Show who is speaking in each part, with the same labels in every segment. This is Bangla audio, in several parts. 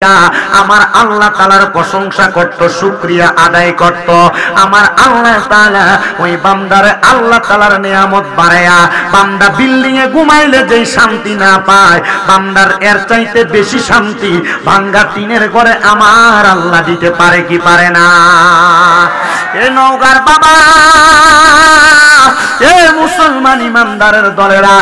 Speaker 1: আমার আল্লাহ তাআলার প্রশংসা করত, শুকরিয়া আদায় করত। আমার আল্লাহ তাআলা ওই বান্দারে আল্লাহ তাআলার নিয়ামত বাড়ায়া, বান্দা বিল্ডিং এ ঘুমাইলে যেই শান্তি না পায়, বান্দার এর চাইতে বেশি শান্তি ভাঙ্গা টিনের ঘরে আমার আল্লাহ দিতে পারে কি পারে না? এ নওগাঁর বাবা, এ মুসলমান ইমানদারের দলেরা,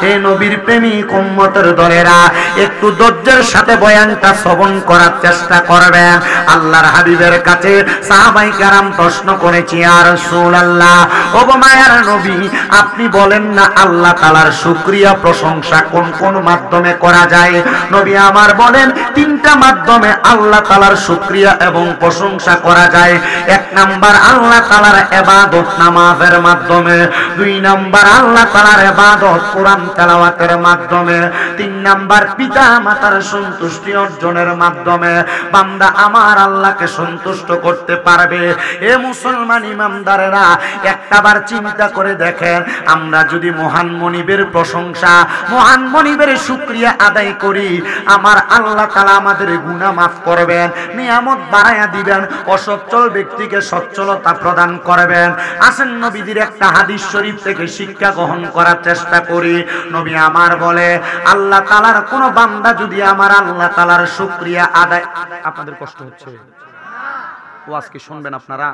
Speaker 1: এ নবীর প্রেমিক উম্মতের দলেরা, একটু ধৈর্যের সাথে বয়ানটা শ্রবণ করার চেষ্টা করবেন। আল্লাহর হাবিবের কাছে সাহাবায়ে কেরাম প্রশ্ন করেছে, ইয়া রাসূলুল্লাহ, ও গো মায়ার নবী, আপনি বলেন না আল্লাহ তাআলার শুকরিয়া প্রশংসা কোন কোন মাধ্যমে করা যায়? নবী আমার বলেন, তিনটা মাধ্যমে আল্লাহ তাআলার শুকরিয়া এবং প্রশংসা করা যায়। এক নাম্বার আল্লাহ তাআলার ইবাদত নামাজের মাধ্যমে, দুই নাম্বার আল্লাহ তাআলার ইবাদত কোরআন তেলাওয়াতের মাধ্যমে, তিন নাম্বার পিতা মাতার সন্তুষ্টি অর্জনের মাধ্যমে বান্দা আমার আল্লাহকে সন্তুষ্ট করতে পারবে। এ মুসলমান ইমানদারেরা, একটাবার চিন্তা করে দেখেন, আমরা যদি মহান মনিবের প্রশংসা, মহান মনিবের শুকরিয়া আদায় করি, আমার আল্লাহ তাআলা আমাদের গুনাহ মাফ করবেন, নিয়ামত বাড়ায়া দিবেন, অসচ্ছল ব্যক্তিকে সচ্ছলতা প্রদান করবেন। আসেন নবীজির একটা হাদিস শরীফ থেকে শিক্ষা গ্রহণ করার চেষ্টা করি। নবী আমার বলে, আল্লাহ তাআলার কোন বান্দা যদি আমার আল্লাহ তাআলার শুকরিয়া আদায়, আপনাদের কষ্ট হচ্ছে ও আজকে শুনবেন আপনারা,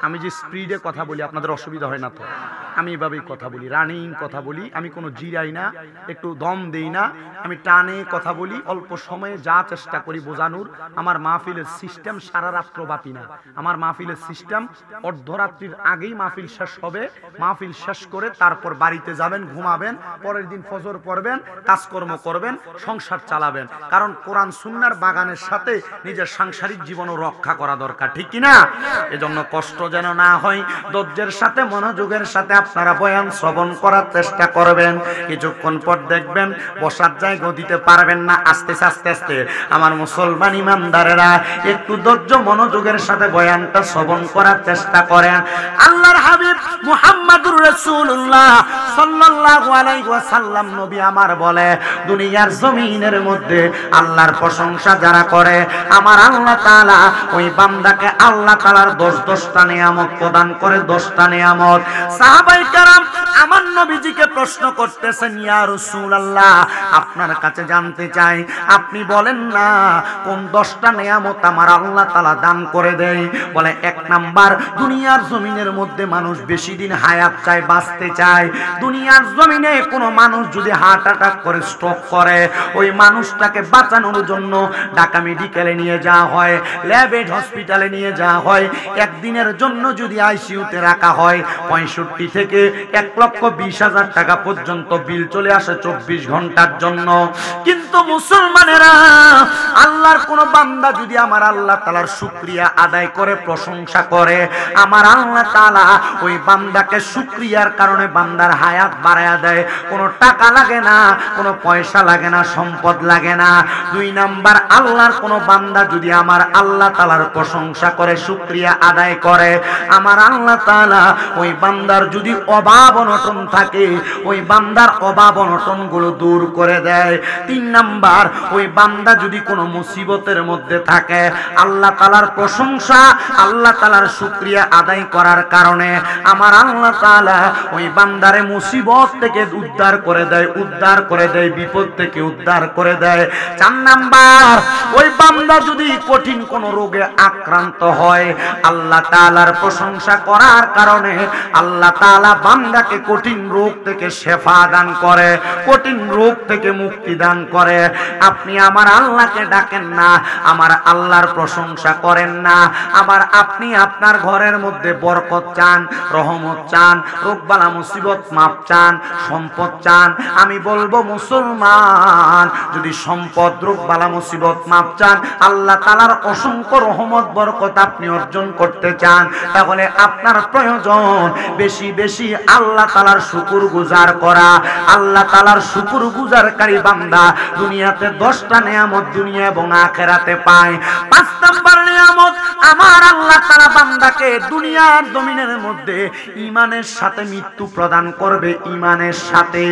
Speaker 1: আমি যে স্পিডে কথা বলি আপনাদের অসুবিধা হয় না তো? আমি এভাবেই কথা বলি, রানিং কথা বলি, আমি কোনো জিরাই না, একটু দম দেই না, আমি টানে কথা বলি, অল্প সময়ে যা চেষ্টা করি বোঝানোর। আমার মাহফিলের সিস্টেম সারা রাত্র ব্যাপী না, আমার মাহফিলের সিস্টেম অর্ধরাত্রির আগেই মাহফিল শেষ হবে, মাহফিল শেষ করে তারপর বাড়িতে যাবেন, ঘুমাবেন, পরের দিন ফজর পড়বেন, কাজকর্ম করবেন, সংসার চালাবেন। কারণ কোরআন সুন্নাহর বাগানের সাথে নিজের সাংসারিক জীবনও রক্ষা করা দরকার, ঠিক কিনা? এজন্য কষ্ট যেন না হয়, ধৈর্যের সাথে মনোযোগের সাথে আপনারা বয়ান শ্রবণ করার চেষ্টা করবেন। কিছুক্ষণ পর দেখবেন বসার জায়গা দিতে পারবেন না, আস্তে আস্তে আস্তে। আমার মুসলমান ইমানদারেরা, একটু ধৈর্য মনোযোগের সাথে বয়ানটা শ্রবণ করার চেষ্টা করেন। আল্লাহর হাবিব মুহাম্মদুর রাসূলুল্লাহ সাল্লাল্লাহু আলাইহি ওয়াসাল্লাম নবী আমার বলে, দুনিয়ার জমিনের মধ্যে আল্লাহর প্রশংসা যারা করে, আমার আল্লাহ তাআলা ওই বান্দাকে আল্লাহ তাআলার 10টা নিয়ামত প্রদান করে, 10টা নিয়ামত। সাহাবায়ে কেরাম আমার নবীজিকে প্রশ্ন করতেছেন, ইয়া রাসূলুল্লাহ, আপনার কাছে জানতে চাই, আপনি বলেন না কোন 10টা নিয়ামত আমার আল্লাহ তাআলা দান করে দেয়? বলে, এক নাম্বার, দুনিয়ার জমিনের মধ্যে মানুষ বেশি দিন হায়াত চায়, বাঁচতে চায়। দুনিয়ার জমিনে কোনো মানুষ যদি হার্ট অ্যাটাক করে, স্ট্রোক করে, ওই মানুষটাকে বাঁচানোর জন্য ঢাকা মেডিকেলে নিয়ে যাওয়া হয়, ল্যাবেড হসপিটালে নিয়ে যাওয়া হয়। একদিনের জন্য যদি আইসিইউতে রাখা হয়, 65 থেকে 1,20,000 টাকা পর্যন্ত বিল চলে আসে 24 ঘন্টার জন্য। কিন্তু মুসলমানেরা, আল্লাহর কোন বান্দা যদি আমার আল্লাহ তাআলার শুকরিয়া আদায় করে, প্রশংসা করে, আমার আল্লাহ তাআলা ওই বান্দাকে শুকরিয়ার কারণে বান্দার হায়াত বাড়ায়া দেয়। কোনো টাকা লাগে না, কোনো পয়সা লাগে না, সম্পদ লাগে না। দুই নাম্বার, আল্লাহর কোন বান্দা যদি আমার আল্লাহ তাআলার প্রশংসা করে, শুকরিয়া আদায় করে, আমার আল্লাহ তাআলা ওই বান্দার যদি অভাব অনটন থাকে, ওই বান্দার অভাব অনটন গুলো দূর করে দেয়। তিন নাম্বার, ওই বান্দা যদি কোনো মুসিবতের মধ্যে থাকে, আল্লাহ তাআলার প্রশংসা, আল্লাহ তাআলার শুকরিয়া আদায় করার কারণে আমার আল্লাহ তাআলা ওই বান্দারে মুসিবত থেকে উদ্ধার করে দেয়, উদ্ধার করে দেয়, বিপদ থেকে উদ্ধার করে দেয়। চার নাম্বার, ওই বান্দা যদি কঠিন কোনো রোগে আক্রান্ত হয়, আল্লাহ তাআলার প্রশংসা করার কারণে আল্লাহ তাআলা বান্দাকে কঠিন রোগ থেকে শেফা দান করে, কঠিন রোগ থেকে মুক্তি দান করে। আপনি আমার আল্লাহকে ডাকেন না, আমার আল্লাহর প্রশংসা করেন না, আবার আপনি আপনার ঘরের মধ্যে বরকত চান, রহমত চান, রোগবালা মুসিবত মাপ চান, সম্পদ চান। আমি বলবো মুসলমান, যদি সম্পদ, রোগবালা মুসিবত মাপ চান, আল্লাহ তাআলার অসংখ্য রহমত বরকত আপনি অর্জন করতে চান, তাহলে আপনার প্রয়োজন বেশি বেশি আল্লাহ তাআলার শুকরগুজার করা। আল্লাহ তাআলার শুকরগুজারকারী বান্দা দুনিয়াতে 10টা নিয়ামত দুনিয়া এবং আখিরাতে পায়। 5 নাম্বার নিয়ামত, আমার আল্লাহ তাআলা বান্দাকে দুনিয়ার জমিনের মধ্যে ঈমানের সাথে মৃত্যু প্রদান করবে। ঈমানের সাথে,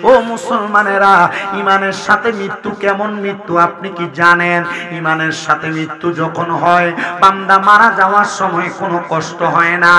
Speaker 1: ও মুসলমানেরা, ঈমানের সাথে মৃত্যু কেমন মৃত্যু আপনি কি জানেন? ঈমানের সাথে মৃত্যু যখন হয়, বান্দা মারা যাওয়ার সময় কোনো কষ্ট হয় না।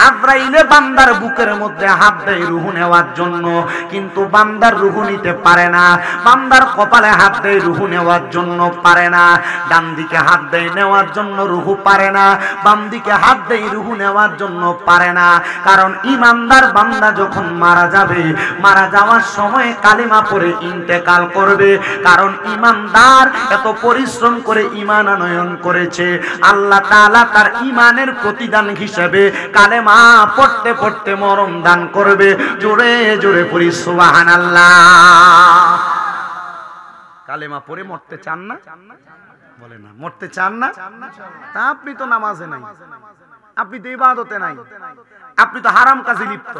Speaker 1: আজরাইলে বান্দার বুকের মধ্যে হাত দেয় রূহ নেওয়ার জন্য, কিন্তু বান্দার রূহ নিতে পারে না। বান্দার কপালে হাত দেয় রূহ নেওয়ার জন্য, পারে না। ডান দিকে হাত দেয় নেওয়ার জন্য, রূহ পারে না। বাম দিকে হাত দেয় রূহ নেওয়ার জন্য, পারে না। কারণ ঈমানদার বান্দা যখন মারা যাবে, মারা যাওয়ার সময় কালিমা পড়ে ইন্তেকাল করবে। কারণ ঈমানদার এত পরিশ্রম করে ঈমান আনয়ন করেছে, আল্লাহ তাআলা তার ঈমানের প্রতিদান হিসেবে কালেমা পড়তে পড়তে মরণ দান করবে। জোরে জোরে পড়ি সুবহানাল্লাহ। কালেমা পড়ে মরতে চান না? বলে না, মরতে চান না? তা আপনি তো নামাজে নাই, আপনি তো ইবাদতে নাই, আপনি তো হারাম কাজে লিপ্ত,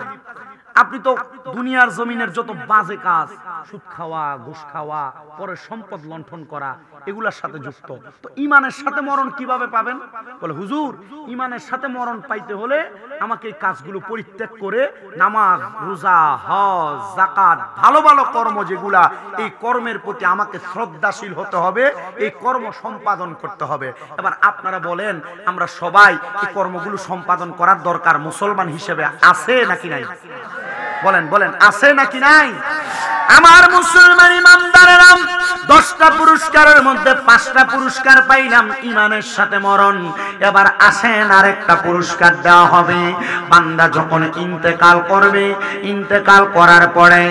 Speaker 1: আপনি তো দুনিয়ার জমিনের যত বাজে কাজ, সুদ খাওয়া, ঘুষ খাওয়া, পরের সম্পদ লুণ্ঠন করা, এগুলোর সাথে যুক্ত। তো ঈমানের সাথে মরণ কিভাবে পাবেন? বলে, হুজুর, ঈমানের সাথে মরণ পাইতে হলে আমাকে এই কাজগুলো পরিত্যাগ করে নামাজ, রোজা, হজ, যাকাত, ভালো ভালো কর্ম যেগুলা, এই কর্মের প্রতি আমাকে শ্রদ্ধাশীল হতে হবে, এই কর্ম সম্পাদন করতে হবে। এবার আপনারা বলেন, আমরা সবাই এই কর্মগুলো সম্পাদন করার দরকার মুসলমান হিসেবে আছে নাকি নাই? বলেন বলেন, আছে নাকি নাই? আমার মুসলমান ইমানদারেরা, 10টা পুরস্কারের মধ্যে 5টা পুরস্কার পাইলাম ঈমানের সাথে মরণ। এবার আসেন আরেকটা পুরস্কার দেওয়া হবে। বান্দা যখন ইন্তেকাল করবে, ইন্তেকাল করার পরে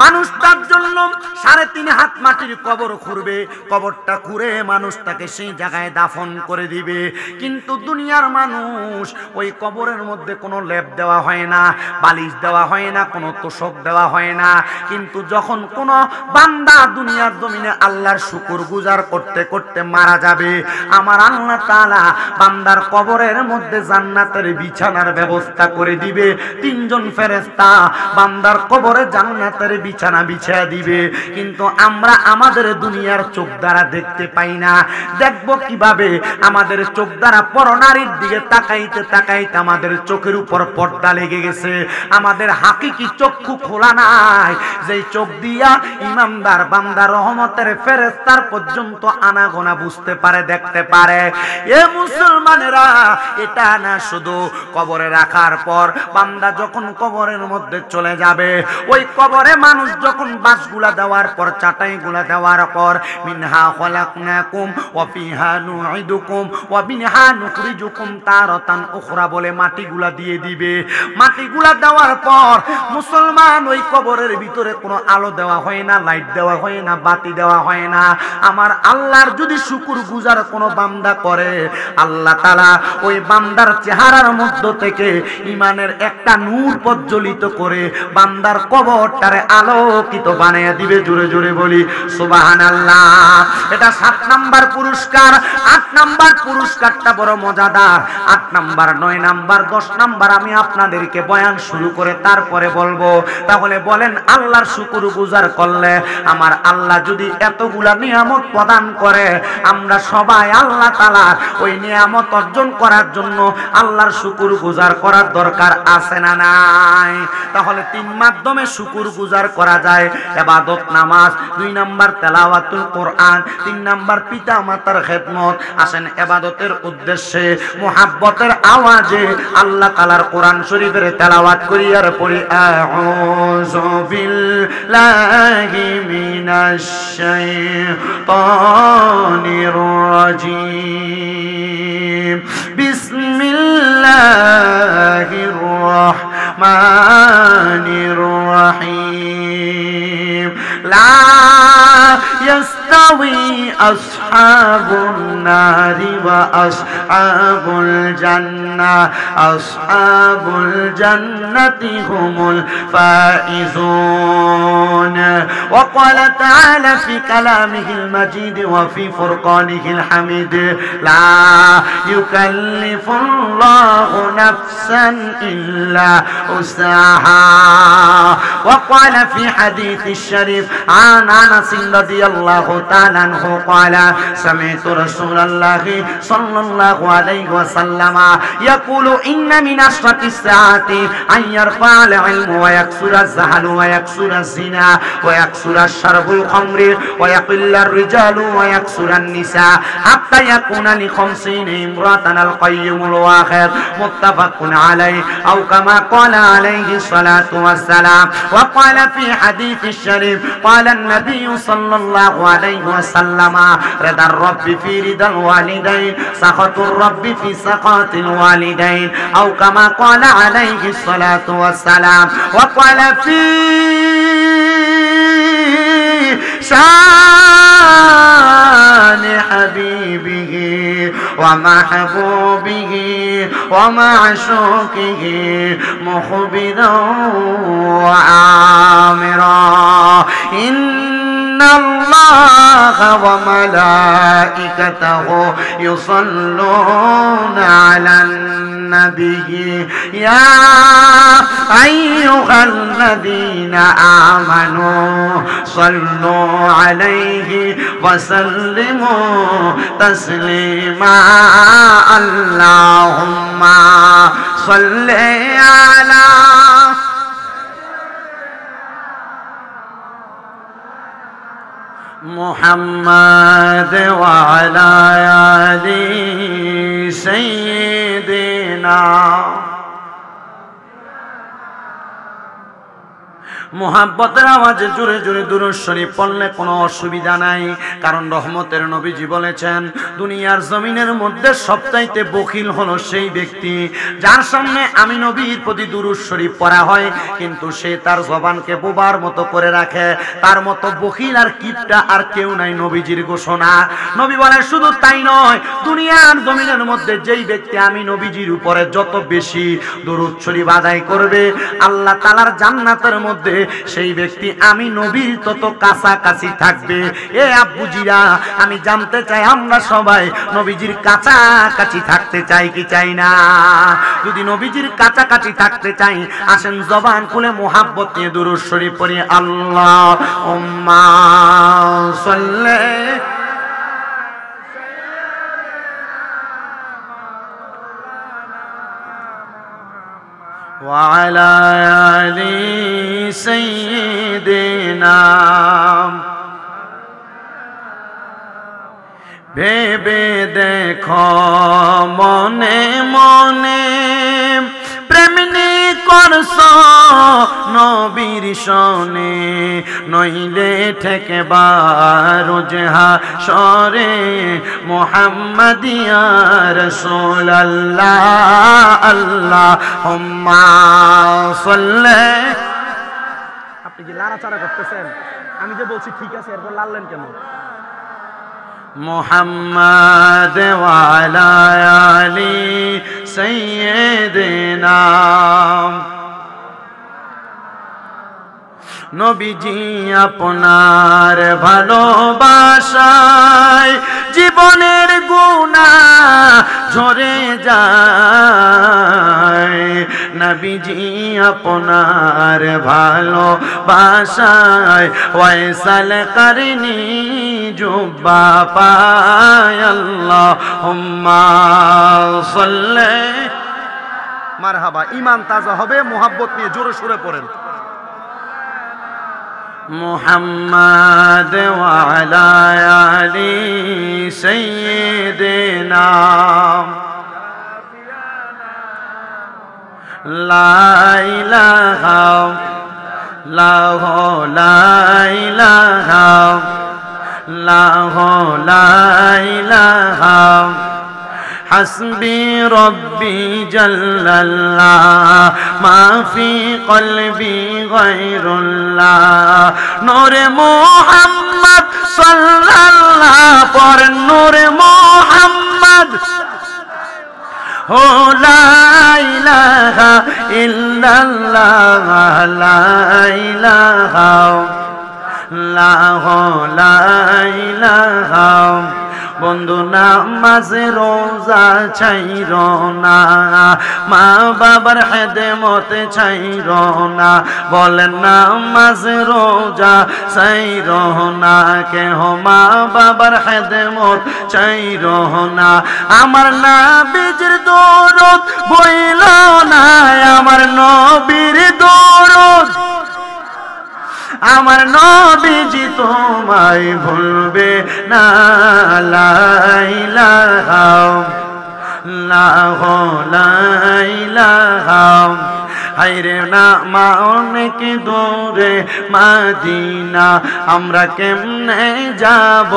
Speaker 1: মানুষ তার জন্য 3.5 হাত মাটির কবর খুঁড়বে। কবরটা খুঁড়ে মানুষ তাকে সেই জায়গায় দাফন করে দিবে। কিন্তু দুনিয়ার মানুষ ওই কবরের মধ্যে কোনো লেপ দেওয়া হয় না, বালিশ দেওয়া হয় না, কোনো তোষক দেওয়া হয় না। কিন্তু যখন কোন বান্দা দুনিয়ার জমিনে আল্লাহর শুকরগুজার করতে করতে মারা যাবে, আমার আল্লাহ তাআলা বান্দার কবরের মধ্যে জান্নাতের বিছানার ব্যবস্থা করে দিবে। 3 জন ফেরেশতা বান্দার কবরে জান্নাতের বিছানা বিছিয়ে দিবে। কিন্তু আমরা আমাদের দুনিয়ার চোখ দ্বারা দেখতে পাই না। দেখব কিভাবে? আমাদের চোখ দ্বারা পরনারীর দিকে তাকাইতে তাকাইতে আমাদের চোখের উপর পর্দা লেগে গেছে। আমাদের হাকিকি চক্ষু খোলা নাই, যেই চোখ দিয়া ইমানদার বান্দা রহমতের ফেরেশতার পর্যন্ত আনাগোনা বুঝতে পারে, দেখতে পারে। এ মুসলমানেরা, এটা না শুধু কবরে রাখার পর বান্দা যখন কবরের মধ্যে চলে যাবে, ওই কবরে মানুষ যখন বাঁশগুলা দেওয়ার পর, চাটাইগুলা দেওয়ার পর, মিনহা খলাকনাকুম ওয়া ফিহা নুঈদুকুম ওয়া মিনহা নুখরিজুকুম তারাতান উখরা বলে মাটিগুলা দিয়ে দিবে। মাটিগুলা দেওয়ার পর মুসলমান ওই কবরের ভিতরে কোনো আলো দেওয়া হয় না, লাইট দেওয়া হয় না, বাতি দেওয়া হয় না। আমার আল্লাহর যদি শুকরগুজার কোনো বান্দা করে, আল্লাহ তাআলা ওই বান্দার চেহারার মধ্য থেকে ঈমানের একটা নূর প্রজ্বলিত করে বান্দার কবরটারে আলোকিত বানিয়ে দিবে। জোরে জোরে বলি সুবহানাল্লাহ। এটা 7 নাম্বার পুরস্কার। 8 নাম্বার পুরস্কারটা বড় মজাদার। 8 নাম্বার, 9 নাম্বার, 10 নাম্বার আমি আপনাদেরকে বয়ান শুরু করে তারপরে বলবো। তাহলে বলেন, আল্লাহর শুকরগুজার করলে আমার আল্লাহ যদি এতগুলা নিয়ামত প্রদান করে, আমরা সবাই আল্লাহ তাআলার ওই নিয়ামত অর্জন করার জন্য আল্লাহর শুকরগুজার করার দরকার আছে না নাই? তাহলে 3 মাধ্যমে শুকরগুজার করা যায়। ইবাদত, নামাজ, 2 নাম্বার তেলাওয়াতুল কোরআন, 3 নাম্বার পিতা মাতার খেদমত। আসেন ইবাদতের উদ্দেশ্যে মুহাব্বতের আওয়াজে আল্লাহ তাআলার কোরআন শরীফের তেলাওয়াত করি আর পড়ি। আউযু বিল্লাহি মিনাশ শাইতানির রাজিম। বিসমিল্লাহির রাহমানির রাহিম। লা ইয়াস্তাওই আসহাবুল আসহাবুন নারি ওয়া আসহাবুল জান্নাহ আসহাবুল জান্নাতি হুমুল ফাইজুন ওয়া ক্বালা তাআলা ফি কালামিহিল মাজিদ ওয়া ফি ফুরকানিহিল হামিদ লা ইউকাল্লিফুল্লাহু নাফসান ইল্লা উসআহা ওয়া ক্বালা ফি হাদিসিশ শরীফ আন আনাস রাদিয়াল্লাহু তাআলা আনহু ক্বালা সামি'তু রাসূলাল্লাহি সাল্লাল্লাহু আলাইহি ওয়াসাল্লাম ইয়াকুলু ইন্না মিন আশরাতিস সাআতি আন ইয়ারফা'আল ইলমু ওয়া ইয়াকসুরাজ জাহালু ওয়া ইয়াকসুরাজ জিনা ওয়া ইয়াকসুরাশ শারবুল খামরি ওয়া ইয়াকিল্লার রিজালু ওয়া ইয়াকসুরান নিসা হাত্তা ইয়াকুনা লি 50 ইমরাতান আল কাইয়ুমুল ওয়াহিদ মুত্তাফাকুন আলাইহি আও কামা ক্বালা আলাইহি সালাতু ওয়াসসালাম ওয়া ক্বালা ফি হাদিসিশ শরীফ ক্বালা an-নাবী সাল্লাল্লাহু আলাইহি ওয়াসাল্লাম রিদার রাব্বি ফি রিদাল ওয়ালিদাইন সাখাতুর রাব্বি ফি সাখাতিল ওয়ালিদাইন আও কামা ক্বালা আলাইহি সালাতু ওয়াসসালাম ওয়া ক্বালা ফি শান হাবিবিহি ওয়া মাহবুবিহি ওয়া মা'শুকিহি মুখবিরান ওয়া আমিরা ইন্নাল্লাহা ওয়া মালাইকাতাহু ইউসাল্লুনা আলান নাবিয়্যি ইয়া আইয়ুহাল্লাযীনা আমানু সাল্লু আলাইহি ওয়া সাল্লিমু তাসলিমা আল্লাহুম্মা সাল্লি আলা মুহাম্মাদ ওয়া আলা আলি সাইয়্যিদিনা মুহাব্বতের আওয়াজে জোরে জোরে দুরূদ শরীফ পড়লে কোনো অসুবিধা নাই, কারণ রহমতের নবীজি বলেছেন দুনিয়ার জমিনের মধ্যে সবচাইতে বখিল হলো সেই ব্যক্তি যার সামনে আমি নবীর প্রতি দুরূদ শরীফ পড়া হয় কিন্তু সে তার জবানকে বোবার মতো করে রাখে। তার মতো বখিল আর কিপটা আর কেউ নাই, নবীজির ঘোষণা। নবী বলেন শুধু তাই নয়, দুনিয়ার জমিনের মধ্যে যেই ব্যক্তি আমি নবীজির উপরে যত বেশি দুরূদ শরীফ আদায় করবে আল্লাহ তাআলার জান্নাতের মধ্যে সেই ব্যক্তি আমি নবীর তত কাছাকাছি থাকবে। এ আব্বুজিরা, আমি জানতে চাই আমরা সবাই নবীজির কাছাকাছি থাকতে চাই কি চাই না? যদি নবীজির কাছাকাছি থাকতে চাই আসেন জবান খুলে মুহাব্বত নিয়ে দুরূদ শরীফ পড়ি। আল্লাহুম্মা সাল্লি وعلى آل سيدنا ভেবে দেখো মনে মনে প্রেমনি করছ নবীর শনে, নইলে ঠেকে বারুজহা সরে মুহাম্মাদিয়া রাসূলুল্লাহ। আল্লাহুম্মা সাল্লি। আপনি কি লাড়াচাড়া করতেছেন? আমি যে বলছি ঠিক আছে, এরপর লাললেন কেন? মুহাম্মাদ ওয়া আলা আলি সাইয়্যিদিনা। নবীজি আপনার ভালোবাসায় জীবনের গুনাহ ঝরে যায়। নবীজি আপনার ভালোবাসায় ওয়াইসাল করনি জুব্বা পায়। আল্লাহুম্মা সাল্লি। মারহাবা। ঈমান তাজা হবে মুহাব্বত নিয়ে জোরে সুরে পড়েন। মুহাম্মাদ ওয়া আলা আলি সাইয়্যিদিনা। লা ইলাহা ইল্লাল্লাহু লা ইলাহা ইল্লাল্লাহু লা ইলাহা হাসবি রব্বি জাল্লাল্লাহ মা ফি কলবি গায়রুল্লাহ নূরে মুহাম্মদ সাল্লাল্লাহ পর নূরে মুহাম্মদ ও লা ইলাহা ইল্লাল্লাহ লা ইলাহা লা ইলাহা বন্ধু নামাজে রোজা ছাইর না মা বাবার খেদমত ছাইর না বলেন নামাজে রোজা ছাইর না কেহ মা বাবার খেদমত ছাইর না আমার নবীর দরদ বইল না আমার নবীর দরদ আমার নবীজি তোমায় ভুলবে না লা ইলাহা লা ইলাহা হায়রে না মা অনেক দূরে মদিনা আমরা কেমনে যাব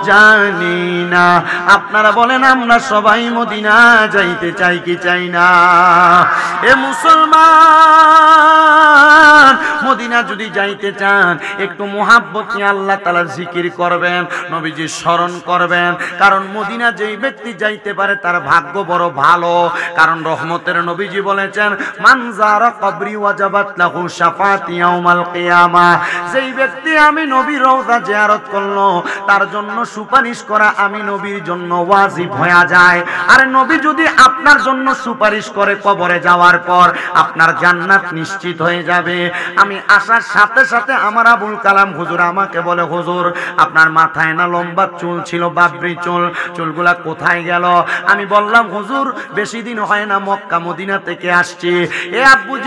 Speaker 1: জানি না আপনারা বলেন আমরা সবাই মদিনা যাইতে চাই কি চাই না এ মুসলমান মদিনা যদি যাইতে চান একটু মোহাব্বত নিয়ে আল্লাহ তাআলার জিকির করবেন নবীজির স্মরণ করবেন কারণ মদিনা যেই ব্যক্তি যাইতে পারে তার ভাগ্য বড় ভালো কারণ রহমতের নবীজি বলেছেন মান যারা কবরি ওয়াজাবাত লাহু শাফাআতি ইয়াউমাল কিয়ামা যেই ব্যক্তি আমি নবীর রওজা জিয়ারত করলো তার জন্য সুপারিশ করা আমি নবীর জন্য ওয়াজিব হয়ে যায় আর নবী যদি আপনার জন্য সুপারিশ করে কবরে যাওয়ার পর আপনার জান্নাত নিশ্চিত হয়ে যাবে আমি আসার সাথে সাথে আমার আবুল কালাম হুজুর আমাকে বলে হুজুর আপনার মাথায় না লম্বা চুল ছিল বাবরি চুল চুলগুলা কোথায় গেল আমি বললাম হুজুর বেশি দিন হয় না মক্কা মদিনা থেকে আসছি এ আব্বুজি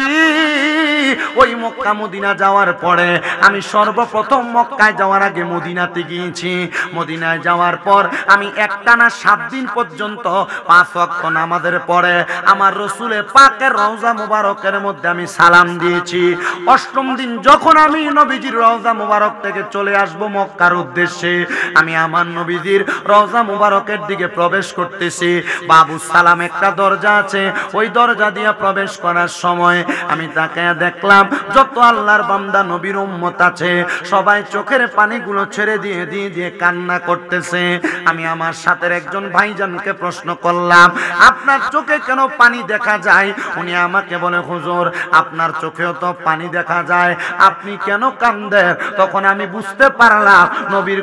Speaker 1: ওই মক্কা মদিনা যাওয়ার পরে আমি সর্বপ্রথম মক্কায় যাওয়ার আগে মদিনাতে গিয়েছি মদিনায় যাওয়ার পর আমি একটানা 7 দিন পর্যন্ত 5 ওয়াক্ত নামাজের পরে আমার রাসূলের পাকের রওজা মুবারকের মধ্যে আমি সালাম দিয়েছি 8ম দিন যখন আমি নবীজির রওজা মুবারক থেকে চলে আসব মক্কার উদ্দেশ্যে আমি আমার নবীজির রওজা মুবারকের দিকে প্রবেশ করতেছি বাবু সালাম একটা দরজা আছে ওই দরজা দিয়ে প্রবেশ করার সময় আমি তাকে দেখলাম যত আল্লাহর বান্দা নবীর উম্মত আছে সবাই চোখের পানিগুলো ছেড়ে দিয়ে দিয়ে কান্না করতেছে আমি আমার সাথে একজন ভাইজানকে প্রশ্ন করলাম আপনার চোখে কেন পানি দেখা যায় উনি আমাকে বলে হুজুর আপনার চোখেও তো পানি দেখা যায় আপনি কেন কাঁদেন তখন আমি বুঝতে পারলাম নবীর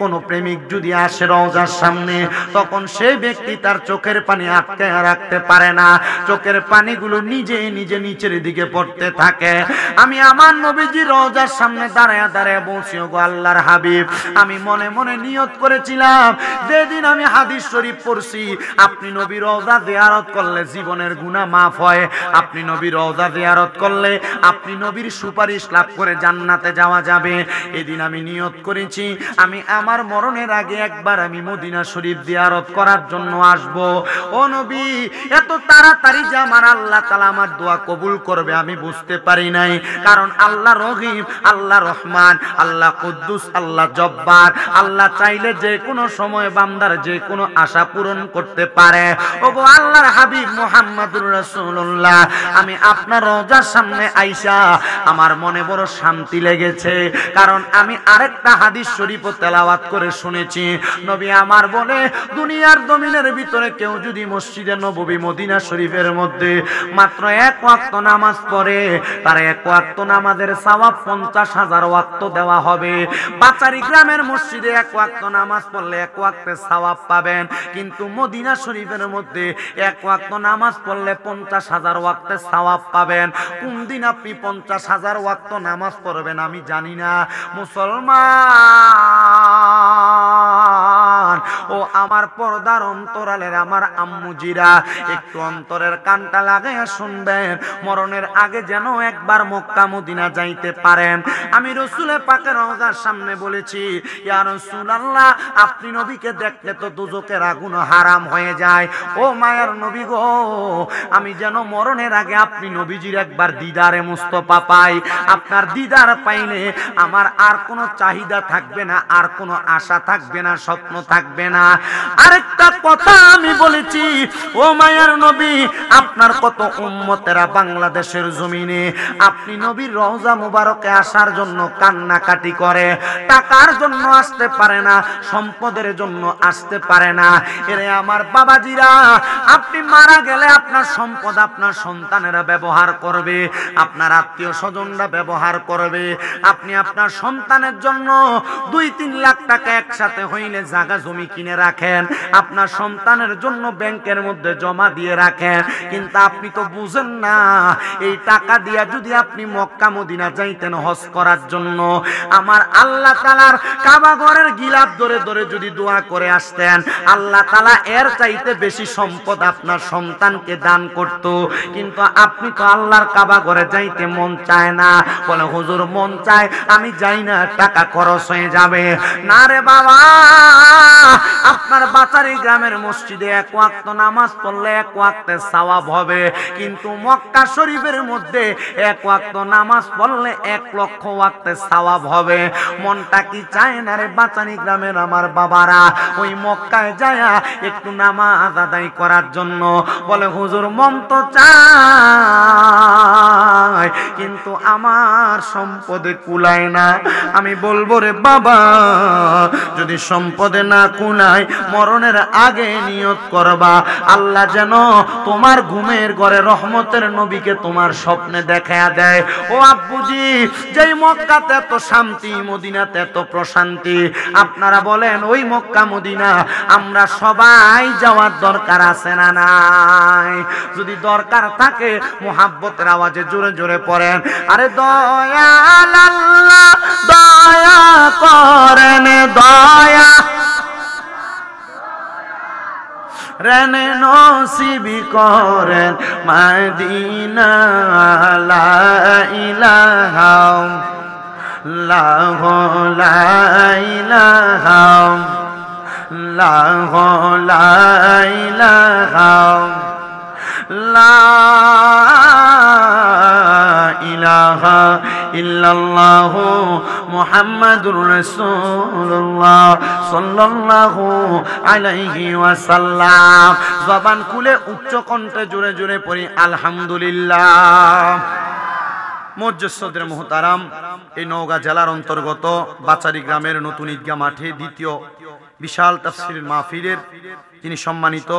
Speaker 1: কোনো প্রেমিক যদি আসে রওজার সামনে তখন সেই ব্যক্তি তার চোখের পানি আটকে রাখতে পারে না চোখের পানিগুলো নিজে নিজে নিচের দিকে পড়তে থাকে আমি আমার নবীজি রওজার সামনে দাঁড়ায় দাঁড়ায় বলছি ওগো আল্লাহর হাবিব আমি মনে মনে নিয়ত করেছিলাম যেদিন আমি হাদিস শরীফ পড়ছি আপনি নবীর রওজা জিয়ারত করলে জীবনের গুনাহ মাফ হয় আপনি নবীর রওজা জিয়ারত করলে আপনি নবীর সুপারিশ লাভ করে জান্নাতে যাওয়া যাবে এদিন আমি নিয়ত করেছি আমি আমার মরণের আগে একবার আমি মদিনা শরীফ জিয়ারত করার জন্য আসব ও নবী এত তাড়াতাড়ি যে আমার আল্লাহ তাআলা আমার দোয়া কবুল করবে আমি বুঝতে পারি নাই কারণ আল্লাহ রহিম আল্লাহ রহমান আল্লাহ কুদ্দুস আল্লাহ জব্বার আল্লাহ চাইলে যে কোনো সময় বান্দার যে কোনো আশা পূরণ করতে পারে ওগো আল্লাহর হাবিব মুহাম্মদুর রাসূলুল্লাহ আমি আপনার রওজার সামনে আইসা আমার মনে বড় শান্তি লেগেছে কারণ আমি আরেকটা হাদিস শরীফও তেলাওয়াত করে শুনেছি নবী আমার বলে দুনিয়ার জমিনের ভিতরে কেউ যদি মসজিদে নববী মদিনা শরীফের মধ্যে মাত্র 1 ওয়াক্ত নামাজ পড়ে তার 1 ওয়াক্ত নামাজের সওয়াব 50,000 ওয়াক্ত দেওয়া হবে বাচারি গ্রামের মসজিদে 1 ওয়াক্ত নামাজ পড়লে 1 ওয়াক্তের সওয়াব পাবেন কিন্তু মদিনা শরীফের মধ্যে 1 ওয়াক্ত নামাজ পড়লে 50,000 ওয়াক্তের সওয়াব পাবেন কোন দিন আপনি 50,000 ওয়াক্ত নামাজ পড়বেন আমি জানি না মুসলমান ও আমার পর্দার অন্তরালের আমার আম্মুজিরা একটু অন্তরের কানটা লাগাইয়া শুনবেন মরণের আগে যেন একবার মক্কা মদিনা যাইতে পারেন আমি রাসূলের পাকের রওজার সামনে বলেছি ইয়া রাসূলুল্লাহ আপনি নবীকে দেখলে তো দোজখের আগুন হারাম হয়ে যায় ও মায়ার নবী গো আমি যেন মরণের আগে আপনি নবীজির একবার দিদারে মুস্তাফা পাই আপনার দিদার পাইলে আমার আর কোনো চাহিদা থাকবে না আর কোনো আশা থাকবে না স্বপ্ন থাকবে থাকবে না। আরেকটা কথা আমি বলেছি, ও মায়ার নবী, আপনার কত উম্মতেরা বাংলাদেশের জমিনে আপনি নবীর রওজা মুবারকে আসার জন্য কান্নাকাটি করে, টাকার জন্য আসতে পারে না, সম্পদের জন্য আসতে পারে না। এরে আমার বাবাজিরা, আপনি মারা গেলে আপনার সম্পদ আপনার সন্তানেরা ব্যবহার করবে, আপনার আত্মীয় স্বজনরা ব্যবহার করবে। আপনি আপনার সন্তানের জন্য 2-3 লাখ টাকা একসাথে হইলে জায়গা জমি কিনে রাখেন, আপনার সন্তানের জন্য ব্যাংকের মধ্যে জমা দিয়ে রাখেন, কিন্তু আপনি তো বুঝেন না এই টাকা দিয়া যদি আপনি মক্কা মদিনা যাইতেন হজ করার জন্য, আমার আল্লাহ তাআলার কাবা ঘরের গিলাফ ধরে ধরে যদি দোয়া করে আসতেন, আল্লাহ তাআলা এর চাইতে বেশি সম্পদ আপনার সন্তানকে দান করত। কিন্তু আপনি তো আল্লাহর কাবা ঘরে যাইতে মন চায় না, বলে হুজুর মন চায় আমি যাই না, টাকা খরচ হয়ে যাবে। না রে বাবা, আপনার বাচারি গ্রামের মসজিদে 1 ওয়াক্ত নামাজ পড়লে 1 ওয়াক্তে সওয়াব হবে, কিন্তু মক্কা শরীফের মধ্যে 1 ওয়াক্ত নামাজ পড়লে 1 লক্ষ ওয়াক্তে সওয়াব হবে। মনটা কি চায় না রে বাচারি গ্রামের আমার বাবারা ওই মক্কায় যায় একটু নামাজ আদায় করার জন্য? বলে হুজুর মন তো চায়, কিন্তু আমার সম্পদে কুলায় না। আমি বলবো রে বাবা, যদি সম্পদে না কুলায়, মরণের আগে নিয়ত করবা আল্লাহ যেন তোমার ঘুমের ঘরে রহমতের নবীকে তোমার স্বপ্নে দেখায়া দেয়। ও আব্বুজি, যেই মক্কাতে এত শান্তি, মদিনাতে এত প্রশান্তি, আপনারা বলেন ওই মক্কা মদিনা আমরা সবাই যাওয়ার দরকার আছে না নাই? যদি দরকার থাকে মুহাব্বতের আওয়াজে জোরে জোরে পড়েন, আরে দয়াল আল্লাহ দয়া করেন, দয়া রেনে নসিবি করেন মদিনা। লা ইলাহা ইল্লাল্লাহু লা ইলাহা ইল্লাল্লাহু লা ইলাহা লা ইলাহা ইল্লাল্লাহু মুহাম্মাদুর রাসূলুল্লাহ সাল্লাল্লাহু আলাইহি ওয়াসাল্লাম। জবান খুলে উচ্চ কণ্ঠে জোরে জোরে পড়ি আলহামদুলিল্লাহ। মুজ্জসদের মুহতারাম, এই নওগাঁ জেলার অন্তর্গত বাচারি গ্রামের নতুন ঈদগাহ মাঠে দ্বিতীয় বিশাল তাফসীরের মাহফিলের তিনি সম্মানিত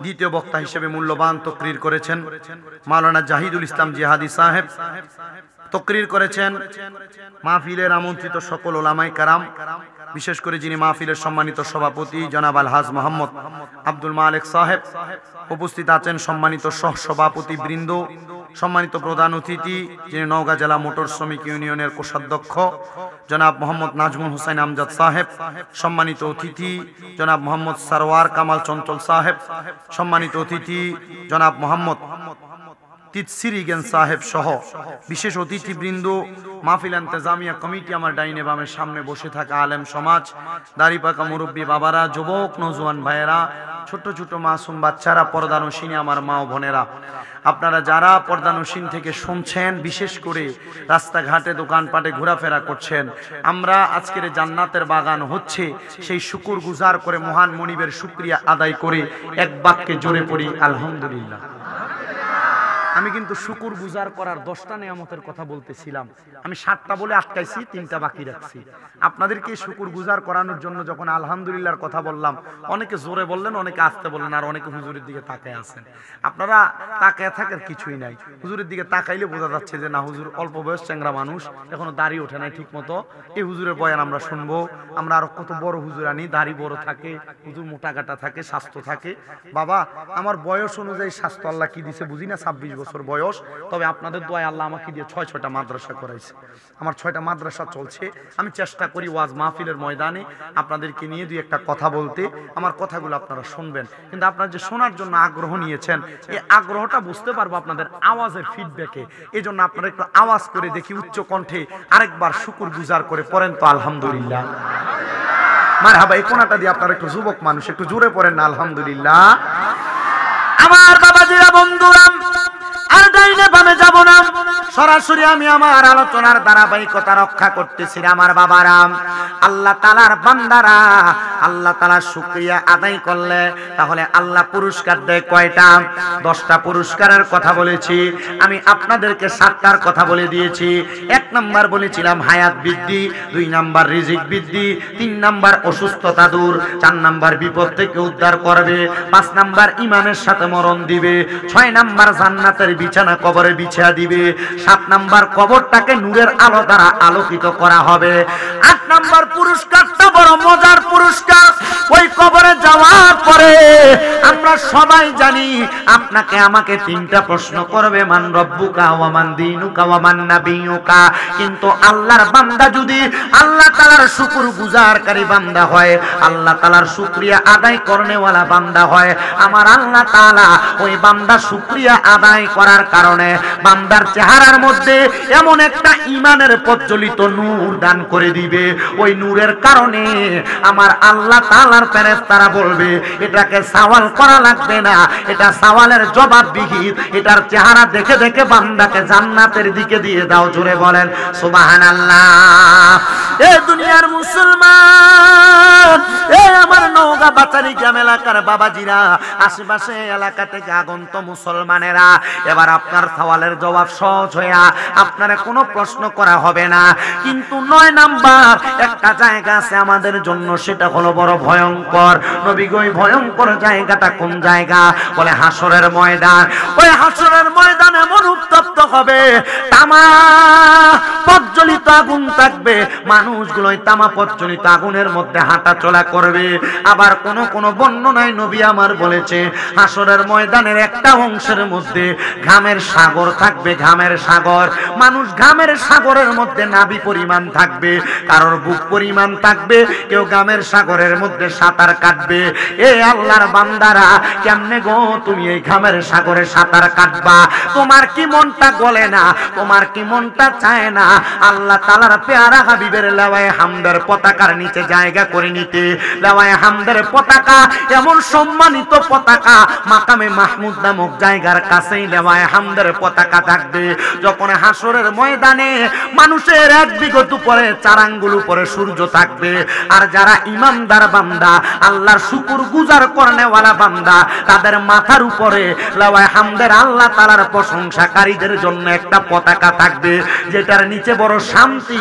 Speaker 1: দ্বিতীয় বক্তা হিসেবে মূল্যবান তকরির করেছেন মাওলানা জাহিদুল ইসলাম জিহাদি সাহেব। তকরির করেছেন মাহফিলের আমন্ত্রিত সকল ওলামায়ে কেরাম, বিশেষ করে যিনি মাহফিলের সম্মানিত সভাপতি জনাব আলহাজ মোহাম্মদ আব্দুল মালেক সাহেব। উপস্থিত আছেন সম্মানিত সহ সভাপতি বৃন্দ, সম্মানিত প্রধান অতিথি যিনি নওগাঁ জেলা মোটর শ্রমিক ইউনিয়নের কোষাধ্যক্ষ জনাব মোহাম্মদ নাজমুল হোসেন আমজাদ সাহেব, সম্মানিত অতিথি জনাব মোহাম্মদ সরওয়ার কামাল চঞ্চল সাহেব, সম্মানিত অতিথি জনাব মোহাম্মদ তিতসিরিগেন সাহেব সহ বিশেষ অতিথিবৃন্দ, মাহফিল ইন্তেজামিয়া কমিটি, আমার ডাইনে বামের সামনে বসে থাকা আলেম সমাজ, দাড়ি পাকা মুরব্বী বাবারা, যুবক নওজোয়ান ভাইয়েরা, ছোট ছোট মাসুম বাচ্চারা, পর্দানশীন আমার মা ও বোনেরা, আপনারা যারা পর্দানশীন থেকে শুনছেন, বিশেষ করে রাস্তাঘাটে দোকানপাটে ঘোরাফেরা করছেন, আমরা আজকের জান্নাতের বাগান হচ্ছে সেই শুকুর গুজার করে মহান মনিবের শুকরিয়া আদায় করে এক বাক্যে জোরে পড়ি আলহামদুলিল্লাহ। আমি কিন্তু শুকুর গুজার করার 10টা নিয়ামতের কথা বলতেছিলাম, আমি 7টা বলে আটকাইছি, 3টা বাকি রাখছি। আপনাদেরকে শুকুর গুজার করানোর জন্য যখন আলহামদুলিল্লাহর কথা বললাম, অনেকে জোরে বললেন, অনেকে আস্তে বললেন, আর অনেকে হুজুরের দিকে তাকায় আছেন। আপনারা তাকায় থাকার কিছুই নাই, হুজুরের দিকে তাকাইলে বোঝা যাচ্ছে যে না, হুজুর অল্প বয়স চ্যাংরা মানুষ, এখনো দাড়ি ওঠে নাই ঠিক মতো, এই হুজুরের বয়ান আমরা শুনবো। আমরা আরো কত বড় হুজুর আনি, দাড়ি বড় থাকে, হুজুর মোটা কাটা থাকে, স্বাস্থ্য থাকে। বাবা, আমার বয়স অনুযায়ী স্বাস্থ্য আল্লাহ কি দিছে বুঝি না, 26 বছর বয়স, তবে আপনাদের দোয়ায় আল্লাহ আমাকে দিয়ে 6টা মাদ্রাসা করাইছে। আমার 6টা মাদ্রাসা চলছে। আমি চেষ্টা করি ওয়াজ মাহফিলের ময়দানে আপনাদেরকে নিয়ে 2-1টা কথা বলতে, আমার কথাগুলো আপনারা শুনবেন। কিন্তু আপনারা যে শোনার জন্য আগ্রহ নিয়েছেন, এই আগ্রহটা বুঝতে পারবো আপনাদের আওয়াজের ফিডব্যাকে। এই জন্য আপনারা একটু আওয়াজ করে দেখি উচ্চ কণ্ঠে আরেকবার শুকুর গুজার করে পড়েন তো আলহামদুলিল্লাহ। মারহাবা। এই কোনাটা দিয়ে আপনারা একটু যুবক মানুষ, একটু জোরে পড়েন না আলহামদুলিল্লাহ। আমার বাবাজিরা, বন্ধুরা, আর ডাইনে বামে যাব না, সরাসরি আমি আমার আলোচনার ধারাবাহিকতা রক্ষা করতেছি আমার বাবারা। আল্লাহ তাআলার বান্দারা আল্লাহ তাআলার শুকরিয়া আদায় করলে তাহলে আল্লাহ পুরস্কার দেয় কয়টা? 10টা পুরস্কারের কথা বলেছি আমি, আপনাদেরকে 7টার কথা বলে দিয়েছি। 1 নাম্বার বলেছিলাম হায়াত বৃদ্ধি, 2 নাম্বার রিজিক বৃদ্ধি, 3 নাম্বার অসুস্থতা দূর, 4 নাম্বার বিপদ থেকে উদ্ধার করবে, 5 নাম্বার ঈমানের সাথে মরণ দিবে, 6 নাম্বার জান্নাতের বিছানা কবরে বিছিয়ে দিবে, 7 নাম্বার কবরটাকে নূরের আলো দ্বারা আলোকিত করা হবে, 8 নাম্বার পুরস্কারটা বড় মজার পুরস্কার। ওই কবরে যাওয়ার পরে আমরা সবাই জানি আপনাকে আমাকে 3টা প্রশ্ন করবে, মান রব্বুকা ওয়া মান দীনুকা ওয়া মান নাবিয়ুকা। কিন্তু আল্লাহর বান্দা যদি আল্লাহ তাআলার শুকরগুজারকারী বান্দা হয়, আল্লাহ তাআলার শুকরিয়া আদায় করনেওয়ালা বান্দা হয়, আমার আল্লাহ তাআলা ওই বান্দা শুকরিয়া আদায় করার কারণে বান্দার চেহারার মধ্যে এমন একটা ঈমানের প্রজ্বলিত নূর দান করে দিবে। ওই নূরের কারণে আমার আল্লাহ তাআলার ফেরেশতারা বলবে এটাকে সওয়াল করা লাগবে না, এটা সওয়ালের জবাববিহীন, এটার চেহারা দেখে দেখে বান্দাকে জান্নাতের দিকে দিয়ে দাও। জোরে বলেন সুবহানাল্লাহ। এই দুনিয়ার মুসলমান, এই আমার নওগাঁ বাচারি গ্রাম এলাকার বাবাজিরা, আশেপাশে এলাকা থেকে আগন্ত মুসলমানেরা, এবার আপনার সওয়ালের জবাব সহজ হইয়া আপনারা কোনো প্রশ্ন করা হবে না। কিন্তু 9 নাম্বার একটা জায়গা আছে আমাদের জন্য, সেটা হলো বড় ভয়ঙ্কর। নবী গো, ভয়ঙ্কর জায়গাটা কোন জায়গা? বলে হাসরের ময়দান। ওই হাসরের ময়দান এমন উত্তপ্ত হবে, তামা প্রজ্বলিত আগুন থাকবে, মানুষগুলো তামা প্রজ্বলিত আগুনের মধ্যে হাঁটা চলা করবে। আবার কোন কোন বর্ণনায় নবী আমার বলেছে হাসরের ময়দানের একটা অংশের মধ্যে ঘামের সাগর থাকবে, ঘামের সাগর। মানুষ ঘামের সাগরের মধ্যে নাভি পরিমাণ থাকবে, কারোর বুক পরিমাণ থাকবে, কেউ ঘামের সাগরের মধ্যে সাঁতার কাটবে। এ আল্লাহর বান্দারা, কেমনে গো তুমি এই ঘামের সাগরে সাঁতার কাটবা? তোমার কি মনটা গলে না? তোমার কি মনটা চায় না আল্লাহ তাআলার পেয়ারা হাবিবের লাওয়ায়ে হামদের পতাকার নিচে জায়গা করে নিতে? লাওয়ায়ে হামদের পতাকা এমন সম্মানিত পতাকা, মাকামে মাহমুদ নামক জায়গার কাছেই লাওয়ায়ে হামদের পতাকা থাকবে। যখন হাসরের ময়দানে মানুষের এক বিগত উপরে 4 আঙ্গুল উপরে সূর্য থাকবে, আর যারা ইমানদার বান্দা, আল্লাহর শুকর গুজার করনেওয়ালা বান্দা, তাদের মাথার উপরে লাওয়ায়ে হামদের আল্লাহ তাআলার প্রশংসাকারীদের জন্য একটা পতাকা থাকবে, যেটার নিচে বড় শান্তি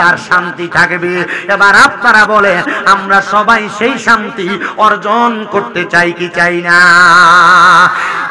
Speaker 1: আর শান্তি থাকবে। এবার আপনারা বলে আমরা সবাই সেই শান্তি অর্জন করতে চাই কি চাই না?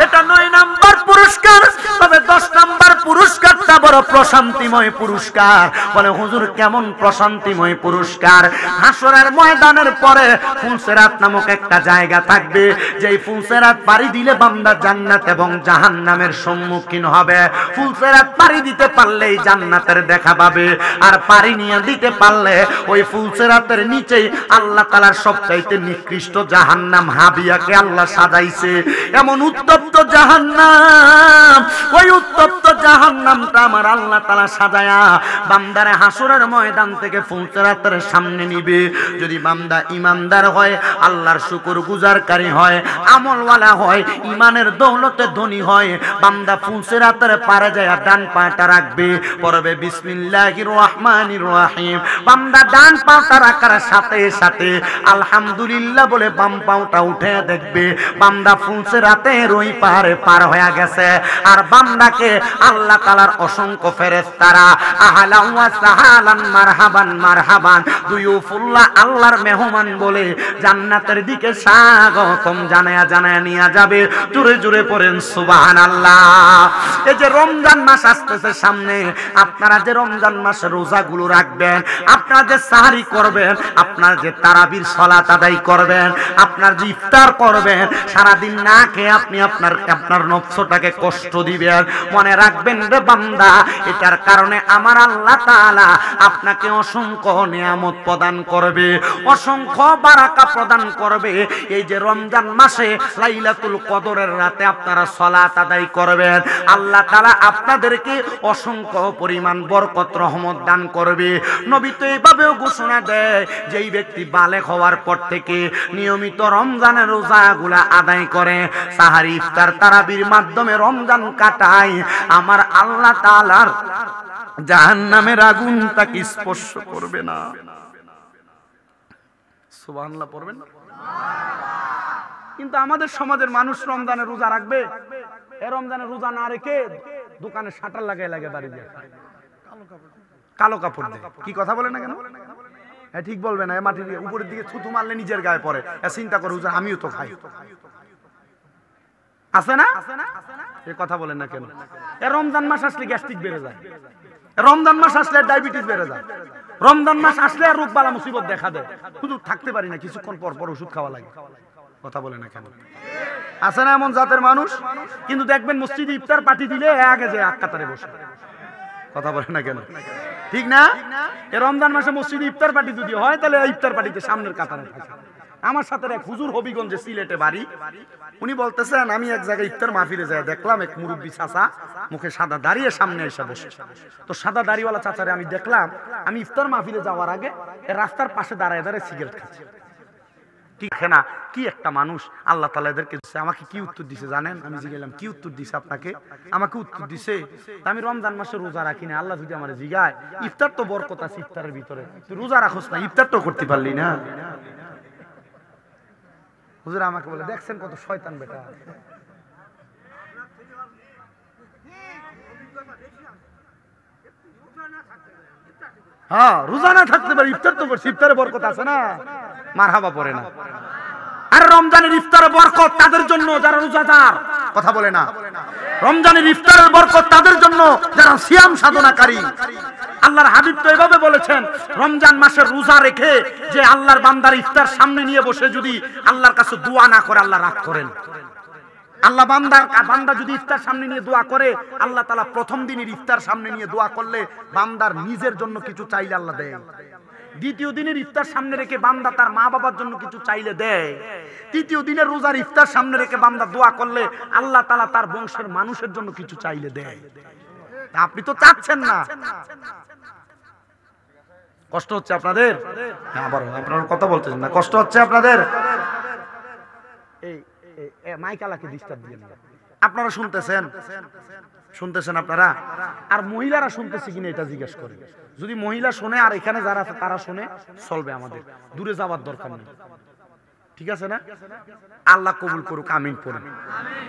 Speaker 1: এটা 9 নাম্বার পুরস্কার। তবে 10 নাম্বার পুরস্কারটা বড় প্রশান্তিময় পুরস্কার। বলে হুজুর কেমন প্রশান্তিময় পুরস্কার? হাসরের ময়দানের পরে ফুলসিরাত নামক একটা জায়গা থাকবে, যেই ফুলসিরাত পাড়ি দিলে বান্দা জান্নাত এবং জাহান্নামের সম্মুখীন হবে। ফুলসিরাত পাড়ি দিতে পারলেই জান্নাতের দেখা পাবে, আর পাড়ি নিয়ে দিতে পারলে ওই ফুলসিরাতের নিচেই আল্লাহ তাআলার সবচাইতে নিকৃষ্ট জাহান্নাম হাবিয়াকে আল্লাহ সাজাইছে। এমন উত্তপ্ত জাহান্নাম, ওই উত্তপ্ত জাহান্নামটা আমার আল্লাহ তাআলা সাজায়া বান্দারে হাসরের ময়দান থেকে ফুলসিরাতের সামনে নিবে। যদি বান্দা ইমানদার হয়, আল্লাহর শুকর গুজারকারী হয়, আমলওয়ালা হয়, ইমানের দৌলতে ধনী হয়, বান্দা ফুলসিরাতের পারে যায় ডান পাটা রাখবে, পড়বে বিসমিল্লাহির রহমানির রহিম। বান্দা ডান পাটা রাখার সাথে সাথে আলহামদুলিল্লাহ বলে বাম পাটা উঠে দেখবে বান্দা ফুলসিরাতের ওই পারে পার হয়ে গেছে। আর বান্দাকে আল্লাহ তাআলার অসংখ্য ফেরেশতারা আহলান ওয়া সাহালান মারহাবান মারহাবান দুয়ুফুল্লাহ, আল্লাহর মেহমান বলে জান্নাতের দিকে স্বাগতম জানায়া জানায়া নিয়ে যাবে। জোরে জোরে পড়েন সুবহানাল্লাহ। এই যে রমজান মাস আসতেছে সামনে, আপনারা যে রমজান মাসে রোজাগুলো রাখবেন, আপনারা যে সাহারি করবেন, আপনারা যে তারাবির সালাত আদায় করবেন, আপনার যে ইফতার করবেন, সারাদিন না খেয়ে আপনি আপনার নফসটাকে কষ্ট দিবেন, মনে রাখবেন রে বান্দা, এটার কারণে আমার আল্লাহ তাআলা আপনাকে অসংখ্য নিয়ামত প্রদান করবে, অসংখ্য বারাকা প্রদান করবে। এই যে রমজান মাসে লাইলাতুল কদরের রাতে আপনারা সালাত আদায় করবেন, আল্লাহ তাআলা আপনাদেরকে অসংখ্য পরিমাণ বরকত রহমত দান করবে। নবী তো এইভাবেও ঘোষণা দেয়, যেই ব্যক্তি বালেগ হওয়ার পর থেকে নিয়মিত রমজানের রোজাগুলা আদায় করে, সাহারি ইফতার তারাবির মাধ্যমে রমজান কাটায়, আমার আল্লাহ তাআলার জাহান্নামের আগুন তাকে স্পর্শ করবে না। সুবহানাল্লাহ পড়বেন না? কিন্তু আমাদের সমাজের মানুষ রমজানের রোজা রাখবে, এই রমজানের রোজা না রেখে দোকানে শাটার লাগাই লাগে বাড়ি দিয়ে কালো কাপড় দিয়ে। কি কথা বলে না কেন? হ্যাঁ ঠিক বলবে না, মাটির উপরের দিকে থুতু মারলে নিজের গায়ে পড়ে, চিন্তা করে হুজুর আমিও তো খাই, আছে না? এ কথা বলেন না কেন? এ রমজান মাস আসলে গ্যাস্ট্রিক বেড়ে যায়, রমজান মাস আসলে ডায়াবেটিস বেড়ে যায়, রমজান মাস আসলে রোগ বালা মুসিবত দেখা দেয়, শুধু থাকতে পারি না, কিছুক্ষণ পর পর ওষুধ খাওয়া লাগে। কথা বলে না কেন? আছে না এমন জাতের মানুষ? কিন্তু দেখবেন মসজিদে ইফতার পার্টি দিলে আগে যে এক কাতারে বসে। কথা বলে না কেন? ঠিক না? এই রমজান মাসে মসজিদে ইফতার পার্টি যদি হয় তাহলে ইফতার পার্টিতে সামনের কাতারে থাকে। আমার সাথে এক হুজুর হবিগঞ্জে সিলেটে বাড়ি, উনি বলতেছেন আমি এক জায়গায় ইফতার মাহফিলে যায় দেখলাম এক মুরব্বী চাচা মুখে সাদা দাঁড়িয়ে সামনে এসে বসে। তো সাদা দাড়িওয়ালা চাচারে আমি দেখলাম, আমি ইফতার মাহফিলে যাওয়ার আগে রাস্তার পাশে দাঁড়ায় দাঁড়ায় সিগারেট খাচ্ছে। কি না, কি একটা মানুষ! আল্লাহ তাআলা এদেরকে আমাকে কি উত্তর দিছে জানেন? আমি জিজ্ঞাসা কি উত্তর দিছে আপনাকে? আমাকে উত্তর দিছে আমি রমজান মাসে রোজা রাখি না। আল্লাহ যদি আমার জিগায় ইফতার তো বরকত আছে ইফতারের ভিতরে, তুই রোজা রাখোস না, ইফতার তো করতে পারলি না। হুজুর আমাকে বলে দেখছেন কত শয়তান বেটা। হ্যাঁ রোজা না থাকতে পারে, ইফতার তো করছে, ইফতারে বরকত আছে না, মারহাবা পড়ে না। আর রমজানের ইফতারের বরকত তাদের জন্য যারা রোজাদার। কথা বলে না? রমজানের ইফতারের বরকত তাদের জন্য যারা সিয়াম সাধনাকারী। আল্লাহর হাবিব তো এভাবে বলেছেন, রমজান মাসের রোজা রেখে যে আল্লাহর বান্দার ইফতার সামনে নিয়ে বসে যদি আল্লাহর কাছে দোয়া না করে আল্লাহ রাগ করেন। আল্লাহ বান্দা যদি ইফতার সামনে নিয়ে দোয়া করে, আল্লাহ তাআলা প্রথম দিনের ইফতার সামনে নিয়ে দোয়া করলে বান্দার নিজের জন্য কিছু চাইলে আল্লাহ দেয়। দ্বিতীয় দিনের ইফতার সামনে রেখে বান্দা তার মা বাবার জন্য কিছু চাইলে দেয়। তৃতীয় দিনের রোজার ইফতার সামনে রেখে বান্দা দোয়া করলে আল্লাহ তাআলা তার বংশের মানুষের জন্য কিছু চাইলে দেয়। আপনি তো চাচ্ছেন না। কষ্ট হচ্ছে আপনাদের? আবার আপনারা কথা বলতেছেন না, কষ্ট হচ্ছে আপনাদের? এই মাইকালাকে ডিস্টার্ব দিয়ে না, আপনারা শুনতেছেন আপনারা? আর মহিলারা শুনতেছে কিনা এটা জিজ্ঞেস করে। যদি মহিলা শুনে আর এখানে যারা আছে তারা শুনে চলবে, আমাদের দূরে যাওয়ার দরকার নেই। ঠিক আছে না? আল্লাহ কবুল করুক, আমিন পড়ুন।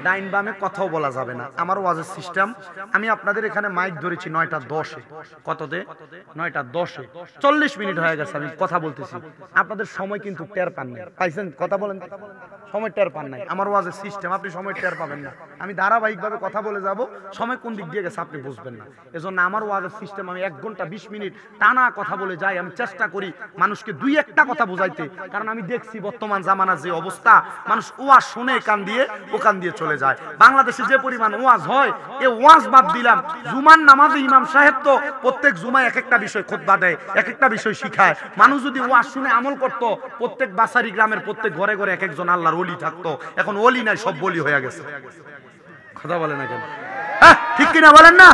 Speaker 1: ডাইন বামে কথাও বলা যাবে না। আমার ওয়াজের সিস্টেম, আমি আপনাদের এখানে মাইক ধরেছি 9:10-এ। কততে? 9:10-এ। 40 মিনিট হয়ে গেছে আমি কথা বলতেছি, আপনাদের সময় কিন্তু টের পান নাই। পাইছেন? কথা বলেন, সময় টের পান নাই। আমার ওয়াজের সিস্টেম, আপনি সময় টের পাবেন না। আমি ধারাবাহিকভাবে কথা বলে যাব, সময় কোন দিক দিয়ে গেছে আপনি বুঝবেন না। এজন্য আমার ওয়াজের সিস্টেম, আমি 1 ঘন্টা 20 মিনিট টানা কথা বলে যাই। আমি চেষ্টা করি মানুষকে 2-1টা কথা বোঝাইতে, কারণ আমি দেখছি বর্তমান জামানার যে অবস্থা, মানুষ ওয়াজ শুনে কান দিয়ে ওখান দিয়ে চলে যায়। বাংলাদেশে যে পরিমাণ ওয়াজ হয়, এই ওয়াজ বাদ দিলাম। জুমার নামাজে ইমাম সাহেব তো প্রত্যেক জুমায় এক একটা বিষয় খুতবা দেয়, এক একটা বিষয় শিখায়। মানুষ যদি ওয়াজ শুনে আমল করত, প্রত্যেক বাসারি গ্রামের প্রত্যেক ঘরে ঘরে এক একজন আল্লাহর ওলি থাকতো। এখন ওলি নাই, সব বলি হয়ে গেছে। কথা বলে না কেন? ঠিক কিনা বলেন না?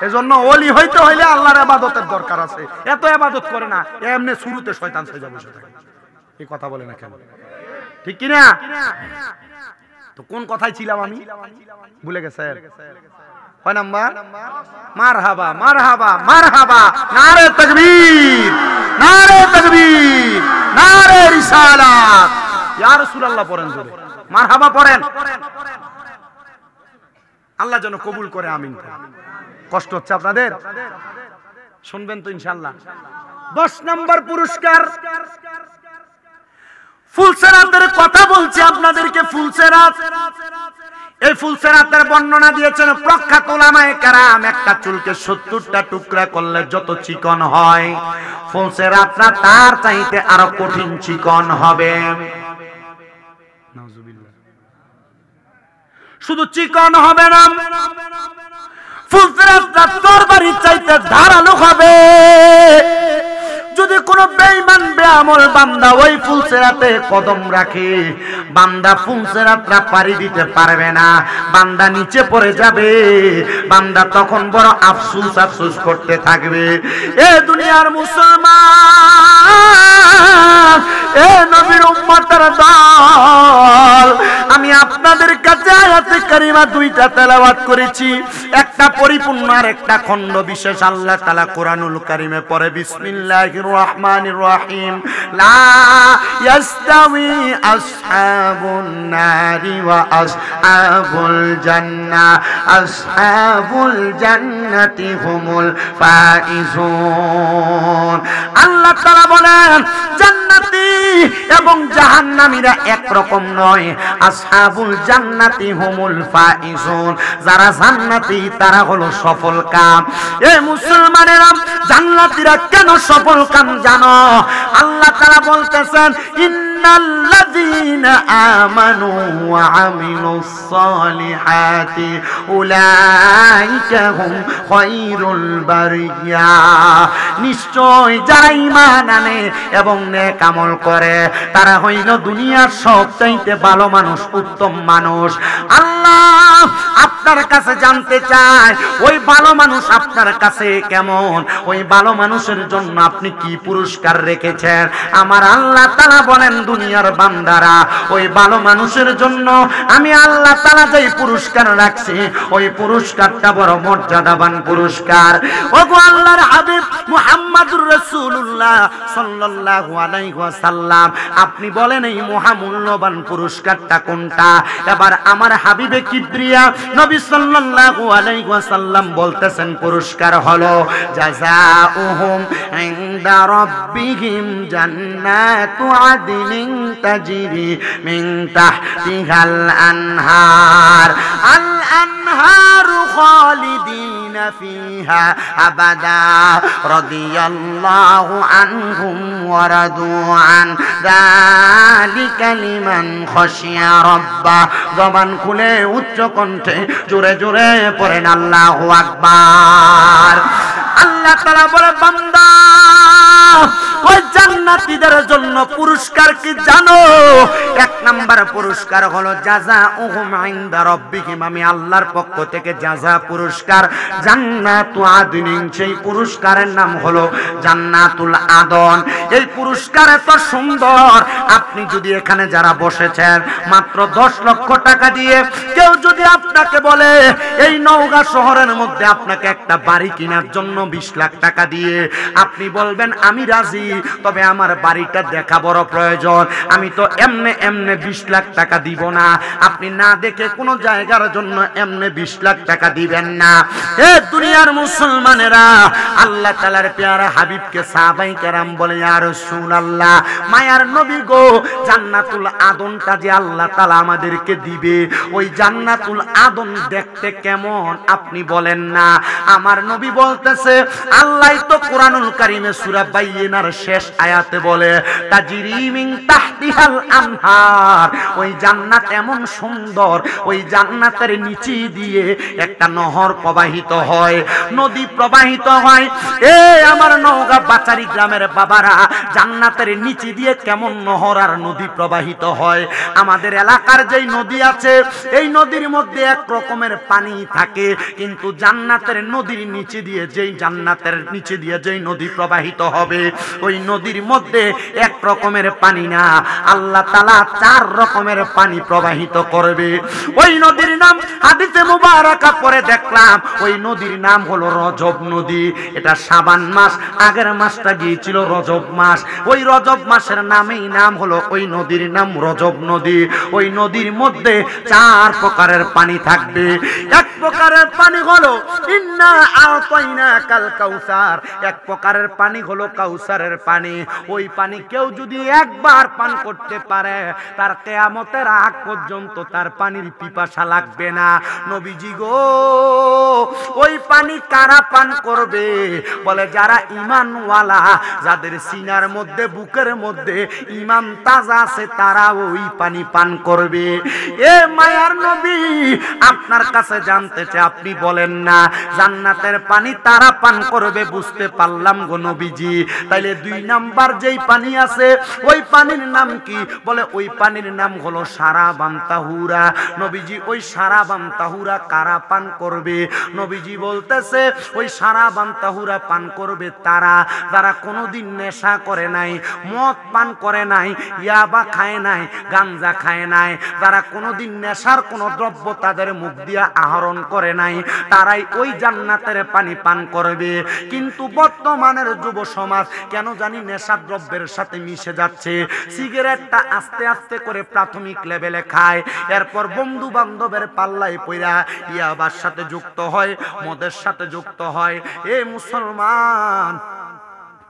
Speaker 1: এজন্য ওলি হইতে হইলে আল্লাহর ইবাদতের দরকার আছে। এত ইবাদত করে না, এমনি শুরুতে শয়তান সাজা বসে থাকে। এই কথা বলে না কেন? ঠিক কিনা? তো কোন কথাই ছিলাম আমি? ভুলে গেছেন? কয় নাম্বার? মারহাবা, মারহাবা, মারহাবা। নারে তাকবীর, নারে তাকবীর, নারে রিসালাত। ইয়া রাসূলুল্লাহ পড়েন জোরে, মারহাবা পড়েন। আল্লাহ যেন কবুল করে, আমিন। কষ্ট হচ্ছে আপনাদের? শুনবেন তো ইনশাআল্লাহ। 10 নম্বর পুরস্কার ফুলসেরাতের কথা বলছি আপনাদেরকে। ফুলসেরাত, এই ফুলসেরাতের বর্ণনা দিয়েছেন প্রখ্যাত উলামায়ে কেরাম। একটা চুলকে 70টা টুকরা করলে যত চিকন হয়, ফুলসেরাতটা তার চাইতে আরো কঠিন চিকন হবে। নাউজুবিল্লাহ। শুধু চিকন হবে না, ফুলসেরাতটা তরবারির চাইতে ধারালো হবে। যদি কোনো বেঈমান বেআমল বান্দা ওই ফুলসেরাতে কদম রাখে, বান্দা ফুলসেরাতটা পাড়ি দিতে পারবে না, বান্দা নিচে পড়ে যাবে। বান্দা তখন বড় আফসোস আফসোস করতে থাকবে। এ দুনিয়ার মুসলমান, এ নবীর উম্মতের দল, আমি আপনাদের কাছে আয়াতে কারিমা দুইটা তেলাওয়াত করেছি, একটা পরিপূর্ণ আর একটা খণ্ড বিশেষ। আল্লাহ তাআলা কোরআনুল কারিমে পড়ে বিসমিল্লাহির রহমানির রহিম, লা ইয়াস্তাউই আসহাবুন নারি ওয়া আসহাবুল জান্নাহ, আসহাবুল জান্নাতি হুমুল ফাইজুন। আল্লাহ তাআলা বলেন জান্নাতি এবং জাহান্নামীরা এক রকম নয়। আসহাবুল জান্নাতি হুমুল ফাইজুন, যারা জান্নাতি তারা হলো সফল কাম। এ মুসলমানেরা, জান্নাতীরা কেন সফল কাম জানো? আল্লাহ তাআলা বলতেছেন ইন্নাল্লাযীনা আমানু ওয়া আমিলুস সালিহাতি উলাইকা হুম খায়রুল বারিয়া। নিশ্চয় যারা ঈমান আনে এবং নেক আমল করে তারা হইল দুনিয়ার সবচাইতে ভালো মানুষ, উত্তম মানুষ। আল্লাহ আপনার কাছে জানতে চায় ওই ভালো মানুষ আপনার কাছে কেমন, ওই ভালো মানুষের জন্য আপনি কি পুরস্কার রেখেছেন? আমার আল্লাহ তাআলা বলেন দুনিয়ার বান্দারা, ওই ভালো মানুষের জন্য আমি আল্লাহ তাআলা যেই পুরস্কার রাখছি ওই পুরস্কারটা বড় মর্যাদাবান পুরস্কার। ওগো আল্লাহর হাবিব মুহাম্মদুর রাসূলুল্লাহ সাল্লাল্লাহু আলাইহি ওয়াসাল্লাম, আপনি বলেন এই মহামূল্যবান পুরস্কারটা কোনটা? এবার আমার হাবিবে কিবরিয়া নবী সাল্লাল্লাহু আলাইহি ওয়াসাল্লাম বলতেছেন পুরস্কার হলো জাযাউহুম ইনদা রাব্বিহিম জান্নাতু আদনিন তাজরি মিন তাহতিহাল আনহার, আল আনহারু খালিদিনা ফিহা আবাদা রাদিয়াল্লাহু আনহুম ওয়া রাদু আন যালিকা লিমান খাশিয়া রাব্বা। জবান খুলে উচ্চ কণ্ঠে জোরে জোরে পড়েন আল্লাহু আকবার। আল্লাহ তাআলা বলে বান্দা ওই জান্নাতীদের জন্য পুরস্কার কি জানো? এক নাম্বার পুরস্কার হলো জাযাউহুম ইনদা রাব্বিহিম, আমি আল্লাহর পক্ষ থেকে জাযা পুরস্কার জান্নাতু আদনিন, সেই পুরস্কারের নাম হলো জান্নাতুল আদন। এই পুরস্কার এত সুন্দর, আপনি যদি এখানে যারা বসেছেন মাত্র 10 লক্ষ টাকা দিয়ে কেউ যদি আপনাকে বলে এই নওগাঁ শহরের মধ্যে আপনাকে একটা বাড়ি কেনার জন্য 20 লাখ টাকা দিয়ে, আপনি বলবেন আমি রাজি, তবে আমার বাড়িটা দেখা বড় প্রয়োজন, আমি তো এমনে এমনে 20 লাখ টাকা দিব না। আপনি না দেখে কোনো জায়গার জন্য এমনে 20 লাখ টাকা দিবেন না। এ দুনিয়ার মুসলমানেরা, আল্লাহ তাআলার প্যারা হাবিবকে সাহাবায়ে কেরাম বলে ইয়া রাসূলুল্লাহ, মায়ার নবী গো, জান্নাতুল আদনটা যে আল্লাহ তাআলা আমাদেরকে দিবে, ওই জান্নাতুল আদন দেখতে কেমন আপনি বলেন না? আমার নবী বলতেছে আল্লাহ তো কোরআনুল কারীমে সূরা বাইয়িনার শেষ আয়াতে বলে তাজরি মিন তাহতিহাল আনহার, ওই জান্নাত এমন সুন্দর, ওই জান্নাতের নিচে দিয়ে একটা নহর প্রবাহিত হয়, নদী প্রবাহিত হয়। এ আমার নওগাঁ বাচারি গ্রামের বাবারা, জান্নাতের নিচে দিয়ে কেমন নহর আর নদী প্রবাহিত হয়। আমাদের এলাকার যেই নদী আছে এই নদীর মধ্যে এক রকমের পানি থাকে, কিন্তু জান্নাতের নদীর নিচে দিয়ে যেই নদী প্রবাহিত হবে ওই নদীর মধ্যে এক রকমের পানি না, আল্লাহ তাআলা 4 রকমের পানি প্রবাহিত করবে। ওই নদীর নাম হাদিসে মুবারাকা পড়ে দেখলাম ওই নদীর নাম হলো রজব নদী। এটা শাবান মাস, আগের মাসটা গিয়েছিল রজব মাস, ওই রজব মাসের নামেই নাম হলো ওই নদীর নাম রজব নদী। ওই নদীর মধ্যে 4 প্রকারের পানি থাকবে। এক প্রকারের পানি হলো ইন্না আতাইনাকাল কাউসার, এক প্রকারের পানি হলো কাউসারের পানি। ওই পানি কেউ যদি একবার পান করতে পারে তার কিয়ামতের আগ পর্যন্ত তার পানির পিপাসা লাগবে না। নবীজি গো, ওই পানি কারা পান করবে? বলে যারা ঈমানওয়ালা, যাদের সিনার মধ্যে বুকের মধ্যে ঈমান তাজা আছে তারা ওই পানি পান করবে। এ মায়ার নবী, আপনার কাছে জানতে চাই, আপনি বলেন না জান্নাতের পানি তারা পান করবে, বুঝতে পারলাম গো নবীজি। তাইলে 2 নাম্বার যেই পানি আছে ওই পানির নাম কি? বলে ওই পানির নাম হলো শারাবান তাহুরা। নবীজি ওই শারাবান তাহুরা কারা পান করবে? নবীজি বলতেছে ওই শারাবান তাহুরা পান করবে তারা যারা কোনোদিন নেশা করে নাই, মদ পান করে নাই, ইয়াবা খায় নাই, গাঞ্জা খায় নাই, যারা কোনোদিন নেশার কোনো দ্রব্য তাদের মুখ দিয়া আহরণ করে নাই, তারাই ওই জান্নাতের পানি পান করবে। কিন্তু বর্তমানের যুব সমাজ কেন জানি নেশার দ্রব্যের সাথে মিশে যাচ্ছে। সিগারেটটা আস্তে আস্তে করে প্রাথমিক লেভেলে খায়, এরপর বন্ধু বান্ধবের পাল্লায় পইরা ইয়াবার সাথে যুক্ত হয়, মদের সাথে যুক্ত হয়। এ মুসলমান,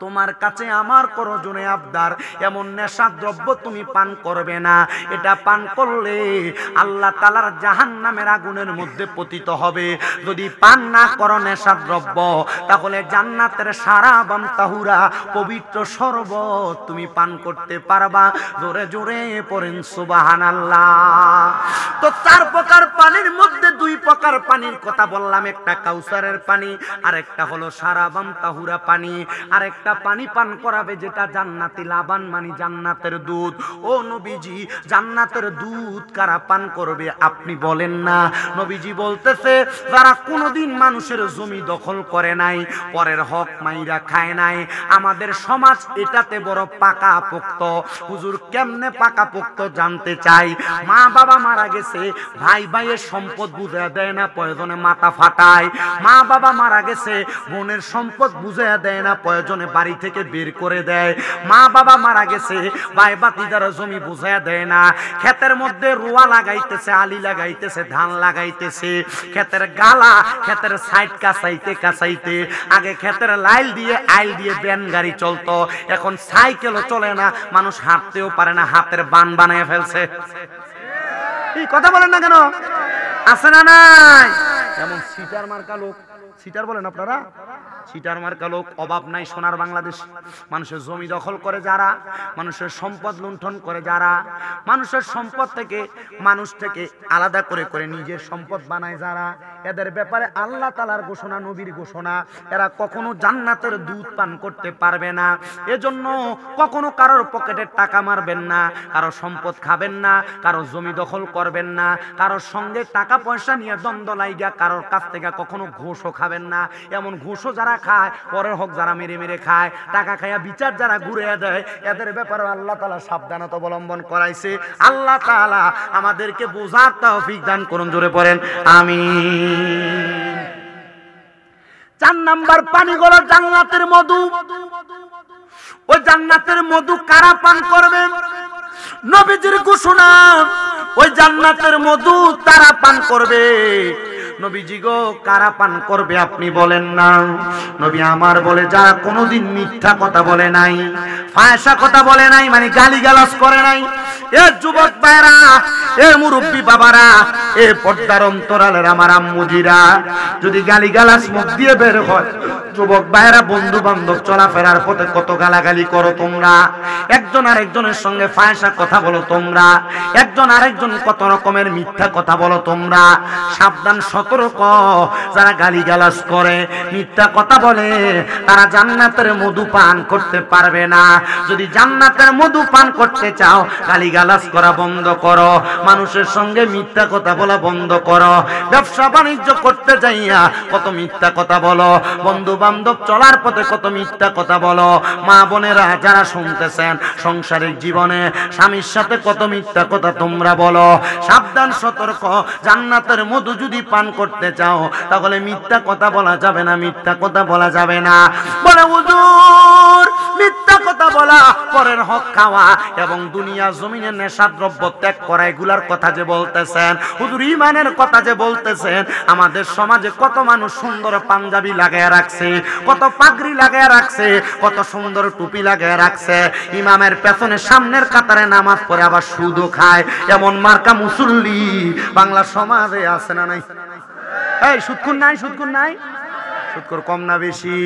Speaker 1: তোমার কাছে আমার করজনে আবদার, এমন নেশার দ্রব্য তুমি পান করবে না। এটা পান করলে আল্লাহ তাআলার জাহান্নামের আগুনের মধ্যে পতিত হবে। যদি পান না করো নেশার দ্রব্য, তাহলে জান্নাতের শারাবান তাহুরা পবিত্র শরবত তুমি পান করতে পারবা। জোরে জোরে পড়েন সুবহানাল্লাহ। তো 4 প্রকার পানির মধ্যে 2 প্রকার পানির কথা বললাম, একটা কাউসারের পানি, আরেকটা হলো শারাবান তাহুরা পানি। আরেকটা পানি পান করাবে যেটা জান্নাতি লাবান, মানে জান্নাতের দুধ। ও নবীজি, জান্নাতের দুধ কারা পান করবে আপনি বলেন না? নবীজি বলতেছে যারা কোনোদিন মানুষের জমি দখল করে নাই, পরের হক মাইরা খায় নাই। আমাদের সমাজ এটাতে বড় পাকা পোক্ত। হুজুর কেমনে পাকা পোক্ত জানতে চাই। মা বাবা মারা গেছে, ভাই ভাইয়ের সম্পদ বুঝা দেয় না, প্রয়োজনে মাথা ফাটায়। মা বাবা মারা গেছে, বোনের সম্পদ বুঝা দেয় না, প্রয়োজনে বাড়ি থেকে বের করে দেয়। মা বাবা মারা গেছে, ভাই ভাতিজার জমি বুঝাইয়া দেয় না। ক্ষেতের মধ্যে রোয়া লাগাইতেছে, আলি লাগাইতেছে, ধান লাগাইতেছে, ক্ষেতের গালা, ক্ষেতের সাইড কাঁচাইতে কাঁচাইতে, আগে ক্ষেতের লাইল দিয়ে আইল দিয়ে ব্যান গাড়ি চলতো, এখন সাইকেলও চলে না, মানুষ হাঁটতেও পারে না, হাতের বান বানায় ফেলছে। এই কথা বলেন না কেন? আছে না নাই? এমন সিটার মার্কা লোক, সিটার বলেন আপনারা, সিটার মার্কা লোক অভাব নাই সোনার বাংলাদেশ। মানুষের জমি দখল করে যারা, মানুষের সম্পদ লুণ্ঠন করে যারা, মানুষের সম্পদ থেকে মানুষ থেকে আলাদা করে করে নিজের সম্পদ বানায় যারা, এদের ব্যাপারে আল্লাহ তাআলার ঘোষণা, নবীর ঘোষণা, এরা কখনো জান্নাতের দুধ পান করতে পারবে না। এজন্য কখনো কারোর পকেটের টাকা মারবেন না, কারো সম্পদ খাবেন না, কারো জমি দখল করবেন না, কারোর সঙ্গে টাকা পয়সা নিয়ে দ্বন্দ্ব লাইগা কারোর কাছ থেকে কখনো ঘুষও খাবেন না। এমন ঘুষও যারা খায়, পরের হক যারা মেরে মেরে খায়, টাকা খাইয়া বিচার যারা ঘুরে দেয়, এদের ব্যাপারে আল্লাহ তাআলা সাবধানতা অবলম্বন করাইছে। আল্লাহ তাআলা আমাদেরকে বোঝার তৌফিক দান করুন। জোরে পড়েন আমিন। 4 নাম্বার পানি হলো জান্নাতের মধু। ওই জান্নাতের মধু কারা পান করবে? নবীজির ঘোষণা, ওই জান্নাতের মধু তারা পান করবে। নবীজি গো, কারা পান করবে আপনি বলেন না? নবী আমার বলে যারা কোনোদিন মিথ্যা কথা বলে নাই, ফায়সা কথা বলে নাই, মানে গালিগালাজ করে নাই। এ যুবক ভাইরা, এ মুরব্বী বাবারা, এ পর্দার অন্তরালের আমার আম্মুজিরা, যদি গালিগালাজ মুখ দিয়ে বের হয়, যুবক ভাইরা বন্ধু বান্ধব চলাফেরার পথে কত গালাগালি করো তোমরা, একজন আরেকজনের সঙ্গে ফায়সা কথা বলো তোমরা, একজন আরেকজন কত রকমের মিথ্যা কথা বলো তোমরা। সাবধান, সতর্ক, যারা গালিগালাজ করে, মিথ্যা কথা বলে, তারা জান্নাতের মধু পান করতে পারবে না। যদি জান্নাতের মধু পান করতে চাও, গালিগালাজ করা বন্ধ করো, মানুষের সঙ্গে মিথ্যা কথা বলা বন্ধ করো। ব্যবসা বাণিজ্য করতে যাইয়া কত মিথ্যা কথা বলো, বন্ধু বান্ধব চলার পথে কত মিথ্যা কথা বলো। মা বোনেরা যারা শুনতেছেন, সংসারিক জীবনে স্বামীর সাথে কত মিথ্যা কথা তোমরা বলো। সাবধান, সতর্ক, জান্নাতের মধু যদি পান করতে চাও, তাহলে মিথ্যা কথা বলা যাবে না, মিথ্যা কথা বলা যাবে না। বলে হুজুর, মিথ্যা কথা বলা, পরের হক খাওয়া এবং দুনিয়া জমিনে নেশাদ্রব্য ত্যাগ করা, এগুলার কথা যে বলতেছেন হুজুর, ঈমানের কথা যে বলতেছেন, আমাদের সমাজে কত মানুষ সুন্দর পাঞ্জাবি লাগায় রাখছে, কত পাগড়ি লাগায় রাখছে, কত সুন্দর টুপি লাগায় রাখছে, ইমামের পেছনে সামনের কাতারে নামাজ পড়ে আবার সুদও খায়, এমন মার্কা মুসল্লি বাংলা সমাজে আছে না নাই? এই সুদখোর নাই? সুদখোর নাই? সুদখোর কম না বেশি?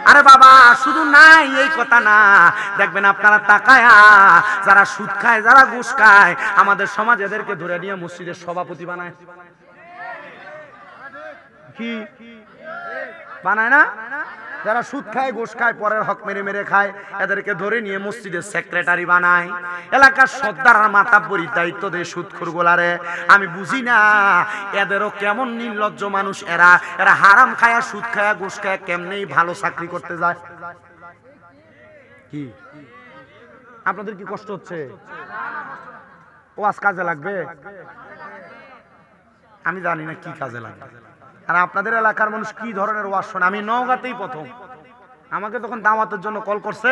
Speaker 1: আরে বাবা, শুধু নাই এই কথা না, দেখবেন আপনারা তাকায়া, যারা সুদ খায়, যারা ঘুষ খায়, আমাদের সমাজ এদেরকে ধরে নিয়ে মসজিদের সভাপতি বানায়। কি বানায় না? যারা সুদ খায়, ঘুষ খায়, পরের হক মেরে মেরে খায়, এদেরকে ধরে নিয়ে মসজিদের সেক্রেটারি বানায়, এলাকার সর্দার আর মাতাব্বরি দায়িত্ব দেয় সুদখোর গোলারে। আমি বুঝি না এদেরও কেমন নির্লজ্জ মানুষ এরা। এরা হারাম খায়া, সুদ খায়া, ঘুষ খায়া কেমনে ভালো চাকরি করতে যায়। কি আপনাদের কি কষ্ট হচ্ছে? ওয়াজ কাজে লাগবে? আমি জানি না কি কাজে লাগবে। আর আপনাদের এলাকার মানুষ কি ধরনের ওয়াজ শোনে? আমি নওগাঁতেই প্রথম, আমাকে তখন দাওয়াতের জন্য কল করছে,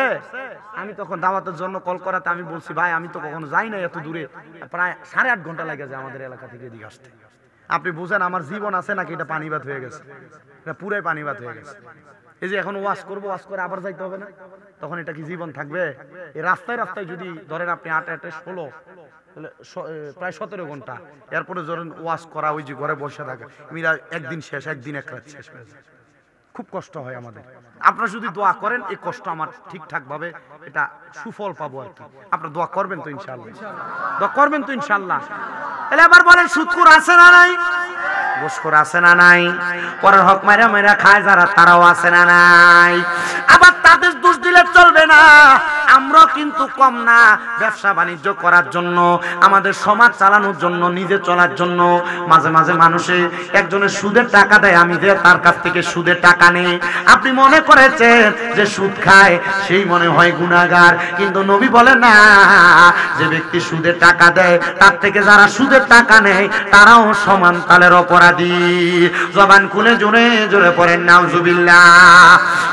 Speaker 1: আমি তখন দাওয়াতের জন্য কল করাতে আমি বলছি ভাই আমি তো কখনো যাই না এত দূরে, প্রায় 8.5 ঘন্টা লাগে যায় আমাদের এলাকা থেকে এদিকে আসতে। আপনি বুঝেন আমার জীবন আছে নাকি এটা পানিবাদ হয়ে গেছে? এটা পুরাই পানিবাদ হয়ে গেছে। এই যে এখন ওয়াজ করবো, ওয়াজ করে আবার যাইতে হবে না, তখন এটা কি জীবন থাকবে? এই রাস্তায় রাস্তায় যদি ধরেন আপনি 8-8-16 প্রায় 17 ঘন্টা, এরপরে ধরেন ওয়াজ করা, ওই যে ঘরে বসে থাকা, মিরা একদিন শেষ, একদিন এক রাত শেষ হয়ে যায়। খুব কষ্ট হয় আমাদের। আপনারা যদি দোয়া করেন এই কষ্ট আমার ঠিকঠাক ভাবে এটা সুফল পাবো আর কি। আপনারা দোয়া করবেন তো ইনশাআল্লাহ? দোয়া করবেন তো ইনশাআল্লাহ? তাহলে আবার বলেন সুদখোর আছে না নাই? ঘুষখোর আছে না নাই? পরের হক মাইরা মাইরা খায় যারা, তারাও আছে না নাই? আবার তাদের দোষ দিলে চলবে না। আমরা কিন্তু কম না। ব্যবসা বাণিজ্য করার জন্য, আমাদের সমাজ চালানোর জন্য, নিজে চলার জন্য মাঝে মাঝে মানুষে একজনের সুদের টাকা দেয়, আমি যে তার কাছ থেকে সুদের টাকা নেই। আপনি মনে করেছেন যে সুদ খায় সেই মনে হয় গুনাহগার, কিন্তু নবী বলেন না, যে ব্যক্তি সুদের টাকা দেয় তার থেকে যারা সুদের টাকা নেয় তারাও সমান তালের অপরাধী। জবান খুলে জোরে জোরে পড়েন নাউজুবিল্লাহ।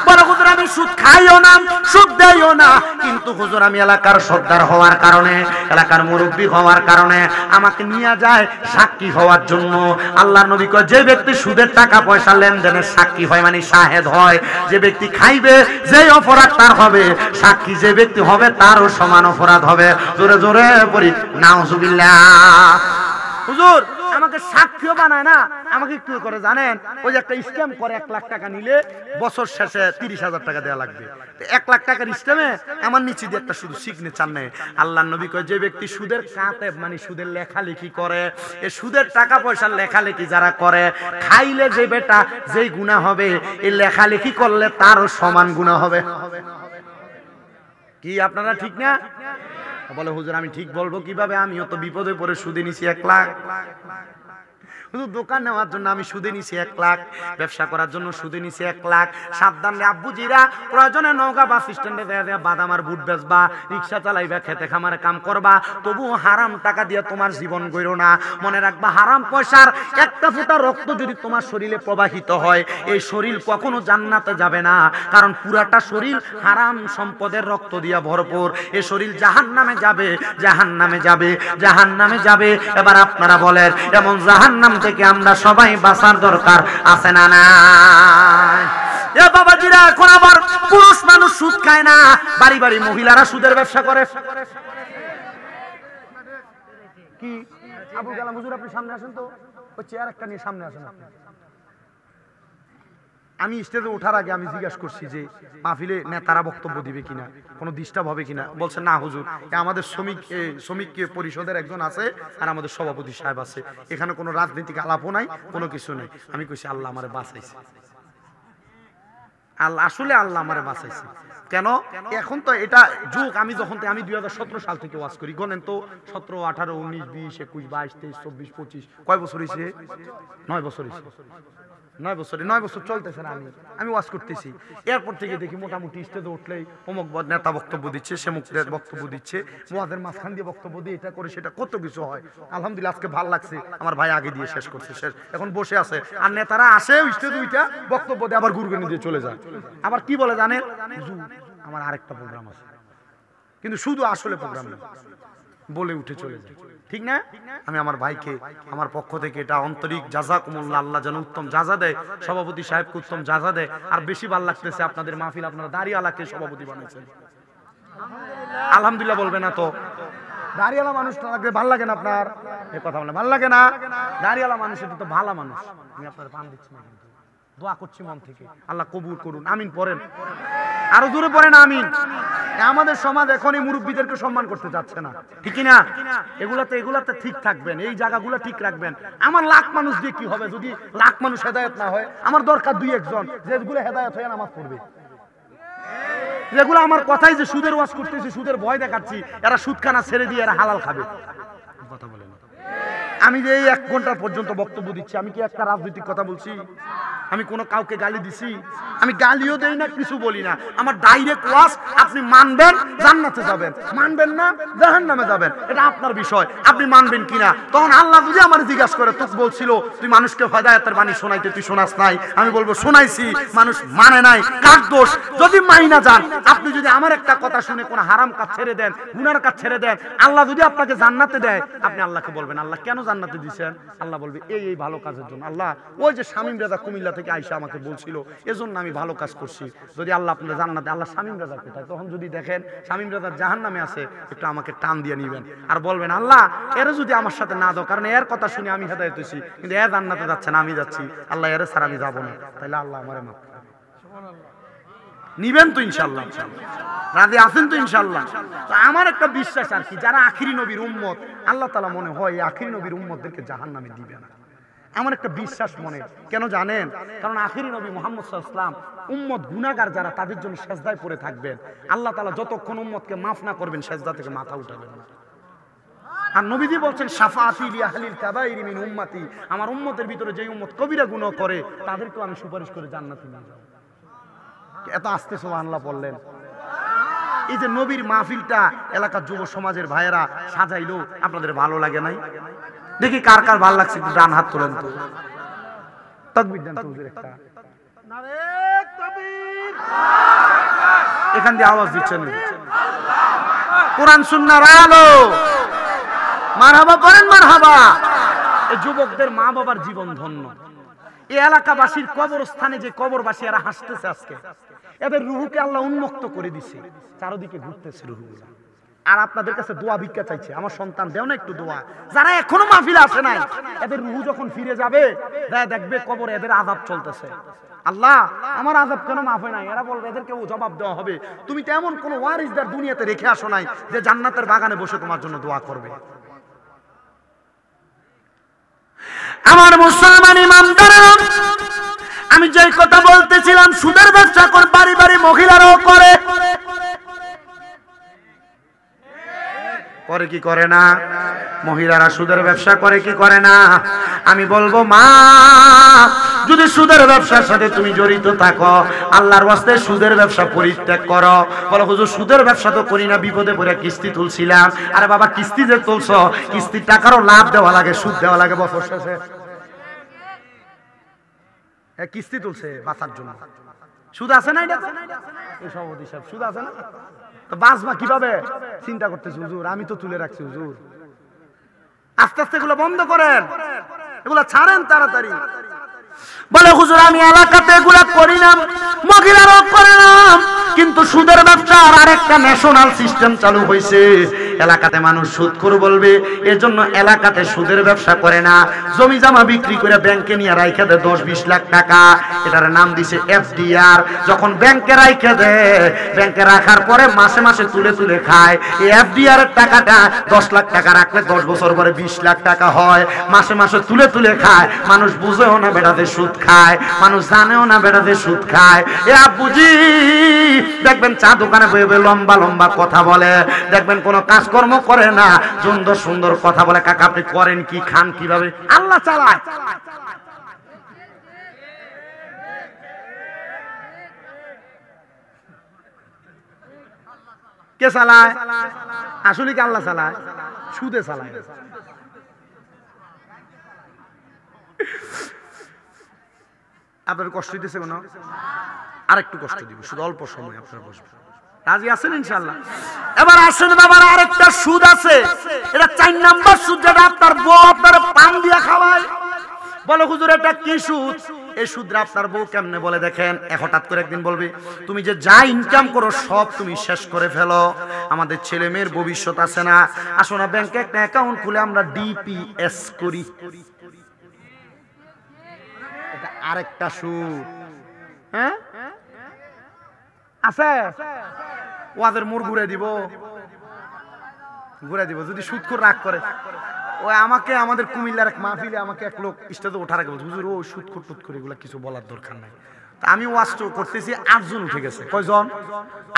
Speaker 1: বলো হুজুর আমি সুদ খাইও না, সুদ দেইও না, কিন্তু হুজুর আমি এলাকার সর্দার হওয়ার কারণে, এলাকার মুরব্বী হওয়ার কারণে আমাকে নিয়ে যায় সাক্ষী হওয়ার জন্য। আল্লাহর নবী কয় যে ব্যক্তি সুদের টাকা পয়সা লেনদেনের সাক্ষী হয়, মানে শাহেদ হয়, যে ব্যক্তি খাইবে যেই অপরাধ তার হবে, সাক্ষী যে ব্যক্তি হবে তারও সমান অপরাধ হবে। জোরে জোরে পড়ি নাউজুবিল্লাহ। হুজুর আমাকে সাক্ষীও বানায় না, আমাকে কি করে জানেন? ওই যে একটা স্ক্যাম করে 1 লাখ টাকা নিলে বছর শেষে 30,000 টাকা দেওয়া লাগবে। 1 লাখ টাকার স্ক্যামে আমার নিচে দিয়ে একটা শুধু সিগনেচার নেই। আল্লাহর নবী কয় যে ব্যক্তি সুদের কাতে, মানে সুদের লেখালেখি করে, এই সুদের টাকা পয়সার লেখালেখি যারা করে, খাইলে যে বেটা যেই গুনাহ হবে, এই লেখালেখি করলে তারও সমান গুনাহ হবে। কি আপনারা ঠিক না? বলে হুজুর আমি ঠিক বলবো কিভাবে? আমিও তো বিপদে পড়ে সুদে নিছি 1 লাখ। হুজুর দোকান নেওয়ার জন্য আমি সুদে নিছি 1 লাখ, ব্যবসা করার জন্য সুদে নিছি 1 লাখ। সাবধান রে আব্বুজিরা, প্রয়োজনে নওগাঁ বাস স্ট্যান্ডে দেয়া বাদাম আর বুট বেচবা, রিক্সা চালাইবা, খেতে খামারে কাম করবা, তবু হারাম টাকা দিয়ে তোমার জীবন গইরো না। মনে রাখবা হারাম পয়সার একটা ফোঁটা রক্ত যদি তোমার শরীরে প্রবাহিত হয়, এই শরীর কখনো জান্নাতে যাবে না, কারণ পুরাটা শরীর হারাম সম্পদের রক্ত দিয়ে ভরপুর। এই শরীর জাহান্নামে যাবে, জাহান্নামে যাবে, জাহান্নামে যাবে। এবার আপনারা বলেন এমন জাহান্নাম থেকে আমরা সবাই বাঁচার দরকার আছে না নাই? এ বাবাজিরা, এখন আবার পুরুষ মানুষ সুদ খায় না, বাড়ি বাড়ি মহিলারা সুদের ব্যবসা করে। কি আবুল কালাম হুজুর আপনি সামনে আসেন তো, ওই চেয়ার একটা নিয়ে সামনে আসেন। আমি স্টেজে ওঠার আগে আমি জিজ্ঞাসা করছি যে মাহফিলে নেতারা বক্তব্য দিবে কিনা, কোনো ডিস্টার্ব হবে কিনা। বলছে না হুজুর, আমাদের শ্রমিক পরিষদের একজন আছে আর আমাদের সভাপতি সাহেব আছে, এখানে কোনো রাজনৈতিক আলাপও নাই, কোনো কিছু নাই। আমি কইছি আল্লাহ আমারে বাঁচাইছে, আল্লাহ আসলে আল্লাহ আমারে বাঁচাইছে। কেন? এখন তো এটা যুগ, আমি যখন আমি 2017 সাল থেকে ওয়াজ করি, গনেন তো 17, 18, 19, 20, 21, 22, 23, 24, 25, কয় বছর হয়েছে? 9 বছর হয়েছে। 9 বছর চলতেছে না আমি ওয়াজ করতেছি। এরপর থেকে দেখি মোটামুটি স্টেজে উঠলেই অমুক নেতা বক্তব্য দিচ্ছে, সেমুক বক্তব্য দিচ্ছে, ওয়াজের মাঝখান দিয়ে বক্তব্য দিয়ে এটা করে সেটা কত কিছু হয়। আলহামদুলিল্লাহ আজকে ভালো লাগছে, আমার ভাই আগে দিয়ে শেষ করছে, শেষ এখন বসে আছে। আর নেতারা আসে স্টেজে উইটা বক্তব্য দিয়ে আবার গুরগানি দিয়ে চলে যায়। আবার কি বলে জানেন? আমার আরেকটা প্রোগ্রাম আছে, কিন্তু শুধু আসলে প্রোগ্রাম না বলে উঠে চলে যায়। ঠিক না? আমি আমার ভাইকে আমার পক্ষ থেকে এটা আন্তরিক জাযাকুমুল্লাহ, আল্লাহ যেন উত্তম জাযা দেয়, সভাপতি সাহেবকে উত্তম জাযা দেয়। আর বেশি ভালো লাগতেছে আপনাদের মাহফিল, আপনারা দাড়িওয়ালাকে সভাপতি বানাইছেন। আলহামদুলিল্লাহ বলবে না তো? দাড়িওয়ালা মানুষ লাগবে, ভালো লাগে না আপনার? এই কথা বলে ভালো লাগে না? দাড়িওয়ালা মানুষ এটা তো ভালো মানুষ। আমি আপনার পান দিচ্ছি না, কিন্তু দোয়া করছি মন থেকে, আল্লাহ কবুল করুন, আমিন পড়েন।
Speaker 2: আরো জোরে পড়েন আমিন। আমাদের সমাজ এখনই মুরব্বীদেরকে সম্মান করতে যাচ্ছে না, ঠিক না? এগুলাতে ঠিক থাকবেন, এই জায়গাগুলো ঠিক রাখবেন। আমার লাখ মানুষ দিয়ে কি হবে যদি লাখ মানুষ হেদায়েত না হয়? আমার দরকার দুই একজন যেগুলো হেদায়েত হয়ে নামাজ পড়বে। যেগুলো আমার কথাই যে সুদের ওয়াজ করতেছি, সুদের ভয় দেখাচ্ছি, এরা সুদখানা ছেড়ে দিয়ে এরা হালাল খাবে। কথা বলেন। আমি যে এই 1 ঘন্টা পর্যন্ত বক্তব্য দিচ্ছি, আমি কি একটা রাজনৈতিক কথা বলছি? আমি কোনো কাউকে গালি দিছি? আমি গালিও দেই না, কিছু বলি না। আমার ডাইরেক্ট ওয়াজ, আপনি মানবেন জান্নাতে যাবেন, মানবেন না জাহান্নামে যাবেন, এটা আপনার বিষয়, আপনি মানবেন কিনা। তখন আল্লাহ যদি আমার জিজ্ঞাসা করে, তোকে বলছিল তুই মানুষকে হেদায়েতের বাণী শোনাইতে, তুই শোনাস নাই, আমি বলবো শোনাইছি, মানুষ মানে নাই, কার দোষ? যদি মাইনা যান, আপনি যদি আমার একটা কথা শুনে কোন হারাম কাজ ছেড়ে দেন, গুনার কাজ ছেড়ে দেন, আল্লাহ যদি আপনাকে জান্নাতে দেয়, আপনি আল্লাহকে বলবেন, আল্লাহ কেন জান্নাতে দিয়েছেন? আল্লাহ বলবে এই ভালো কাজের জন্য। আল্লাহ ওই যে শামীম রাজা কুমিল্লা থেকে আইসা আমাকে বলছিল, এজন্য আমি ভালো কাজ করছি। যদি আল্লাহ আপনার জান্নাতে, আল্লাহ শামীম রাজা কোথায়? তখন যদি দেখেন শামীম রাজা জাহান্নামে আছে, একটু আমাকে টান দিয়ে নিবেন আর বলবেন, আল্লাহ এর যদি আমার সাথে না দাও, কারণ এর কথা শুনে আমি হেদায়েত হইছি, কিন্তু এর জান্নাতে যাচ্ছে না, আমি যাচ্ছি, আল্লাহ এর ছাড়া আমি যাবো না, তাহলে আল্লাহ আমারে মাফ করবে। নিবেন তো ইনশাআল্লাহ? রাজি আছেন তো ইনশাআল্লাহ? তো আমার একটা বিশ্বাস আর কি, যারা আখিরি নবীর উম্মত, আল্লাহ তাআলা মনে হয় এই আখিরি নবীর উম্মতদেরকে জাহান্নামে দিবে না। আমার একটা বিশ্বাস মনে, কেন জানেন? কারণ আখিরি নবী মুহাম্মদ সাল্লাল্লাহু আলাইহি ওয়াসাল্লাম উম্মত গুনাহগার যারা, তাদের জন্য সেজদায় পড়ে থাকবেন। আল্লাহ তাআলা যতক্ষণ উম্মতকে মাফ না করবেন, সেজদা থেকে মাথা উঠাবেন না। আর নবীজি বলছেন, শাফাআতি লি আহলিল কাবাইরি মিন উম্মতি, আমার উম্মতের ভিতরে যে উম্মত কবিরা গুনাহ করে, তাদেরকেও আমি সুপারিশ করে জান্নাতে নিয়ে যাব। এত আস্তে সুবহানাল্লাহ বললেন। এই যে নবীর মাহফিলটা এলাকার যুব সমাজের ভাইয়েরা সাজাইলো, আপনাদের ভালো লাগে নাই? দেখি কার কার ভালো লাগছে, একটু ডান হাত তোলেন তো। তাকবীর দেন তো হুজুর একটা। নারে তাকবীর! এখান দিয়ে আওয়াজ দিচ্ছেন। কোরআন সুন্নাহর আলো। মারহাবা করেন, মারহাবা। এই যুবকদের মা বাবার জীবন ধন্য। এই এলাকাবাসীর কবরস্থানে যে কবরবাসী এরা হাসতেছে আজকে, এদের রুহুকে আল্লাহ উন্মুক্ত করে দিছে, চারদিকে ঘুরতেছে রুহুগুলা। আর আপনাদের কাছে দোয়া ভিক্ষা চাইছে, আমার সন্তান দেও না একটু দোয়া। যারা এখনো মাহফিলে আসে নাই, এদের রুহু যখন ফিরে যাবে, দেখবে কবরে এদের আযাব চলতেছে। আল্লাহ আমার আযাব কেন মাফ হয় নাই? এরা বলবে, এদেরকেও জবাব দেওয়া হবে, তুমি তো এমন কোন ওয়ারিসদার দুনিয়াতে রেখে আসো নাই যে জান্নাতের বাগানে বসে তোমার জন্য দোয়া করবে। আমার মুসলমান ইমানদারেরা, আমি যে কথা বলতেছিলাম, সুদের ব্যবসা করে বাড়ি বাড়ি মহিলারাও করে কি করে না? মহিলারা সুদের ব্যবসা করে কি করে না? আমি বলবো, মা যদি সুদের ব্যবসার সাথে তুমি জড়িত থাকো, আল্লাহর ওয়াস্তে সুদের ব্যবসা পরিত্যাগ করো। বলো, হুজুর সুদের ব্যবসা তো করি না, বিপদে পড়ে কিস্তি তুলছিলাম। আরে বাবা, কিস্তি যে তুলছো, কিস্তির টাকারও লাভ দেওয়া লাগে, সুদ দেওয়া লাগে বছর শেষে। কিস্তি তুলছে বাঁচার জন্য, সুদ আছে না? এটা এই সভাপতি সাহেব, সুদ আছে না? তো বাঁচবা কিভাবে চিন্তা করতেছি। হুজুর আমি তো তুলে রাখছি। হুজুর আস্তে আস্তে এগুলো বন্ধ করেন, এগুলো ছাড়েন তাড়াতাড়ি। বলে, হুজুর আমি এলাকাতে এগুলা করি না, মহিলারাও করে না, কিন্তু সুদের ব্যবসা আর আরেকটা ন্যাশনাল সিস্টেম চালু হয়েছে। এলাকাতে মানুষ সুদখোর বলবে, এজন্য এলাকাতে সুদের ব্যবসা করে না, জমি জমা বিক্রি করে ব্যাংকে নিয়ে রাইখে দেয় 10-20 লাখ টাকা। এটার নাম দিছে এফডিআর। যখন ব্যাংকে রাইখে দেয়, ব্যাংকে রাখার পরে মাসে মাসে তুলে তুলে খায়। এই এফডিআর এর টাকাটা 10 লাখ টাকা রাখলে 10 বছর পরে 20 লাখ টাকা হয়। মাসে মাসে তুলে তুলে খায়। মানুষ বুঝেও না বেটাতে সুদ খায়, মানুষ জানেও না বেটাতে সুদ খায়। এ আব্বুজি দেখবেন চা দোকানে বয়ে বয়ে লম্বা লম্বা কথা বলে, দেখবেন কোনো কাজকর্ম করে না, সুন্দর সুন্দর কথা বলে। কাকা আপনি করেন কি, খান কিভাবে? আল্লাহ চালায়। কে চালায়? আসলে কি আল্লাহ চালায়? সুদে চালায়। আপনার কষ্ট দিতেছে কোনো? আরেকটু কষ্ট দিব, শুধু অল্প সময় আপনারা বসবেন। রাজি আছেন ইনশাআল্লাহ? এবার আসেন বাবার, আরেকটা সুদ আছে, এটা 4 নাম্বার সুদ, যেটা আপনার বউ আপনার পান দিয়া খাওয়ায়। বলো, হুজুর এটা কি সুদ? এই সুদরা আপনার বউ কেমনে বলে দেখেন। হঠাৎ করে একদিন বলবে, তুমি যে যা ইনকাম করো সব তুমি শেষ করে ফেলো, আমাদের ছেলে মেয়ের ভবিষ্যৎ আছে না, আসো না ব্যাংকে একটা অ্যাকাউন্ট খুলে আমরা ডিপিএস করি। এটা আরেকটা সুদ। হ্যাঁ, আছে ওয়াজের মোড় ঘুরে দিব যদি সুদখোর রাগ করে। ওই আমাকে আমাদের কুমিল্লার এক মাহফিলে আমাকে এক লোক স্টেজে ওঠার আগে বলছে, হুজুর ও সুদখোর টুদখোর এগুলো কিছু বলার দরকার নাই। তা আমি ওয়াজ করতেছি, 8 জন উঠে গেছে। কয়জন?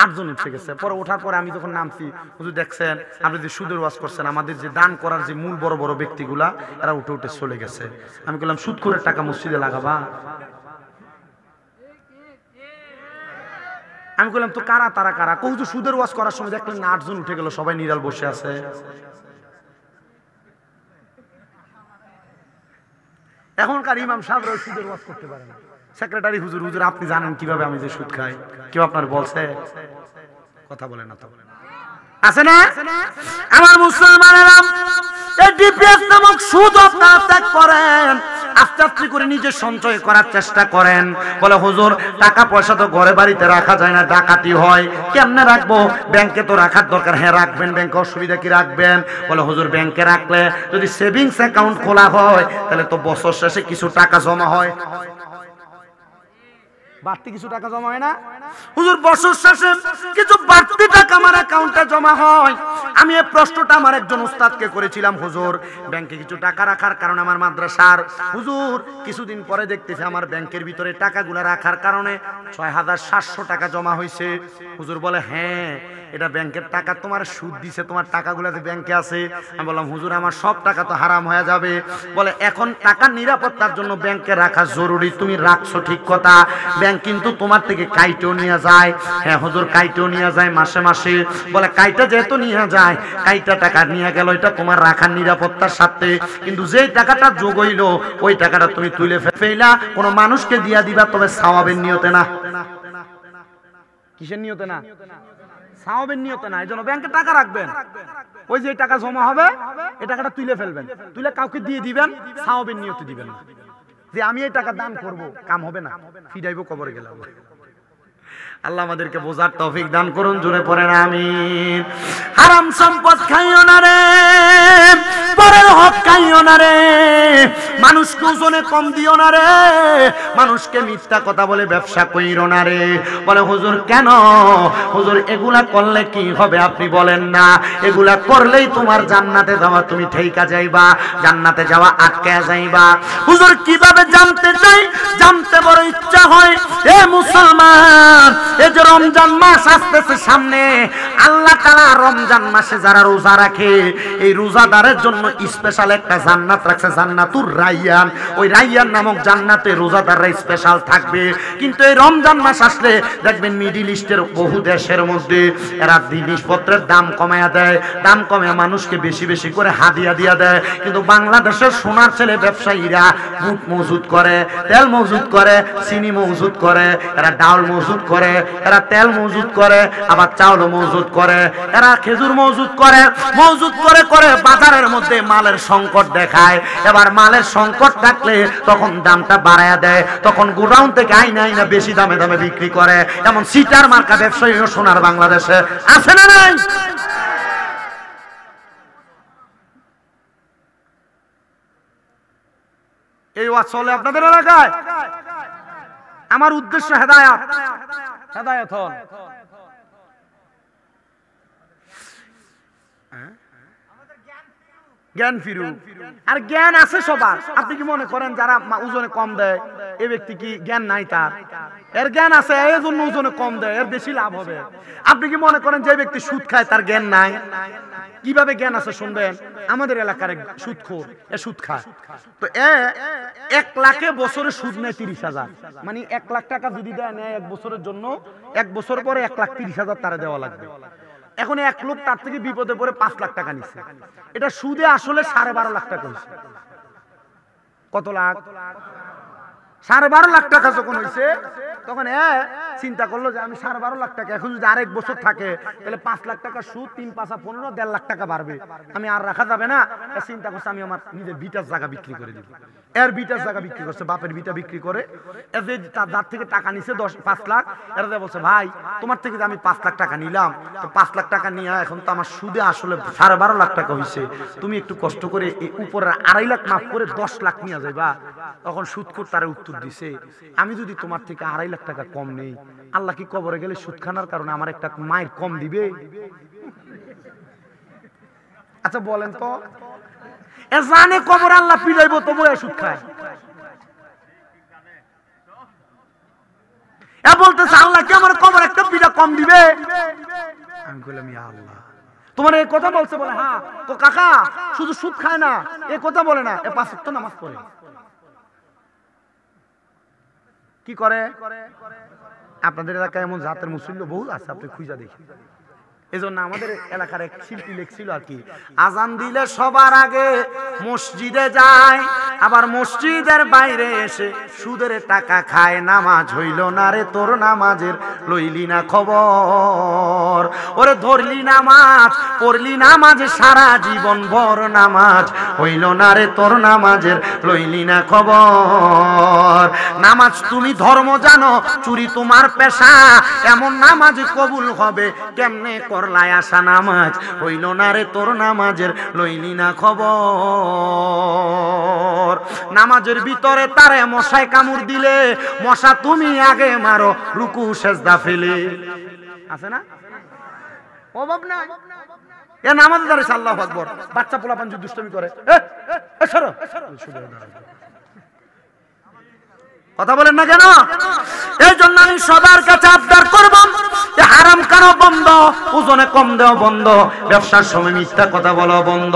Speaker 2: 8 জন উঠে গেছে। পরে ওঠার পরে আমি যখন নামছি, হুজুর দেখছেন আপনি যে সুদের ওয়াজ করছেন, আমাদের যে দান করার যে মূল বড় বড় ব্যক্তিগুলা এরা উঠে উঠে চলে গেছে। আমি বললাম সুদখোরের টাকা মসজিদে লাগাবা? আমি বললাম তো কারা তারা কারা? কৌজু সুদের ওয়াজ করার সময় দেখলেন 8 জন উঠে গেল, সবাই নিরাল বসে আছে। এখনকার ইমাম সাহেবরা সুদের ওয়াজ করতে পারে না। সেক্রেটারি হুজুর, হুজুর আপনি জানেন কিভাবে আমি যে সুদ খাই? কেউ আপনার বলছে? কথা বলে না তো আছে না? আমার মুসলমানেরা, এই ডিপিএস নামক সুদ আপনারা ত্যাগ করেন, আস্তে আস্তে করে নিজে সঞ্চয় করার চেষ্টা করেন। বলে হুজুর টাকা পয়সা তো ঘরে বাড়িতে রাখা যায় না, ডাকাতি হয়, কেমনে রাখবো? ব্যাংকে তো রাখার দরকার। হ্যাঁ রাখবেন, ব্যাংকে অসুবিধা কি? রাখবেন। বলে হুজুর ব্যাংকে রাখলে যদি সেভিংস অ্যাকাউন্ট খোলা হয় তাহলে তো বছর শেষে কিছু টাকা জমা হয়, বাড়তি কিছু টাকা জমা হয় না? হুজুর বছর শেষে কিছু বাড়তি টাকা আমার অ্যাকাউন্টে জমা হয়। আমি এই প্রশ্নটা আমার একজন উস্তাদকে করেছিলাম, হুজুর ব্যাংকে কিছু টাকা রাখার কারণে আমার মাদ্রাসার, হুজুর কিছুদিন পরে দেখতেছি আমার ব্যাংকের ভিতরে টাকাগুলো রাখার কারণে ৬৭০০ টাকা জমা হয়েছে। হুজুর বলে হ্যাঁ এটা ব্যাংকের টাকা, তোমার সুদ দিছে, তোমার টাকাগুলো যে ব্যাংকে আছে। আমি বললাম হুজুর আমার সব টাকা তো হারাম হয়ে যাবে। বলে এখন টাকার নিরাপত্তার জন্য ব্যাংকে রাখা জরুরি, তুমি রাখছো ঠিক কথা, ব্যাংক কিন্তু তোমার থেকে কাইটেও নিয়ে যায়। হ্যাঁ হুজুর কাইটেও নিয়ে যায় মাসে মাসে। বলে কাইটা যেহেতু নিয়ে যায়, কাইটা টাকা নিয়ে গেল, এটা তোমার রাখার নিরাপত্তার সাথে, কিন্তু যেই টাকাটা যোগ হইল ওই টাকাটা তুমি তুলে ফেলা কোনো মানুষকে দিয়া দিবা, তবে সওয়াবের নিয়তে না। কিসের নিয়তে না? সওয়াবের নিয়তে না। এই জন্য ব্যাংকে টাকা রাখবেন, ওই যে টাকা জমা হবে এই টাকাটা তুলে ফেলবেন, তুলে কাউকে দিয়ে দিবেন, সওয়াবের নিয়তে দিবেন না যে আমি এই টাকা দান করব, কাম হবে না, ফিরাইবো কবরে গেলাম। আল্লাহ আমাদেরকে বোঝার তৌফিক দান করুন, জোরে পড়েন আমিন। হারাম সম্পদ খাইও না রে, পরের হক খাইও না রে, মানুষকে ওজনে কম দিও না রে, মানুষকে মিথ্যা কথা বলে ব্যবসা কইরো না রে। বলে হুজুর কেন? হুজুর এগুলা করলে কি হবে আপনি বলেন না? এগুলা করলেই তোমার জান্নাতে যাওয়া তুমি ঠেকা যাইবা, জান্নাতে যাওয়া আটকে যাইবা। হুজুর কিভাবে জানতে চাই? জানতে বড় ইচ্ছা হয়। এ মুসলমান, এই যে রমজান মাস আসতেছে সামনে, আল্লাহ তাআলা রমজান মাসে যারা রোজা রাখে এই রোজাদারের জন্য স্পেশাল একটা জান্নাত রাখছে, জান্নাতুর রাইয়ান। ওই রাইয়ান নামক জান্নাতে রোজাদাররা স্পেশাল থাকবে। কিন্তু এই রমজান মাস আসলে দেখবেন মিডল ইস্টের বহু দেশের মধ্যে এরা জিনিসপত্রের দাম কমায়া দেয়, দাম কমে মানুষকে বেশি বেশি করে হাদিয়া দিয়া দেয়। কিন্তু বাংলাদেশের সোনার ছেলে ব্যবসায়ীরা বুট মজুদ করে, তেল মজুদ করে, চিনি মজুদ করে, এরা ডাউল মজুদ করে, এরা তেল মজুদ করে, আবার চাউল মজুদ করে, এরা খেজুর মজুদ করে, করে বাজারের মধ্যে মালের সংকট দেখায়। এবার মালের সংকট থাকলে তখন দামটা বাড়ায়া দেয়, তখন গোডাউন থেকে আইনা আইনা বেশি দামে দামে বিক্রি করে। এমন সিটার মার্কা ব্যবসায়ীও সোনার বাংলাদেশে আছে না নাই? এই ওয়াজ চলে আপনাদের এলাকায়? আমার উদ্দেশ্য হেদায়েত, হেদায়েত হন। জ্ঞান ফিরুক। আর জ্ঞান আছে সবার। আপনি কি মনে করেন যারা ওজনে কম দেয় এই ব্যক্তি কি জ্ঞান নাই? তার এর জ্ঞান আছে, এই জন্য ওজনে কম দেয়, এর বেশি লাভ হবে। আপনি কি মনে করেন যে ব্যক্তি সুদ খায় তার জ্ঞান নাই? কিভাবে জ্ঞান আছে শুনবেন। আমাদের এলাকার এক সুদখোর, এ সুদ খায়। তো 1 লাখে বছরে সুদ নেয় 30,000, মানে 1 লাখ টাকা যদি দেয় নেয় 1 বছরের জন্য, 1 বছর পরে 1,30,000 তারা দেওয়া লাগবে। এখন এক লোক তার থেকে বিপদে পড়ে 5 লাখ টাকা নিচ্ছে, এটা সুদে আসলে 12.5 লাখ টাকা হয়েছে। কত লাখ? 12.5 লাখ টাকা যখন হয়েছে তখন চিন্তা করলো যে আমি 12.5 লাখ টাকা, এখন যদি আরেক বছর থাকে তাহলে 5 লাখ টাকা সুদ, 3 5 15, 1.5 লাখ টাকা বাড়বে, আমি আর রাখা যাবে না। চিন্তা করছে আমি আমার নিজের বিটার জায়গা বিক্রি করে দিব। এর বিটার জায়গা বিক্রি করছে, বাপের বিটা বিক্রি করে, যার থেকে টাকা নিছে 5 লাখ, এরা বলছে ভাই তোমার থেকে আমি 5 লাখ টাকা নিলাম, তো 5 লাখ টাকা নিয়ে এখন তো আমার সুদে আসলে 12.5 লাখ টাকা হয়েছে, তুমি একটু কষ্ট করে উপরে 2.5 লাখ মাফ করে 10 লাখ নিয়ে যাইবা। তখন সুদখোর তারা উত্তর দিছে, আমি যদি তোমার থেকে 2.5 লাখ টাকা কম নেই আল্লাহ কি কবরে গেলে সুদ খানার কারণে আমার একটা মায়ের কম দিবে? আচ্ছা বলেন তো, এ জানে কবর আল্লাহ পিড়াইব তবু সুদ খায়। এ বলতেছে আল্লাহ কি আমার কবর একটা পিড়া কম দিবে? আমি বললাম ইয়া আল্লাহ, তোমার এই কথা বলছে? বলে হ্যাঁ। তো কাকা শুধু সুদ খায় না, এ কথা বলে না, এ 5 ওয়াক্ত নামাজ পড়ে। কি করে? আপনাদের এলাকায় এমন জাতের মুসল্লি বহু আছে, আপনি খুঁজা দেখি। এই জন্য আমাদের এলাকার এক শিল্পী লেখছিল আর কি, আজান দিলে সবার আগে মসজিদে যায়, আবার মসজিদের বাইরে এসে সুদের টাকা খায়। নামাজ হইল না রে তোর, নামাজের লইলি না খবর। ওরে ধরলি নামাজ, পড়লি নামাজ, সারা জীবন ভর নামাজ হইল না রে তোর, নামাজের লইলি না খবর। নামাজ তুমি ধর্ম জানো, চুরি তোমার পেশা, এমন নামাজ কবুল হবে কেমনে করলাই আশা? নামাজ হইল না রে তোর, নামাজের লইলি না খবর। নামাজের ভিতরে তারে মশায় কামড় দিলে, মশা তুমি আগে মারো, রুকু সেজদা ফেলে। আছে না অভাব? না এ নামাজে দাঁড়িয়েছে আল্লাহু আকবার, বাচ্চা পোলাপান যদি দুষ্টমি করে, কথা বলেন না কেন? এই জন্য আমি সবার কাছে আবদার করব, হারাম কারো বন্ধ, ওজনে কম দেও বন্ধ, ব্যবসার সময় মিথ্যা কথা বলো বন্ধ।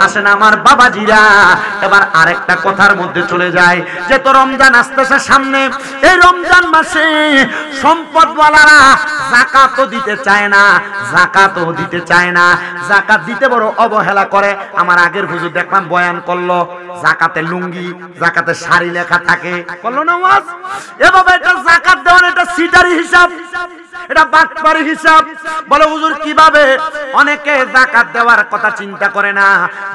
Speaker 2: আসেন আমার বাবাজিরা, এবার আরেকটা কথার মধ্যে চলে যায়, যে তো রমজান আসতেছে সামনে। এই রমজান মাসে সম্পদওয়ালারা যাকাতও দিতে চায় না, যাকাতও দিতে চায় না, যাকাত দিতে বড় অবহেলা করে। আমার আগের হুজুর দেখলাম বয়ান করলো, যাকাতে লুঙ্গি, যাকাতে শাড়ি লেখা থাকে, করলো না ওয়াজ? এভাবে এটা যাকাত দেওয়ার এটা সিটারি হিসাব, এটা বাটপারি হিসাব। বলে হুজুর কিভাবে? অনেকে যাকাত দেওয়ার কথা চিন্তা করে না।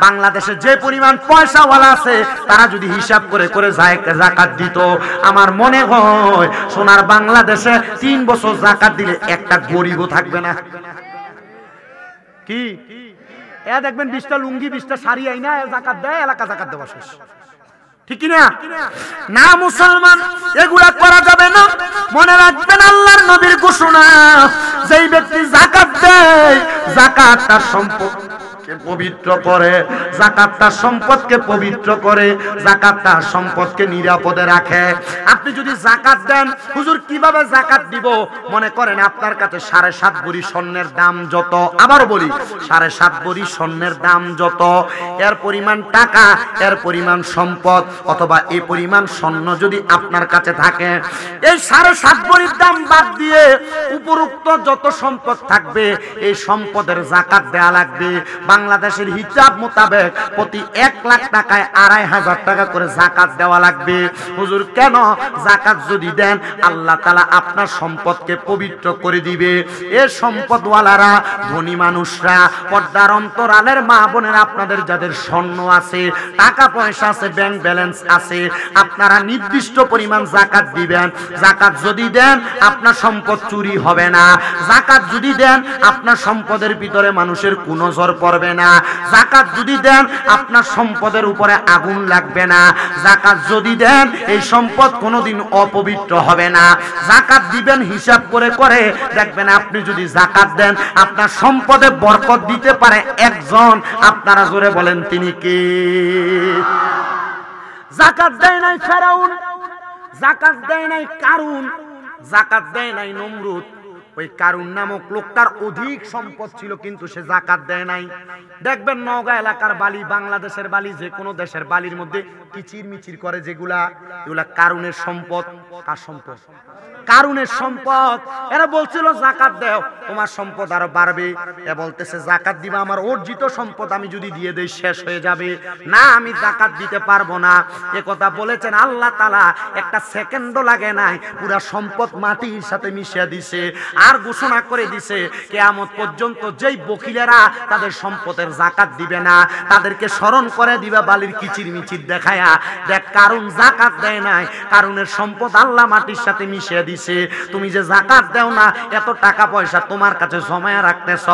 Speaker 2: বাংলাদেশে যে পরিমাণ পয়সাওয়ালা আছে, তারা যদি হিসাব করে করে যাকাত দিত, আমার মনে হয় সোনার বাংলাদেশে 3 বছর যাকাত দিলে একটা গরিবও থাকবে না। কি এ দেখবেন 20টা লুঙ্গি 20টা শাড়ি আইনা যাকাত দেয়, এলাকা যাকাত দেওয়া শেষ। ঠিক না? না মুসলমান, এগুলা করা যাবে না। মনে রাখবেন আল্লাহর নবীর ঘোষণা, যেই ব্যক্তি যাকাত দেয়, যাকাত তার সম্পদকে পবিত্র করে, যাকাত তার সম্পদকে পবিত্র করে, যাকাত তার সম্পদকে নিরাপদে রাখে। আপনি যদি যাকাত দেন, হুজুর কিভাবে যাকাত দিব? মনে করেন আপনার কাছে 7.5 ভরি স্বর্ণের দাম যত, আবার বলি 7.5 ভরি স্বর্ণের দাম যত, এর পরিমাণ টাকা, এর পরিমাণ সম্পদ, অথবা এই পরিমাণ স্বর্ণ যদি আপনার কাছে থাকে, এই 7.5 ভরির দাম বাদ দিয়ে উপরোক্ত যত সম্পদ থাকবে, এই সম্পদের যাকাত দেয়া লাগবে। বাংলাদেশের হিসাব মোতাবেক প্রতি 1 লাখ টাকায় 2,500 টাকা করে যাকাত দেওয়া লাগবে। হুজুর কেন? যাকাত যদি দেন, আল্লাহ তাআলা আপনার সম্পদকে পবিত্র করে দিবে। এই সম্পদওয়ালারা, ধনী মানুষরা, পর্দার অন্তরালের মা বোনেরা, আপনাদের যাদের স্বর্ণ আছে, টাকা পয়সা আছে, ব্যাংক ব্যালেন্স আছে, আপনারা নির্দিষ্ট পরিমাণ যাকাত দিবেন। যাকাত যদি দেন, আপনার সম্পদ চুরি হবে না। যাকাত যদি দেন, আপনার সম্পদের ভিতরে মানুষের কুনজর পড়বে না। যাকাত যদি দেন, আপনার সম্পদের উপরে আগুন লাগবে না। যাকাত যদি দেন, এই সম্পদ কোনোদিন অপবিত্র হবে না। যাকাত দিবেন হিসাব করে করে, দেখবেন আপনি যদি যাকাত দেন, আপনার সম্পদে বরকত দিতে পারে একজন। আপনারা জোরে বলেন তিনি কে? যাকাত দেয় নাই ফেরাউন, যাকাত দেয় নাই কারুন, যাকাত দেয় নাই নমরুদ। ওই কারুন নামক লোকটার অধিক সম্পদ ছিল, কিন্তু সে যাকাত দেয় নাই। দেখবেন নওগাঁ এলাকার বালি, বাংলাদেশের বালি, যে কোনো দেশের বালির মধ্যে কিচির মিচির করে যেগুলা, এগুলা কারুনের সম্পদ। কার সম্পদ? কারুনের সম্পদ। এরা বলছিল যাকাত দাও, তোমার সম্পদ আরো বাড়বে। এ বলতেছে যাকাত দিবা, আমার অর্জিত সম্পদ আমি যদি দিয়ে দেই শেষ হয়ে যাবে, না আমি যাকাত দিতে পারবো না। এ কথা বলেছেন আল্লাহ তাআলা, একটা সেকেন্ডও লাগে নাই, পুরা সম্পদ মাটির সাথে মিশিয়ে দিছে। আর ঘোষণা করে দিছে, কিয়ামত পর্যন্ত যেই বখিলেরা তাদের সম্পদের যাকাত দিবে না, তাদেরকে স্মরণ করে দিবা বালির কিচির মিচির দেখায়া, দেখ কারুন যাকাত দেয় নাই, কারুনের সম্পদ আল্লাহ মাটির সাথে মিশিয়ে
Speaker 1: দিছে। তুমি যে যাকাত দাও না, এত টাকা পয়সা তোমার কাছে জমায়া রাখতেছ,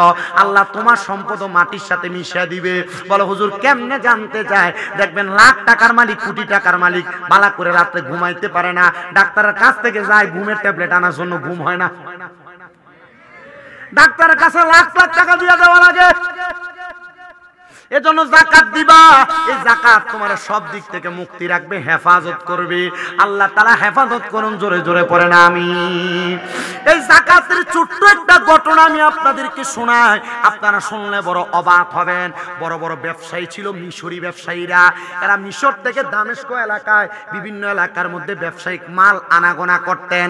Speaker 1: আল্লাহ তোমার সম্পদও মাটির সাথে মিশিয়ে দিবে। বলো হুজুর কেমনে জানতে চায়? দেখবেন লাখ টাকার মালিক, কোটি টাকার মালিক বালা করে রাতে ঘুমাইতে পারে না, ডাক্তারের কাছ থেকে যায় ঘুমের ট্যাবলেট আনার জন্য, ঘুম হয় না। ডাক্তারের কাছে লাখ লাখ টাকা দিয়ে দেওয়া লাগে। এজন্য যাকাত দিবা। এই যাকাত তোমার সব দিক থেকে মুক্তি রাখবে, হেফাজত করবে। আল্লাহ তাআলা হেফাজত করুন, জোরে জোরে পড়েন আমিন। এই যাকাতের ছোট্ট একটা ঘটনা আমি আপনাদেরকে শোনাই, আপনারা শুনলে বড় অবাক হবেন। বড় বড় ব্যবসায়ী ছিল, মিশরি ব্যবসায়ীরা। এরা মিশর থেকে দামেস্ক এলাকায় বিভিন্ন এলাকার মধ্যে ব্যবসায়িক মাল আনাগোনা করতেন।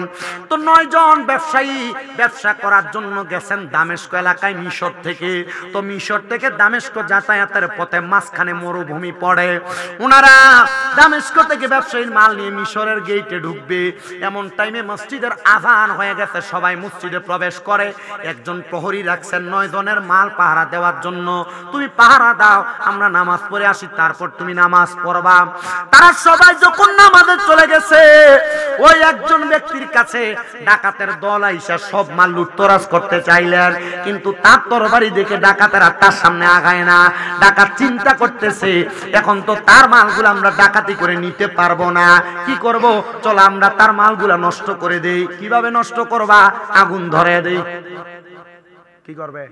Speaker 1: তো 9 জন ব্যবসায়ী ব্যবসা করার জন্য গেছেন দামেস্ক এলাকায় মিশর থেকে। তো মিশর থেকে দামেস্ক যাতায়াতের পথে মাঝখানে মরুভূমি পড়ে। ওনারা দামেস্ক থেকে ব্যবসায়ীর মাল নিয়ে মিশরের গেটে ঢুকবে, এমন টাইমে মসজিদের আযান হয়ে গেছে। সবাই মসজিদে প্রবেশ করে। একজন প্রহরী রাখছেন 9 জনের মাল পাহারা দেওয়ার জন্য। তুমি পাহারা দাও, আমরা নামাজ পড়ে আসি, তারপর তুমি নামাজ পড়বা। তারা সবাই যখন নামাজে চলে গেছে, ওই একজন ব্যক্তির কাছে ডাকাতের দল আইসা সব মাল লুটতরাজ করতে চাইলেন, কিন্তু তার তরবারি দেখে ডাকাতেরা তার সামনে আগায় না। ডাকাত চিন্তা করতেছে, এখন তো তার মালগুলো আমরা ডাকাতি করে নিতে পারবো না, কি করব? চলো আমরা তার মালগুলা নষ্ট করে দেই। কিভাবে নষ্ট করবা? আগুন ধরে দেই। কি করবে?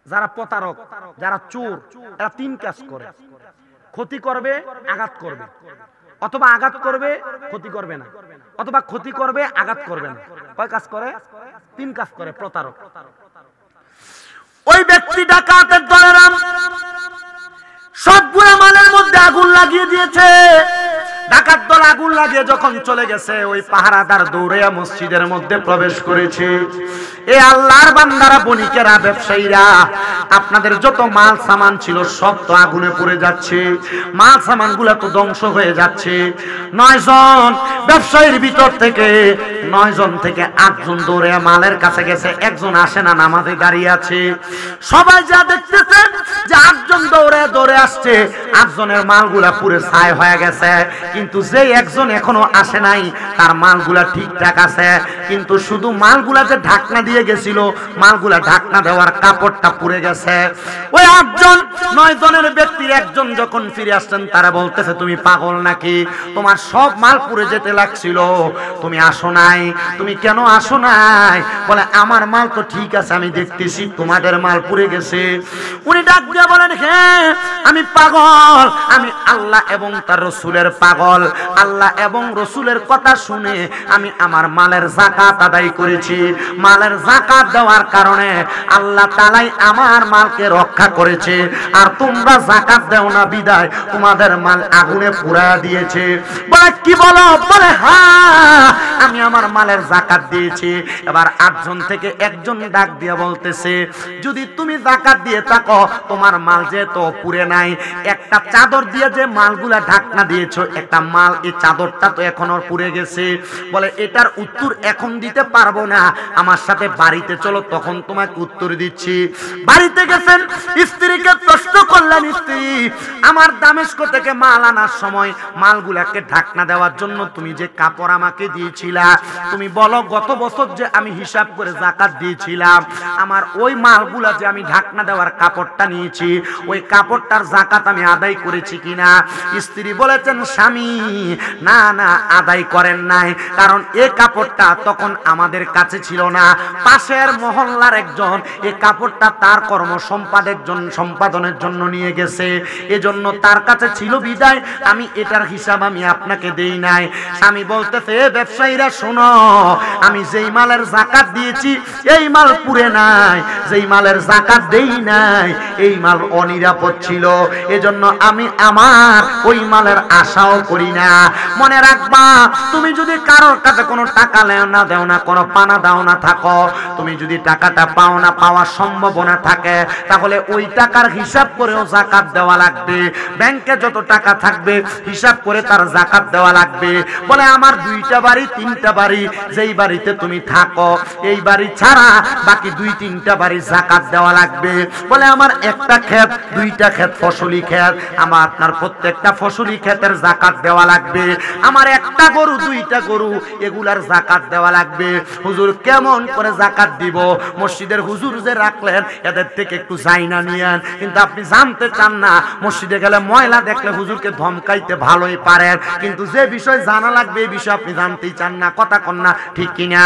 Speaker 1: যারা প্রতারক, যারা চোর, এরা 3 কাজ করে। ক্ষতি করবে, আঘাত করবে, অথবা আঘাত করবে ক্ষতি করবে না, অথবা ক্ষতি করবে আঘাত করবে না। কয় কাজ করে? 3 কাজ করে প্রতারক। ওই ব্যক্তি ডাকাতের দলেরা সবগুলো মালের মধ্যে আগুন লাগিয়ে দিয়েছে। ডাকাত দল আগুন লাগিয়ে যখন চলে গেছে, ওই পাহারাদার দৌড়ে মসজিদের মধ্যে প্রবেশ করেছে। এ আল্লাহর বান্দারা, বণিকেরা, ব্যবসায়ীরা, আপনাদের যত মাল সামান ছিল সব তো আগুনে পুড়ে যাচ্ছে, মাল সামান গুলা তো ধ্বংস হয়ে যাচ্ছে। 9 জন ব্যবসায়ীর ভিতর থেকে 9 জন থেকে 8 জন দৌড়ে মালের কাছে গেছে, একজন আসে না, নামাজে দাঁড়িয়ে আছে। সবাই যা দেখতেছে যে 8 জন দৌড়ে দৌড়ে আসছে, 8 জনের মালগুলা পুরো ছাই হয়ে গেছে, কিন্তু যে একজন এখনো আসে নাই তার মালগুলা ঠিকঠাক আছে। কিন্তু শুধু মালগুলা যে ঢাকনা দিয়ে গেছিল, মালগুলা ঢাকনা দেওয়ার কাপড়টা পুড়ে গেছে। ওই 8 জন 9 জনের ব্যক্তির একজন যখন ফিরে আসছেন, তারা বলতেছে তুমি পাগল নাকি? তোমার সব মাল পুড়ে যেতে লাগছিল, তুমি আসো নাই, তুমি কেন আসো নাই? বলে আমার মাল তো ঠিক আছে, আমি দেখতেছি তোমাদের মাল পুড়ে গেছে। উনি ডাক দিয়ে বলেন, হ্যাঁ আমি পাগল, আমি আল্লাহ এবং তার রাসূলের পাগল। আল্লাহ এবং রাসূলের কথা শুনে আমি আমার মালের যাকাত আদায় করেছি। মালের যাকাত দেওয়ার কারণে আল্লাহ তাআলাই আমার মালকে রক্ষা করেছে। আর তোমরা যাকাত দাও না বিদায় তোমাদের মাল আগুনে পুড়িয়ে দিয়েছে। বলে কি বলো? বলে হ্যাঁ আমি আমার মালের যাকাত দিয়েছি। এবার 8 জন থেকে একজন ডাক দিয়ে বলতেছে, যদি তুমি যাকাত দিয়ে থাকো, তোমার মাল যে তো পুড়ে নাই, একটা চাদর দিয়ে যে মালগুলা ঢাকনা দিয়েছো, একটা মাল, এই চাদরটা তো এখনো পুড়ে গেছে। বলে এটার উত্তর এখন দিতে পারবো না, আমার সাথে বাড়িতে চলো, তখন তোমাকে উত্তর দিচ্ছি। বাড়িতে গেছেন, স্ত্রীকে প্রশ্ন করলেন, স্ত্রী আমার দামেস্ক থেকে মাল আনার সময় মালগুলাকে ঢাকনা দেওয়ার জন্য তুমি যে কাপড় আমাকে দিয়েছিলা, তুমি বলো গত বছর যে আমি হিসাব করে যাকাত দিয়েছিলাম, আমার ওই মালগুলা যে আমি ঢাকনা দেওয়ার কাপড়টা নিয়েছি, ওই কাপড়টার যাকাত আমি আদায় করেছি কিনা? স্ত্রী বলেছেন, স্বামী না না আদায় করেন নাই, কারণ এই কাপড়টা তখন আমাদের কাছে ছিল না, পাশের মহল্লার একজন এই কাপড়টা তার কর্ম সম্পাদনের জন্য নিয়ে গেছে, এজন্য তার কাছে ছিল বিদায় আমি এটার হিসাব আমি আপনাকে দেই নাই। স্বামী বলতেছে, ব্যবসায়ীরা শোনো, আমি যেই মালের যাকাত দিয়েছি এই মাল পুড়ে নাই, যেই মালের যাকাত দেই নাই এই মাল অনিরাপদ ছিল, এজন্য আমি আমার ওই মালের আশাও করি না। মনে রাখবা, তুমি যদি কারোর কাছে কোনো টাকা লেও না দেও না, কোনো পানা দাও না থাকো, তুমি যদি টাকাটা পাও না, পাওয়ার সম্ভাবনা থাকে, তাহলে ওই টাকার হিসাব করেও যাকাত দেওয়া লাগবে। ব্যাংকে যত টাকা থাকবে হিসাব করে তার যাকাত দেওয়া লাগবে। বলে আমার 2টা বাড়ি 3টা বাড়ি, যেই বাড়িতে তুমি থাকো এই বাড়ি ছাড়া বাকি 2-3টা বাড়ি যাকাত দেওয়া লাগবে। বলে আমার একটা ক্ষেত 2টা ক্ষেত ফসলি ক্ষেত, আমার আপনার প্রত্যেকটা ফসলি ক্ষেতের যাকাত দেওয়া লাগবে, আমার একটা গরু দুইটা গরু এগুলার যাকাত দেওয়া লাগবে। হুজুর কেমন করে যাকাত দিব? মসজিদের হুজুর যে রাখলেন এদের থেকে একটু জাইনা নিয়েন। কিন্তু আপনি জানতে চান না, মসজিদে গেলে ময়লা দেখলে হুজুরকে ধমকাইতে ভালোই পারেন, কিন্তু যে বিষয় জানা লাগবে এই বিষয় আপনি জানতেই চান না। কথা কন না ঠিক কিনা?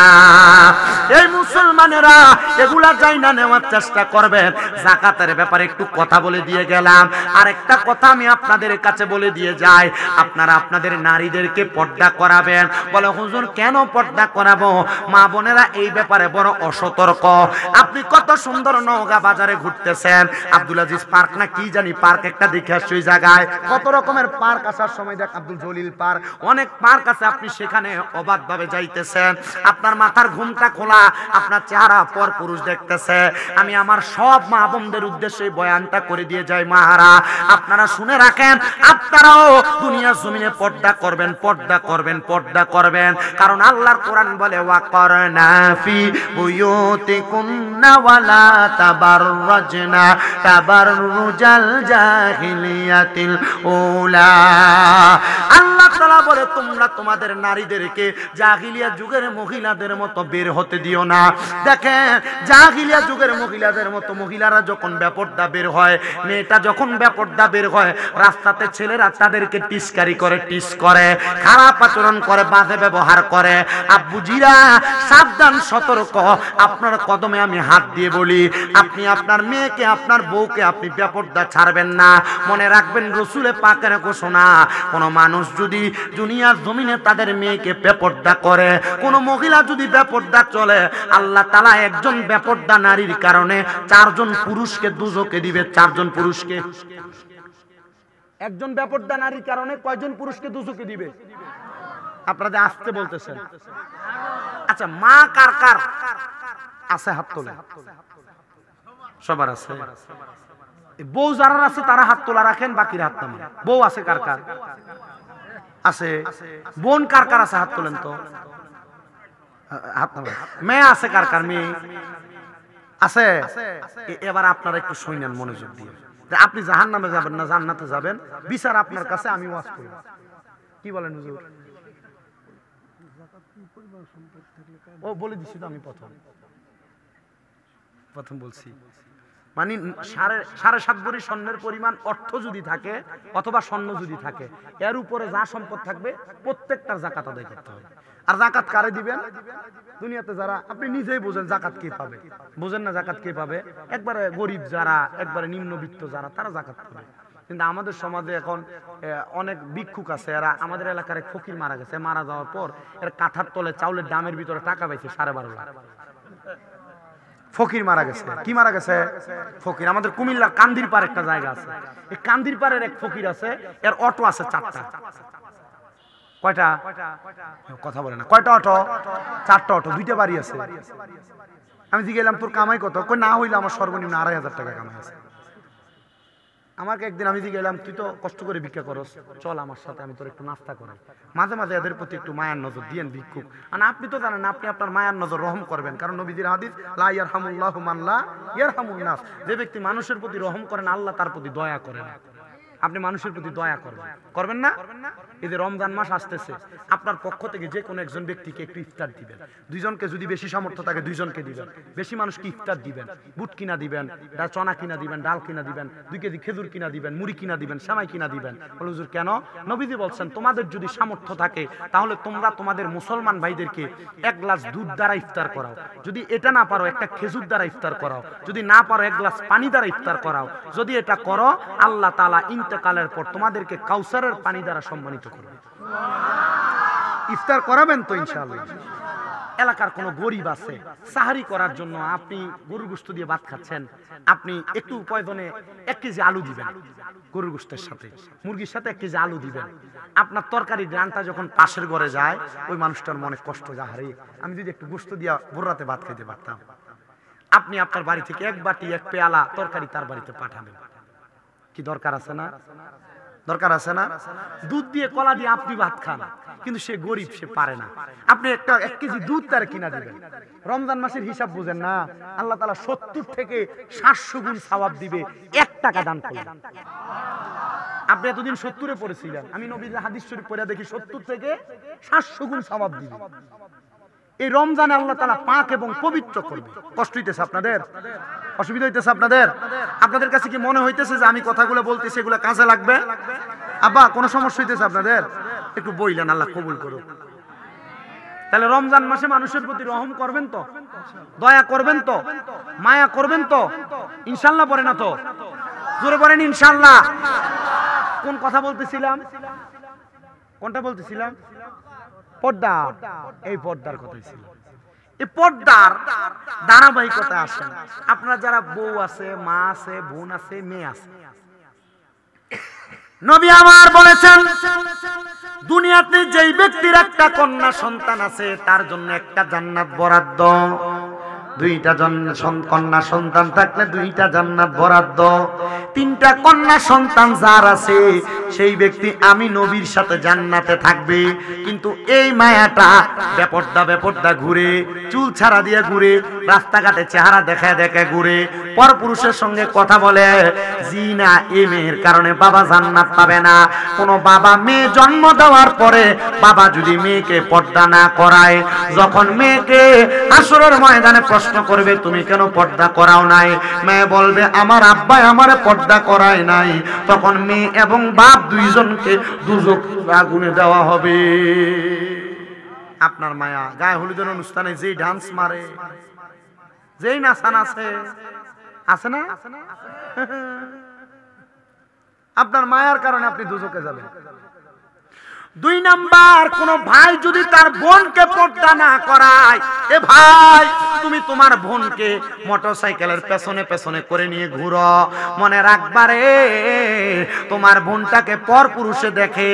Speaker 1: এই মুসলমানেরা এগুলা জাইনা নেওয়ার চেষ্টা করবেন। যাকাতের ব্যাপারে একটু কথা বলে দিয়ে গেলাম, আর একটা কথা আমি আপনাদের কাছে বলে দিয়ে যাই, আপনারা আপনাদের নারীদেরকে পর্দা করাবেন। বলে হুজুর কেন পর্দা করাবো? মা বোনেরা এই ব্যাপারে বড় অসতর্ক। আপনি কত সুন্দর নওগাঁ বাজারে ঘুরতেছেন, আব্দুল আজিজ পার্ক না কি জানি পার্ক একটা দেখে আসছে, ওই জায়গায় কত রকমের পার্ক আসার সময় দেখ, আব্দুল জলিল পার্ক, অনেক পার্ক আছে, আপনি সেখানে অবাধ ভাবে যাইতেছেন, আপনার মাথার ঘুমটা খোলা, আপনার চেহারা পর পুরুষ দেখতেছে। আমি আমার সব মা বোনদের উদ্দেশ্যে বয়ানটা করে দিয়ে যাই, মাহারা আপনারা শুনে রাখেন, আপনারাও দুনিয়া জমিনে পর্দা করবেন, পর্দা করবেন, পর্দা করবেন। কারণ আল্লাহর কোরআন বলে ওয়াকরনা ফি বুয়ুতিকুন্না ওয়ালা তাবাররাজনা তাবাররুজাল জাহিলিয়াতিল উলা। আল্লাহ তাআলা বলে তোমরা তোমাদের নারীদেরকে জাহিলিয়া যুগের মহিলাদের মতো বের হতে দিও না। দেখেন জাহিলিয়া যুগের মহিলাদের মতো মহিলারা যখন বেপরদা বের হয়, মেয়েটা যখন বেপরদা বের হয়, রাস্তাতে ছেলেরা তাদেরকে টিস্কারি করে, টিস করে, খারাপ আচরণ করে, বাজে ব্যবহার করে। আব্বুজিরা সাবধান, সতর্ক, আপনার কদমে আমি হাত দিয়ে বলি, আপনি আপনার মেয়েকে, আপনার বউকে আপনি বেপরদা ছাড়বেন না। মনে রাখবেন রাসূল পাকের ঘোষণা, কোন মানুষ যদি দুনিয়ার জমিনে তাদের মেয়েকে বেপরদা করে, কোন মহিলা যদি বেপরদা চলে, আল্লাহ তাআলা একজন বেপরদা নারীর কারণে 4 জন পুরুষকে দুজকে দিবে। 4 জন পুরুষকে, একজন বেপরদা নারীর কারণে কয়জন পুরুষকে দুজকে দিবে? আপনারা আসতে বলতেছেন। আচ্ছা মা কার কার আছে? হাত তোলে। সবার আছে। বউ যারা আছে তারা হাত তোলা রাখেন, বাকিরা হাত নামান। বউ আছে কার কার? আছে। বোন কার কার আছে? হাত তোলেন তো, হাত নামান। মেয়ে আছে কার কার? মেয়ে আছে। এবার আপনারা একটু শুনেন মনোযোগ দিয়ে, আপনি জাহান্নামে যাবেন না জান্নাতে যাবেন, বিচার আপনার কাছে, আমি ওয়াজ করি। কি বলেন হুজুর? ও বলে দিছি তো, আমি প্রথম বলছি, মানে 7.5 ভরি স্বর্ণের পরিমাণ অর্থ যদি থাকে অথবা স্বর্ণ যদি থাকে, এর উপরে যা সম্পদ থাকবে প্রত্যেকটার যাকাত আদায় করতে হবে। আর যাকাত কারে দিবেন? দুনিয়াতে যারা, আপনি নিজেই বোঝেন যাকাত কে পাবে, বোঝেন না যাকাত কে পাবে? একবারে গরিব যারা, একবারে নিম্নবিত্ত যারা, তারা যাকাত পাবে। কিন্তু আমাদের সমাজে এখন অনেক ভিক্ষুক আছে, এরা আমাদের এলাকার এক ফকির মারা গেছে, মারা যাওয়ার পর এর কাঁথার তলে চাউলের দামের ভিতরে টাকা পাইছে 12.5 লাখ। ফকির মারা গেছে। কি মারা গেছে? ফকির। আমাদের কুমিল্লার কান্দির পাড় একটা জায়গা আছে, এই কান্দির পাড়ের এক ফকির আছে, এর অটো আছে 4টা। কয়টা? কথা বলে না। কয়টা অটো? 4টা অটো, 2টা বাড়ি আছে। আমি জিজ্ঞেলাম তোর কামাই কত? কই না হইলে আমার সর্বনিম্ন 2,500 টাকা কামাই আছে। আমাকে একদিন আমি জিজ্ঞেলাম তুই তো কষ্ট করে ভিক্ষা করস, চল আমার সাথে, আমি তোর একটু নাস্তা করাই। মাঝে মাঝে এদের প্রতি একটু মায়ার নজর দিয়েন ভিক্ষুক। আর আপনি তো জানেন আপনি আপনার মায়ার নজর রহম করবেন, কারণ নবীজির হাদিস লা ইয়ারহামুল্লাহু মান লা ইয়ারহামুন নাস, যে ব্যক্তি মানুষের প্রতি রহম করেন আল্লাহ তার প্রতি দয়া করেন। আপনি মানুষের প্রতি দয়া করবেন না? এই যে রমজান মাস আসতেছে, আপনার পক্ষ থেকে যে কোনো একজন ব্যক্তিকে একটু ইফতার দিবেন। 2 জনকে যদি বেশি সামর্থ্য থাকে 2 জনকে দিবেন। বেশি মানুষকে ইফতার দিবেন, বুট কিনা দিবেন, চনা কিনা দিবেন, ডাল কিনা দিবেন, 2 কেজি খেজুর কিনা দিবেন, মুড়ি কিনা দিবেন, সেমাই কিনা দিবেন। বলে হুজুর কেন? নবীজি বলছেন তোমাদের যদি সামর্থ্য থাকে তাহলে তোমরা তোমাদের মুসলমান ভাইদেরকে 1 গ্লাস দুধ দ্বারা ইফতার করাও, যদি এটা না পারো 1টা খেজুর দ্বারা ইফতার করাও, যদি না পারো 1 গ্লাস পানি দ্বারা ইফতার করাও। যদি এটা করো আল্লাহ তাআলা ইন্তেকালের পর তোমাদেরকে কাউসারের পানি দ্বারা সম্মানিত করবে। ইফতার করাবেন তো ইনশাআল্লাহ। এলাকার কোনো গরিব আছে, সাহারি করার জন্য আপনি গরুর গোশত দিয়ে ভাত খাচ্ছেন, আপনি একটু প্রয়োজনে 1 কেজি আলু দিবেন, গরুর গোশতের সাথে মুরগির সাথে 1 কেজি আলু দিবেন। আপনার তরকারি গ্রানটা যখন পাশের ঘরে যায়, ওই মানুষটার মনে কষ্ট, যাহারে আমি যদি একটু গোশত দিয়া ভোর রাতে ভাত খেতে পারতাম। আপনি আপনার বাড়ি থেকে 1 বাটি 1 পেয়ালা তরকারি তার বাড়িতে পাঠাবেন। কি দরকার আছে না? দরকার আছে না? দুধ দিয়ে কলা দিয়ে আপনি ভাত খান, কিন্তু সে গরিব, সে পারে না। আপনি 1 কেজি দুধ তার কিনা দিবেন। রমজান মাসের হিসাব বুঝেন না? আল্লাহ তাআলা 70 থেকে 700 গুণ সওয়াব দিবে 1 টাকা দান করলে।
Speaker 2: আপনি এতদিন 70-এ পড়েছিলেন, আমি নবীর হাদিস শরীফ পড়ে দেখি 70 থেকে 700 গুণ সওয়াব দিবে। এই রমজানে আল্লাহ তাআলা পাক এবং পবিত্র করবে। কষ্ট হইতেছে আপনাদের? অসুবিধা হইতেছে আপনাদের? আপনাদের কাছে কি মনে হইতেছে যে আমি কথাগুলো বলতেছি এগুলো কাজে লাগবে? আব্বা কোনো সমস্যা হইতেছে আপনাদের? একটু বইলেন, আল্লাহ কবুল করুক। তাহলে রমজান মাসে মানুষের প্রতি রহম করবেন তো, দয়া করবেন তো, মায়া করবেন তো? ইনশাআল্লাহ বলেন না তো? জোরে বলেন ইনশাআল্লাহ। কোন কথা বলতেছিলাম? কোনটা বলতেছিলাম? পর্দা। এই পর্দার কথাই ছিল। এই পর্দার ধারাবাহিকতা আসেন। আপনার যারা বউ আছে, মা আছে, বোন আছে, মেয়ে আছে, নবী আমার বলেছেন দুনিয়াতে যেই ব্যক্তির একটা কন্যা সন্তান আছে তার জন্য একটা জান্নাত বরাদ্দ। দুইটা কন্যা সন্তান থাকলে দুইটা জান্নাত বরাদ্দ। তিনটা কন্যা সন্তান যার আছে সেই ব্যক্তি আমি নবীর সাথে জান্নাতে থাকবে। কিন্তু এই মায়াটা বেপর্দা ঘুরে, চুল ছাড়া দিয়ে ঘুরে, রাস্তাঘাটে চেহারা দেখায় দেখায় ঘুরে, পরপুরুষের সঙ্গে কথা বলে, জিনা এই মেয়ের কারণে বাবা জান্নাত পাবে না। কোন বাবা মেয়ে জন্ম দেওয়ার পরে বাবা যদি মেয়েকে পর্দা না করায়, যখন মেয়েকে হাসরের ময়দানে প্রশ্ন করবে তুমি কেন পর্দা করাও নাই, মেয়ে বলবে আমার আব্বা আমারে পর্দা করায় নাই, তখন মেয়ে এবং বাপ দুইজনকে দুজক আগুনে দেওয়া হবে। আপনার মায়া গায়ে হলুদের অনুষ্ঠানে যেই ডান্স মারে, যেই নাচান আছে না, আপনার মায়ার কারণে আপনি দুজকে যাবেন। দুই নাম্বার, কোন ভাই যদি তার বোনকে পর্দা না করায়, এ ভাই তুমি তোমার বোনকে মোটরসাইকেলের পেছনে পেছনে করে নিয়ে ঘুরো, মনে রাখবারে তোমার বোনটাকে পরপুরুষে দেখে,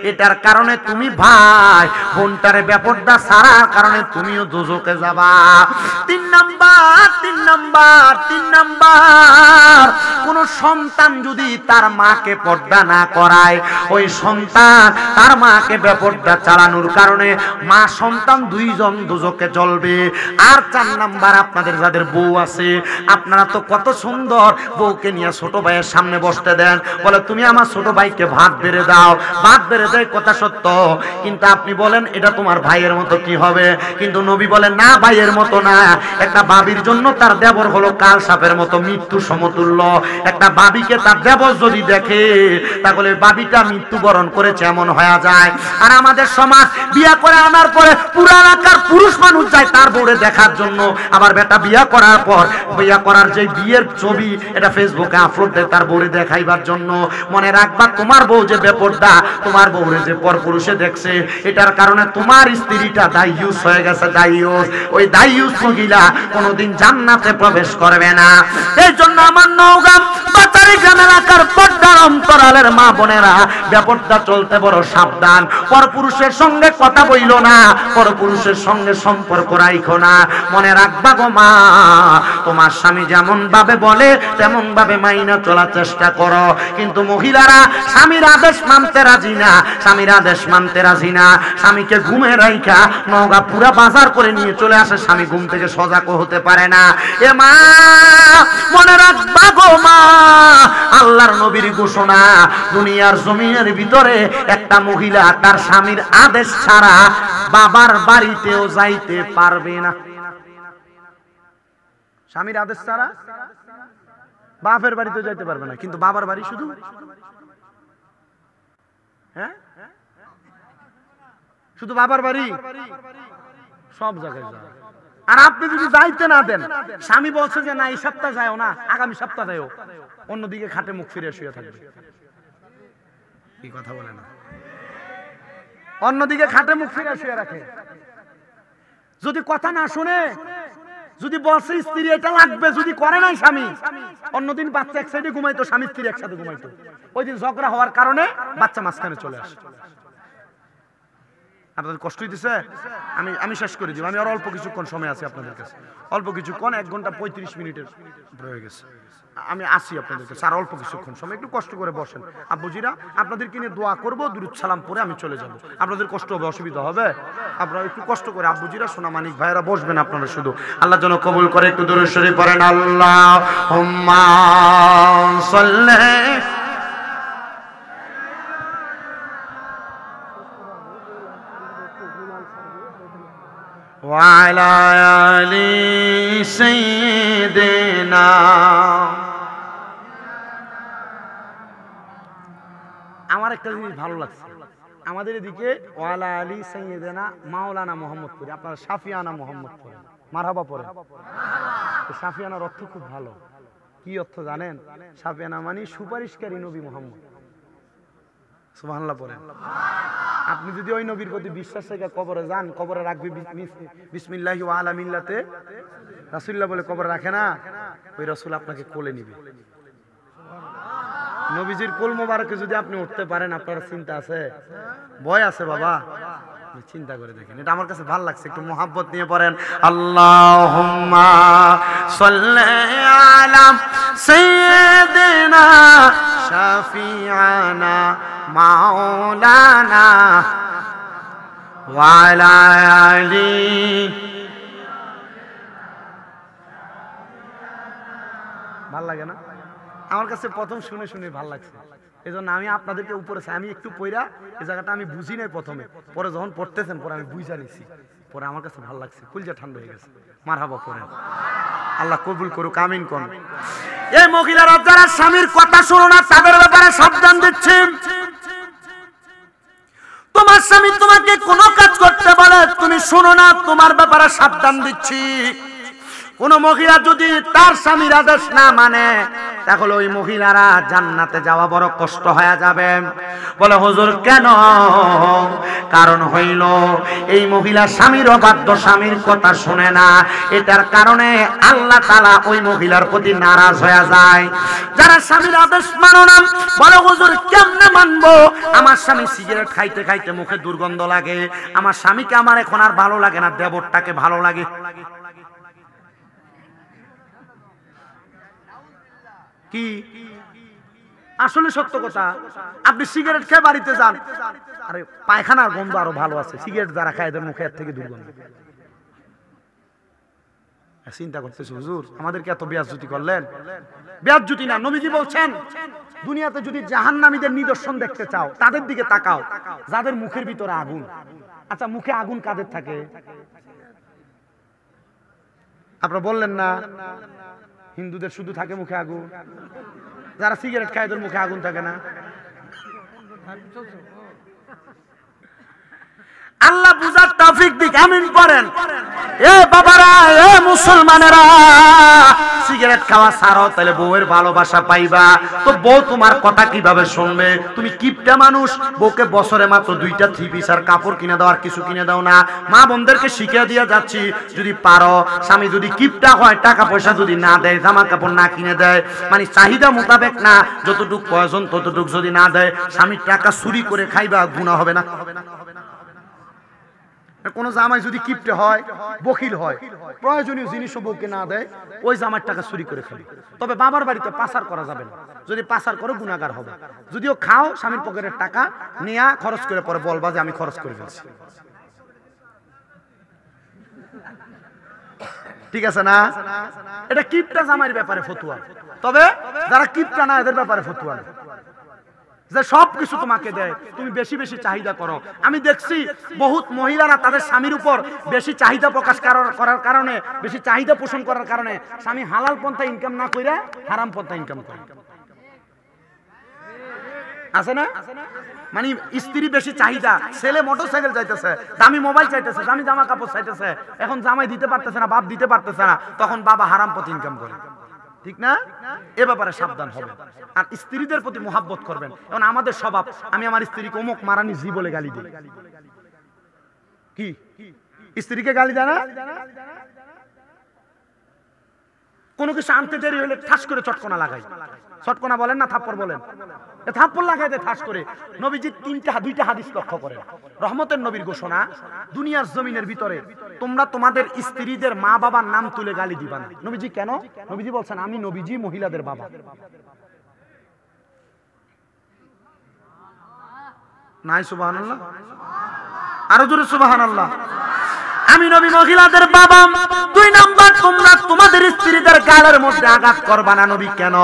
Speaker 2: এটার কারণে তুমি ভাই বোনটারে বেপর্দা ছাড়ার কারণে তুমিও দুজকে যাবা। তিন নাম্বার, কোন সন্তান যদি তার মাকে পর্দা না করায়, ওই সন্তান তার মাকে বেপর্দা চালানোর কারণে মা সন্তান দুইজন দুজকে জ্বলবে। আর 4 নাম্বার, আপনাদের যাদের বউ আছে, আপনারা তো কত সুন্দর বউকে নিয়ে ছোট ভাইয়ের সামনে বসতে দেন, বলে তুমি আমার ছোট ভাইকে ভাত বেড়ে দাও, ভাত বেড়ে দেয়, কথা সত্য, কিন্তু আপনি বলেন এটা তোমার ভাইয়ের মতো কি হবে? কিন্তু নবী বলেন না, ভাইয়ের মতো না। একটা বাবির জন্য তার দেবর হলো কাল সাপের মতো মৃত্যু সমতুল্য। একটা বাবিকে তার দেবর যদি দেখে তাহলে বাবিটা মৃত্যুবরণ করেছে এমন হয়ে যায়। আর আমাদের সমাজ বিয়া করে আনার পরে পুরা এলাকার পুরুষ মানুষ যায় তার বউরে দেখার জন্য, আবার বেটা বিয়া করার পর বিয়া করার যে বিয়ের ছবি এটা ফেসবুকে আপলোড দেয় তার বউরে দেখাইবার জন্য। মনে রাখবা তোমার বউ যে বেপর্দা, তোমার বউরে যে পরপুরুষে দেখছে, এটার কারণে তোমার স্ত্রীটা দায়ুস হয়ে গেছে, দায়ুস। ওই দায়ুস মহিলা কোনোদিন জান্নাতে প্রবেশ করবে না। এই জন্য আমার নওগাঁ বাজারে গ্রাম এলাকার পর্দার অন্তরালের মা বোনেরা বেপর্দা চলতে বড় সাবধান। পরপুরুষের সঙ্গে কথা বইল না, পরপুরুষের সঙ্গে সম্পর্ক রাখো না। মনে রাখবা গো মা, তোমার স্বামী যেমন ভাবে বলে তেমন ভাবে মাইনা চলার চেষ্টা করো। কিন্তু মহিলারা স্বামীর আদেশ মানতে রাজি না, স্বামীর আদেশ মানতে রাজি না। স্বামীকে ঘুমে রাইখা নওগাঁ পুরা বাজার করে নিয়ে চলে আসে, স্বামী ঘুম থেকে সজাগও হতে পারে না। এ মা মনে রাখবা গো মা, আল্লাহর নবীর ঘোষণা, দুনিয়ার জমিনের ভিতরে একটা মহিলা তার স্বামীর আদেশ ছাড়া বাবার বাড়িতেও যাইতে পারবে না। স্বামীর আদেশ ছাড়া বাপের বাড়িতেও যাইতে পারবে না, কিন্তু বাবার বাড়ি শুধু, হ্যাঁ শুধু বাবার বাড়ি, সব জায়গায় যায়। আর আপনি যদি যাইতে না দেন, স্বামী বলছে যে না এই সপ্তাহ যাও না, আগামী সপ্তাহ যাও, অন্যদিকে খাটে মুখ ফিরে শুয়ে থাকবে। কি কথা বলে না? অন্যদিকে খাটে মুখ ফিরে শুয়ে রাখে। যদি কথা না শুনে, যদি বলছে স্ত্রী এটা লাগবে, যদি করে নাই স্বামী, অন্যদিন বাচ্চা এক সাইডে ঘুমাইতো, স্বামী স্ত্রী একসাথে ঘুমাইতো, ওই দিন ঝগড়া হওয়ার কারণে বাচ্চা মাঝখানে চলে আসে। আপনাদের কষ্ট হইতেছে? আমি শেষ করে দিব, আমি আর অল্প কিছুক্ষণ সময় আছে আপনাদের কাছে, অল্প কিছুক্ষণ, 1 ঘন্টা 35 মিনিটের হয়ে গেছে। আমি আসি আপনাদের কাছে আর অল্প কিছুক্ষণ সময়, একটু কষ্ট করে বসেন। আব্বুজিরা আপনাদেরকে নিয়ে দোয়া করবো, দুরূদ সালাম পরে আমি চলে যাব। আপনাদের কষ্ট হবে, অসুবিধা হবে, আপনারা একটু কষ্ট করে আব্বুজিরা, সোনা মানিক ভাইয়েরা বসবেন আপনারা শুধু। আল্লাহ যেন কবুল করে। একটু দুরূদ শরীফ পড়েন। আল্লাহুম্মা সাল্লি
Speaker 1: وعلى آل سيدنا
Speaker 2: আমার একটা জিনিস ভালো লাগছে, আমাদের এদিকে ওয়ালা আলী সাইয়েদেনা মাওলানা মোহাম্মদ পড়ে, আপনারা শাফিয়ানা মোহাম্মদ পড়ে, মারহাবা পড়ে। শাফিয়ানার অর্থ খুব ভালো। কি অর্থ জানেন? শাফিয়ানা মানে সুপারিশকারী নবী মোহাম্মদ। সুবহানাল্লাহ পড়েন। আপনি যদি ওই নবীর প্রতি বিশ্বাস রেখে কবরে যান, কবরে রাখবি বিসমিল্লাহি ওয়া আলা মিল্লাতে রাসূলুল্লাহ বলে কবরে রাখে না, ওই রাসূল আপনাকে কোলে নিবে। নবীজির কোল মোবারকে যদি আপনি উঠতে পারেন, আপনার চিন্তা আছে? ভয় আছে বাবা? চিন্তা করে দেখেন, এটা আমার কাছে ভালো লাগছে। একটু মোহাব্বত নিয়ে পড়েন, আল্লাহুম্মা সাল্লি আলা সাইয়্যিদিনা শাফিআনা মাওলানা ওয়া আলা আলি। ভাল লাগে না? আমার কাছে প্রথম শুনে শুনে ভাল লাগছে, এই জন্য আমি আপনাদেরকে উপরে আমি একটু পড়া এই জায়গাটা আমি বুঝি নাই প্রথমে, পরে যখন পড়তেছেন পরে আমি বুঝা নিছি, পরে আমার কাছে ভাল লাগছে, কুলজা ঠান্ডা হয়ে গেছে। মারহাবা পড়েন, আল্লাহ কবুল করুক, আমিন কোন। এই মহিলারা যারা স্বামীর কথা শোনো না, তাদের ব্যাপারে সাবধান দিচ্ছি। তোমার স্বামী তোমাকে কোনো কাজ করতে বলে তুমি শোনো না, তোমার ব্যাপারে সাবধান দিচ্ছি। কোন মহিলা যদি তার স্বামীর আদেশ না মানে, তাহলে ওই মহিলারা জান্নাতে যাওয়া বড় কষ্ট হয়ে যাবে। বলে হুজুর কেন? কারণ হইল এই মহিলা স্বামীর অবাধ্য, স্বামীর কথা শুনে না, এটার কারণে আল্লাহ তাআলা ওই মহিলার প্রতি নারাজ হয়ে যায়। যারা স্বামীর আদেশ মানো না, বলে হুজুর কেমনে মানবো? আমার স্বামী সিগারেট খাইতে খাইতে মুখে দুর্গন্ধ লাগে, আমার স্বামীকে আমার এখন আর ভালো লাগে না, দেবরটাকে ভালো লাগে। কি আসলে সত্য কথা? আপনি সিগারেট খেয়ে বাড়িতে যান, আরে পায়খানার গন্ধ আরো ভালো আছে, সিগারেট যারা খায় এদের মুখে এর থেকে দুর্গন্ধ। চিন্তা করতেছি হুজুর আমাদেরকে এত বেয়াজ্জতি করলেন। বেয়াজ্জতি না, নবীজি বলছেন দুনিয়াতে যদি জাহান্নামীদের নিদর্শন দেখতে চাও তাদের দিকে তাকাও যাদের মুখের ভিতরে আগুন। আচ্ছা মুখে আগুন কাদের থাকে? আপনারা বললেন না হিন্দুদের শুধু থাকে মুখে আগুন, যারা সিগারেট খায় এদের মুখে আগুন থাকে না? আল্লাহ বুঝার তৌফিক দিক, আমিন পড়েন। এ বাবারা, এ মুসলমানেরা, সিগারেট খাওয়া ছাড়ো, তাহলে বউয়ের ভালোবাসা পাইবা। তো বউ তোমার কথা কিভাবে শুনবে? তুমি কিপটা মানুষ, বউকে বছরে মাত্র 2টা 3 পিস আর কাপড় কিনে দাও, আর কিছু কিনে দাও না। মা বোনদেরকে শিখিয়ে দিয়ে যাচ্ছি, যদি পারো, স্বামী যদি কিপটা হয়, টাকা পয়সা যদি না দেয়, জামা কাপড় না কিনে দেয়, মানে চাহিদা মোতাবেক না, যতটুকু প্রয়োজন ততটুকু যদি না দেয়, স্বামীর টাকা চুরি করে খাইবা, গুনাহ হবে না? কোন জামাই যদি কিপটে হয়, বকিল হয়, প্রয়োজনীয় জিনিসও বউকে না দেয়, ওই জামার টাকা চুরি করে খাবে। তবে বাবার বাড়িতে পাচার করা যাবে না, যদি পাচার করো গুনাহগার হবে। যদিও খাও, স্বামীর পকেটের টাকা নিয়ে খরচ করে পরে বলবা যে আমি খরচ করে ফেলছি, ঠিক আছে না? এটা কিপটা জামাইয়ের ব্যাপারে ফতুয়া। তবে যারা কিপটা না এদের ব্যাপারে ফতুয়া না, যে সবকিছু তোমাকে দেয়, তুমি বেশি বেশি চাহিদা করো। আমি দেখছি বহুত মহিলারা তাদের স্বামীর উপর বেশি চাহিদা প্রকাশ করার কারণে, বেশি চাহিদা পোষণ করার কারণে স্বামী হালাল পন্থা ইনকাম না করে হারাম পন্থা ইনকাম করে। আছে না? মানে স্ত্রী বেশি চাহিদা, ছেলে মোটরসাইকেল চাইতেছে, দামি মোবাইল চাইতেছে, দামি জামা কাপড় চাইতেছে, এখন জামাই দিতে পারতেছে না, বাপ দিতে পারতেছে না, তখন বাবা হারাম পথে ইনকাম করে, ঠিক না? এ ব্যাপারে সাবধান হবেন। আর স্ত্রীদের প্রতি মোহাব্বত করবেন। এখন আমাদের স্বভাব, আমি আমার স্ত্রীকে অমুক মারানি জি বলে গালি দিই। কি স্ত্রীকে গালি দেয় না? কোনো কিছু আনতে দেরি হলে ঠাস করে চটকনা লাগাই। চটকনা বলেন না থাপ্পড় বলেন? থাপ্পড় লাগাইতে ঠাস করে। নবীজি 2টা হাদিস লক্ষ্য করেন, রহমতের নবীর ঘোষণা, দুনিয়ার জমিনের ভিতরে তোমরা তোমাদের স্ত্রীদের মা বাবার নাম তুলে গালি দিবা না। নবীজি কেন? নবীজি বলছেন আমি নবীজি মহিলাদের বাবা। নাই সুবহানাল্লাহ, আরো জোরে সুবহানাল্লাহ। আমি নবী মহিলাদের বাবা। 2 নাম্বার, তোমরা তোমাদের স্ত্রীদের গালের মধ্যে আঘাত করবা না। নবী কেন?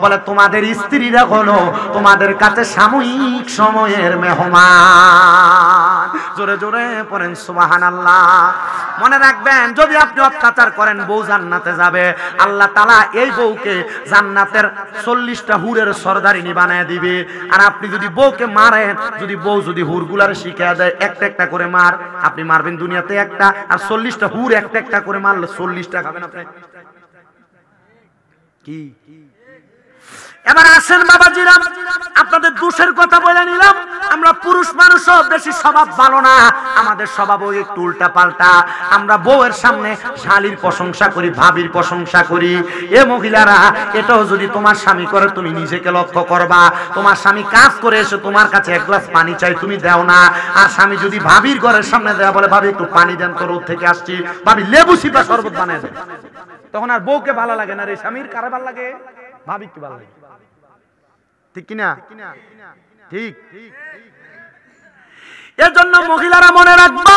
Speaker 2: বলে তোমাদের স্ত্রীরা হলো তোমাদের কাছে সাময়িক সময়ের মেহমান।
Speaker 1: জোরে জোরে পড়েন সুবহানাল্লাহ। মনে রাখবেন, যদি আপনি অত্যাচার করেন বউ জান্নাতে যাবে, আল্লাহ তাআলা এই বউকে জান্নাতের 40টা হুরের সরদারিনী বানায় দিবে। আর আপনি যদি বউকে মারেন, যদি বউ যদি হুরগুলারে শিখিয়ে দেয় একটা একটা করে মার, আপনি মারবেন দুনিয়াতে একটা, আর 40টা হুর একটা একটা করে মারলে 40টা খাবেন আপনি। কি এবার আসেন বাবাজিরা, আপনাদের দোষের কথা বলে নিলাম। আমরা পুরুষ মানুষও বেশি স্বভাব ভালো না, আমাদের স্বভাবও একটু উল্টা পাল্টা। আমরা বউয়ের সামনে শালীর প্রশংসা করি, ভাবির প্রশংসা করি। এ মহিলারা, এটাও যদি তোমার স্বামী করে তুমি নিজেকে লক্ষ্য করবা। তোমার স্বামী কাজ করে এসে তোমার কাছে এক গ্লাস পানি চাই, তুমি দাও না। আর স্বামী যদি ভাবির ঘরের সামনে দেয়া বলে, ভাবি একটু পানি দেন তো, রোদ থেকে আসছি, ভাবি লেবু সিপা শরবত বানিয়ে দেয়, তখন আর বউকে ভালো লাগে না রে, স্বামীর কারে ভালো লাগে, ভাবি কি ভালো লাগে, ঠিক কিনা? ঠিক। এজন্য মহিলারা মনে রাখবা,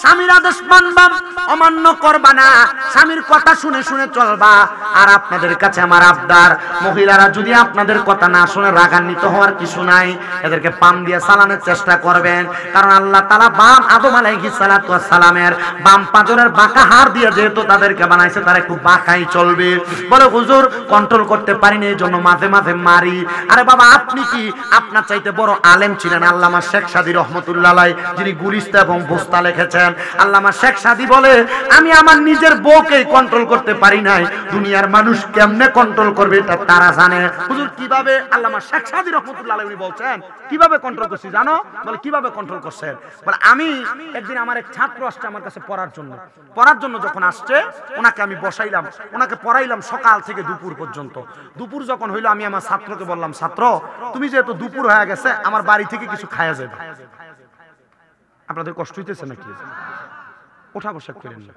Speaker 1: স্বামীর আদেশ মানবা, অমান্য করবা না, স্বামীর কথা শুনে শুনে চলবা। আর আপনাদের কাছে আমার আবদার, মহিলারা যদি আপনাদের কথা না শুনে রাগান্বিত হওয়ার কিছু নাই, এদেরকে পাম দিয়ে চালানোর চেষ্টা করবেন। কারণ আল্লাহ তাআলা বাম আদম আলাইহিস সালাতু ওয়াস সালামের বাম পাঁজরের বাঁকা হাড় দিয়ে যেহেতু তাদেরকে বানাইছে, তারা একটু বাঁকাই চলবে। বলে হুজুর কন্ট্রোল করতে পারিনি, এই জন্য মাঝে মাঝে মারি। আরে বাবা, আপনি কি আপনার চাইতে বড় আলেম ছিলেন? আল্লামা শেখ সাদী রহমতুল্লাহ আলাইহি, যিনি গুলিস্তা এবং বুস্তা লিখেছেন, আল্লামা শেখ সাদী বলে, আমি আমার নিজের বউকেই কন্ট্রোল করতে পারি নাই, দুনিয়ার মানুষ কেমনে কন্ট্রোল করবে এটা তারা জানে। হুজুর কিভাবে? আল্লামা শেখ সাদী রহমতুল্লাহ আলাইহি উনি বলছেন কিভাবে কন্ট্রোল করছি জানো? বলে কিভাবে কন্ট্রোল করছেন? বলে আমি একদিন আমার এক ছাত্র আসছে আমার কাছে পড়ার জন্য যখন আসছে, ওনাকে আমি বসাইলাম, ওনাকে পড়াইলাম সকাল থেকে দুপুর পর্যন্ত। দুপুর যখন হইলো, আমি আমার ছাত্রকে বললাম, ছাত্র তুমি যেহেতু দুপুর হয়ে গেছে, আমার বাড়ি থেকে কিছু খায়া যাবে। আপনাদের কষ্ট হইতেছে নাকি? ওঠা বসা করেন না।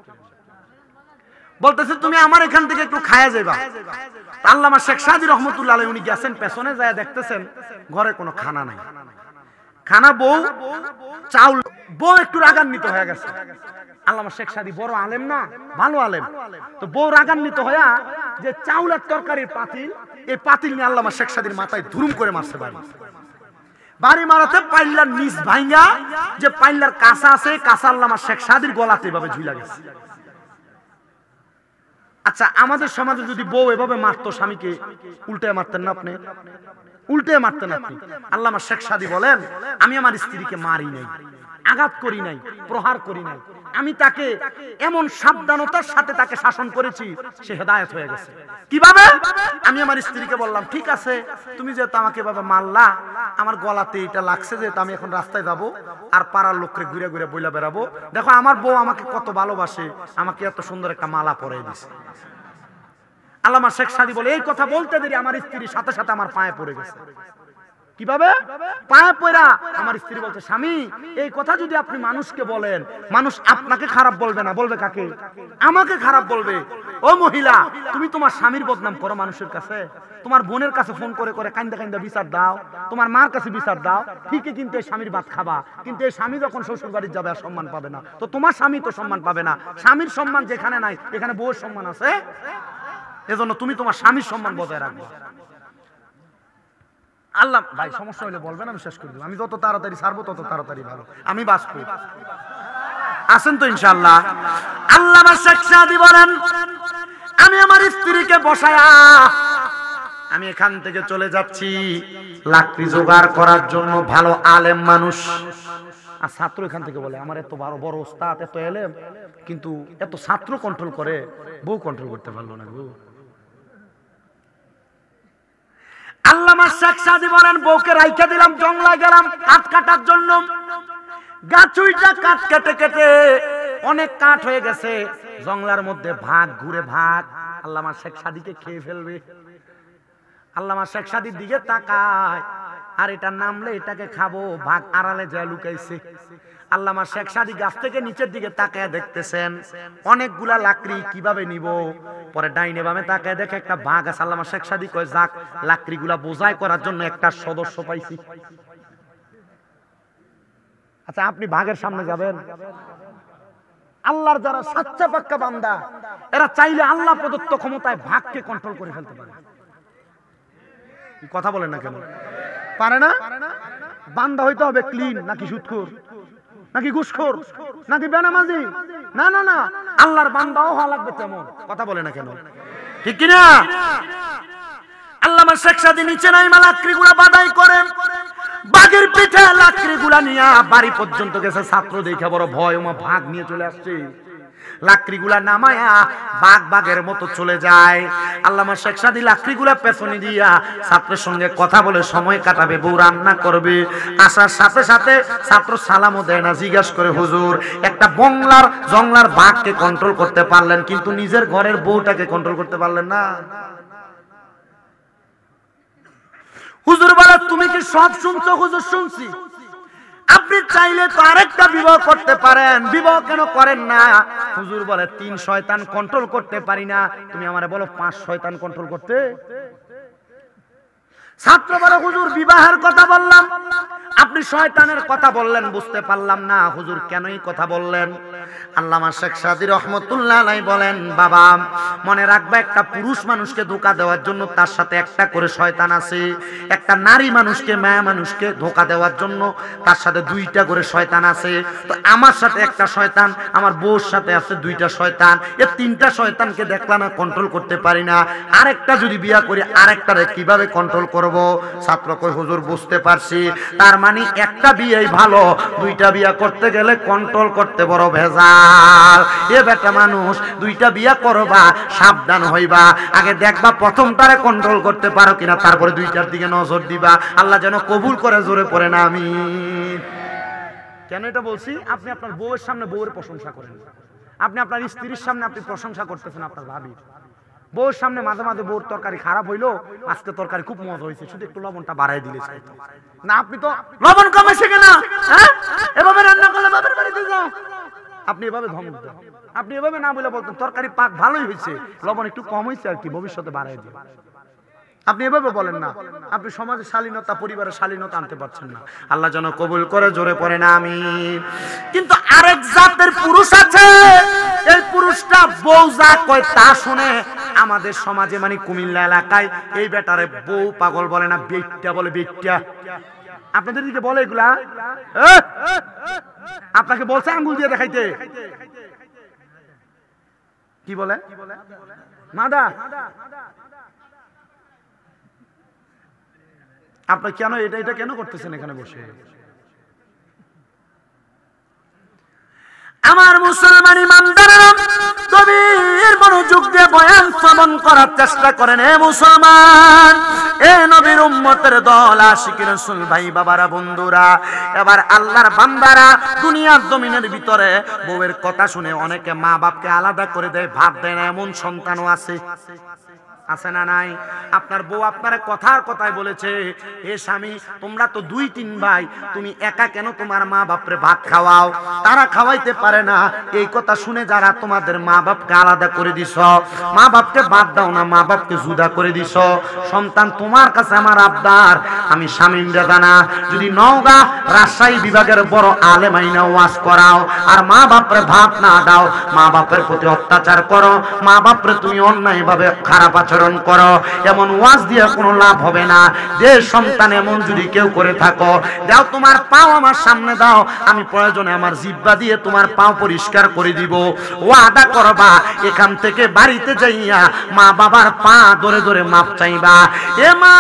Speaker 1: বলতেছে তুমি আমার এখান থেকে একটু খায়া যাইবা। আল্লামা শেখ সাদী রহমতুল্লাহ আলাইহি উনি গেছেন পেছনে, যায় দেখতেছেন ঘরে কোনো খানা নাই, খানা বউ চাউল, বউ একটু রাগান্বিত হয়ে গেছে। আল্লামা শেখ সাদী বড় আলেম না, ভালো আলেম, তো বউ রাগান্বিত হইয়া যে চাউলের তরকারির পাতিল, এই পাতিল নিয়ে আল্লামা শেখ সাদীর মাথায় ধুরুম করে মারছে। বাড়ি মারাতে পাইল্লার নিচ ভাঙ্গা, যে পাইল্লার কাঁচা আছে, কাঁচা আল্লামা শেখ সাদীর গলাতে এভাবে ঝুলা গেছে। আচ্ছা, আমাদের সমাজে যদি বউ এভাবে মারতো স্বামীকে, উল্টে মারতেন না আপনি? উল্টে মারতেন আপনি। আল্লামা শেখ সাদী বলেন, আমি আমার স্ত্রীকে মারি নাই, আঘাত করি নাই, প্রহার করি নাই, আমি তাকে এমন সাবধানতার সাথে তাকে শাসন করেছি, সে হেদায়েত হয়ে গেছে। কিভাবে? আমি আমার স্ত্রীকে বললাম, ঠিক আছে তুমি যেহেতু আমাকে এভাবে মারলা, আমার গলাতে এটা লাগছে, যেহেতু আমি এখন রাস্তায় যাব আর পাড়ার লোককে ঘুরে ঘুরে বইলা বেড়াবো, দেখো আমার বউ আমাকে কত ভালোবাসে, আমাকে এত সুন্দর একটা মালা পরাই দিছে। আল্লামা শেখ সাদী বলে, এই কথা বলতে দেরি আমার স্ত্রীর সাথে সাথে আমার পায়ে পড়ে গেছে। কিভাবে? পায়ে পড়া। আমার স্ত্রী বলছে, স্বামী এই কথা যদি আপনি মানুষকে বলেন, মানুষ আপনাকে খারাপ বলবে না, বলবে কাকে? আমাকে খারাপ বলবে। ও মহিলা, তুমি তোমার স্বামীর বদনাম করো মানুষের কাছে, তোমার বোনের কাছে ফোন করে করে কান্দা কান্দা বিচার দাও, তোমার মার কাছে বিচার দাও, ঠিকই কিন্তু এই স্বামীর ভাত খাবা, কিন্তু এই স্বামী যখন শ্বশুর বাড়ি যাবে আর সম্মান পাবে না, তো তোমার স্বামী তো সম্মান পাবে না। স্বামীর সম্মান যেখানে নাই, এখানে বউয়ের সম্মান আছে, এজন্য তুমি তোমার স্বামীর সম্মান বজায় রাখবে। আল্লাহ ভাই, সমস্যা হলে বলবেন, আমি শেষ করে দেব। আমি যত তাড়াতাড়ি ছাড়বো তত তাড়াতাড়ি ভালো, আমি বাঁচবো। আছেন তো ইনশাআল্লাহ? আল্লামা শেখ সাদী বলেন, আমি আমার স্ত্রীকে বসায়া আমি এখান থেকে চলে যাচ্ছি লাকড়ি জোগাড় করার জন্য। ভালো আলেম মানুষ। আর ছাত্র এখান থেকে বলে, আমার এত বড় বড় ওস্তাদ, এত এলেম, কিন্তু এত ছাত্র কন্ট্রোল করে, বউ কন্ট্রোল করতে পারলো না গো। আল্লামা শেখ সাদী বলেন, বউকে রাইখা দিলাম, জঙ্গলায় গেলাম কাঠ কাটার জন্য। গাছুইটা কাঠ কেটে কেটে অনেক কাঠ হয়ে গেছে, জঙ্গলার মধ্যে ভাগ ঘুরে ভাগ আল্লামা শেখ সাদীকে খেয়ে ফেলবে। আল্লামা শেখ সাদীর দিকে তাকায়, আর এটা নামলে এটাকে খাবো, ভাগ আড়ালে যায় লুকাইছে। আল্লামা শেখ সাদী গাছ থেকে নিচের দিকে তাকায় দেখতেছেন অনেকগুলা লাকড়ি, কিভাবে নিব? পরে ডাইনে বামে তাকায় দেখে একটা বাঘ আছে। আল্লামা শেখ সাদী কয়, যাক লাকড়িগুলা বোঝাই করার জন্য একটা সদস্য পাইছি। আচ্ছা, আপনি বাঘের সামনে যাবেন? আল্লাহর যারা সাচ্চা পাক্কা বান্দা, এরা চাইলে আল্লাহ প্রদত্ত ক্ষমতায় ভাগকে কন্ট্রোল করে ফেলতে পারে। কথা বলেন না কেন? পারে না? বান্দা হইতে হবে ক্লিন নাকি সুদখোর
Speaker 2: নাকি ঘুষখোর নাকি বেনামাজি? না না না, আল্লাহর বান্দাও হওয়া লাগবে তেমন। কথা বলে না কেন? ঠিক কিনা? আল্লামা শেখ সাদী নিচে নাইমা লাকড়িগুলা বাদাই করে বাগের পিঠে লাকড়িগুলা নিয়ে বাড়ি পর্যন্ত গেছে। ছাত্র দেখে বড় ভয়, ওমা ভাগ নিয়ে চলে আসছে। লাকড়িগুলা নামায়া বাঘের মতো চলে যায়। আল্লামা শেখ সাদী লাকড়িগুলা পেছনে দিয়া ছাত্রের সঙ্গে কথা বলে সময় কাটাবে, বউ রান্না করবে। আসার সাথে সাথে ছাত্র সালামও দেয় না, জিজ্ঞাসা করে হুজুর একটা জংলার বাঘকে কন্ট্রোল করতে পারলেন, কিন্তু নিজের ঘরের বউটাকে কন্ট্রোল করতে পারলেন না। হুজুর বলে তুমি কি সব শুনছো? হুজুর শুনছি। আপনি চাইলে তো আরেকটা বিবাহ করতে পারেন, বিবাহ কেন করেন না? হুজুর বলে 3 শয়তান কন্ট্রোল করতে পারি না, তুমি আমারে বলো 5 শয়তান কন্ট্রোল করতে। ছাত্র বলে হুজুর বিবাহের কথা বললাম, আপনি শয়তানের কথা বললেন, বুঝতে পারলাম না হুজুর কেন এই কথা বললেন। আল্লামা শেখ সাদী রহমতুল্লাহ আলাইহি বলেন, বাবা মনে রাখবা একটা পুরুষ মানুষকে ধোঁকা দেওয়ার জন্য তার সাথে একটা করে শয়তান আছে, একটা নারী মানুষকে মায়া মানুষকে ধোঁকা দেওয়ার জন্য তার সাথে 2টা করে শয়তান আছে। তো আমার সাথে একটা শয়তান, আমার বউর সাথে আছে 2টা শয়তান, এই 3টা শয়তানকে দেখলাম না কন্ট্রোল করতে পারি না, আরেকটা যদি বিয়ে করি আরেকটারে কিভাবে কন্ট্রোল করব? ছাত্র কই হুজুর বুঝতে পারছি, তার মানে একটা বিয়েই ভালো, 2টা বিয়ে করতে গেলে কন্ট্রোল করতে বড় ভেজাল। এ বেটা মানুষ 2টা বিয়ে করবা, সাবধান হইবা, আগে দেখবা প্রথমটারে কন্ট্রোল করতে পারো কিনা, তারপরে 2টার দিকে নজর দিবা। আল্লাহ যেন কবুল করে, জোরে পড়ে না আমিন। কেন এটা বলছি? আপনি আপনার বউয়ের সামনে বউয়ের প্রশংসা করেন, আপনি আপনার স্ত্রীর সামনে আপনি প্রশংসা করতেছেন আপনার ভাবির। বউর সামনে মাঝে মাঝে বউর তরকারি খারাপ হইলো, আজকে তরকারি খুব মজা হয়েছে, শুধু একটু লবণটা বাড়াই দিলে চাইতো না। আপনি তো লবণ কমেছে কিনা, হ্যাঁ এভাবে রান্না করলে বাবার বাড়িতে যাও, আপনি এভাবে ধমক দেন। আপনি এভাবে না বলে বলতেন তরকারি পাক ভালোই হয়েছে, লবণ একটু কম হয়েছে আর কি, ভবিষ্যতে বাড়াই দিন। আপনি এভাবে বলেন না, আপনি সমাজে শালীনতা, পরিবারের শালীনতা আনতে পারছেন না। আল্লাহ যেন কবুল করে, জোরে পড়ে না আমিন। কিন্তু আরেক জাতের পুরুষ আছে, এই পুরুষটা বউ যা কয় তা শুনে। আমাদের সমাজে মানে কুমিল্লা এলাকায় এই বেটারে বউ পাগল বলে না, বেট্টা বলে, বেট্টা। আপনাদের দিকে বলে এগুলা? আপনাকে বলছে আঙ্গুল দিয়ে দেখাইতে, কি বলে মাদা? আপনি কেন এটা কেন করতেছেন এখানে বসে? আমার মুসলমান ইমানদাররা গভীর মনোযোগ দিয়ে বয়ান শ্রবণ করার চেষ্টা করেন। হে মুসলমান, এ নবীর উম্মতের দল, আশিক রাসূল ভাই বাবারা, বন্ধুরা, এবার আল্লাহর বান্দারা দুনিয়ার জমিনের ভিতরে বউয়ের কথা শুনে অনেকে মা বাপকে আলাদা করে দেয়, ভাব দেয় না, এমন সন্তানও আছে। আছে না নাই? আপনার বউ আপনারা কথার কথায় বলেছে, হে স্বামী তোমরা তো 2-3 ভাই, তুমি একা কেন তোমার মা বাপরে ভাত খাওয়াও? তারা খাওয়াইতে পারে না, এই কথা শুনে যারা তোমাদের মা বাপকে আলাদা করে দিছ, মা বাপকে বাদ দাও না, মা বাপকে জুদা করে দিছ। সন্তান তোমার কাছে আমার আবদার, আমি শামীম রেজানা যদি নওগাঁ রাজশাহী বিভাগের বড় আলেম আইনা ওয়াজ করাও আর মা বাপরে ভাত না দাও, মা বাপের প্রতি অত্যাচার করো, মা বাপরে তুমি অন্যায় ভাবে খারাপ আচরণ করো, এমন ওয়াজ দিয়ে কোনো লাভ হবে না। যে সন্তান এমন যদি কেউ করে থাকো, দাও তোমার পাও আমার সামনে দাও, আমি প্রয়োজনে আমার জিহ্বা দিয়ে তোমার পাও পরিষ্কার করে দিব। ওয়াদা করবা এখান থেকে বাড়িতে যাইয়া মা বাবার পা ধরে ধরে মাপ চাইবা, এ মা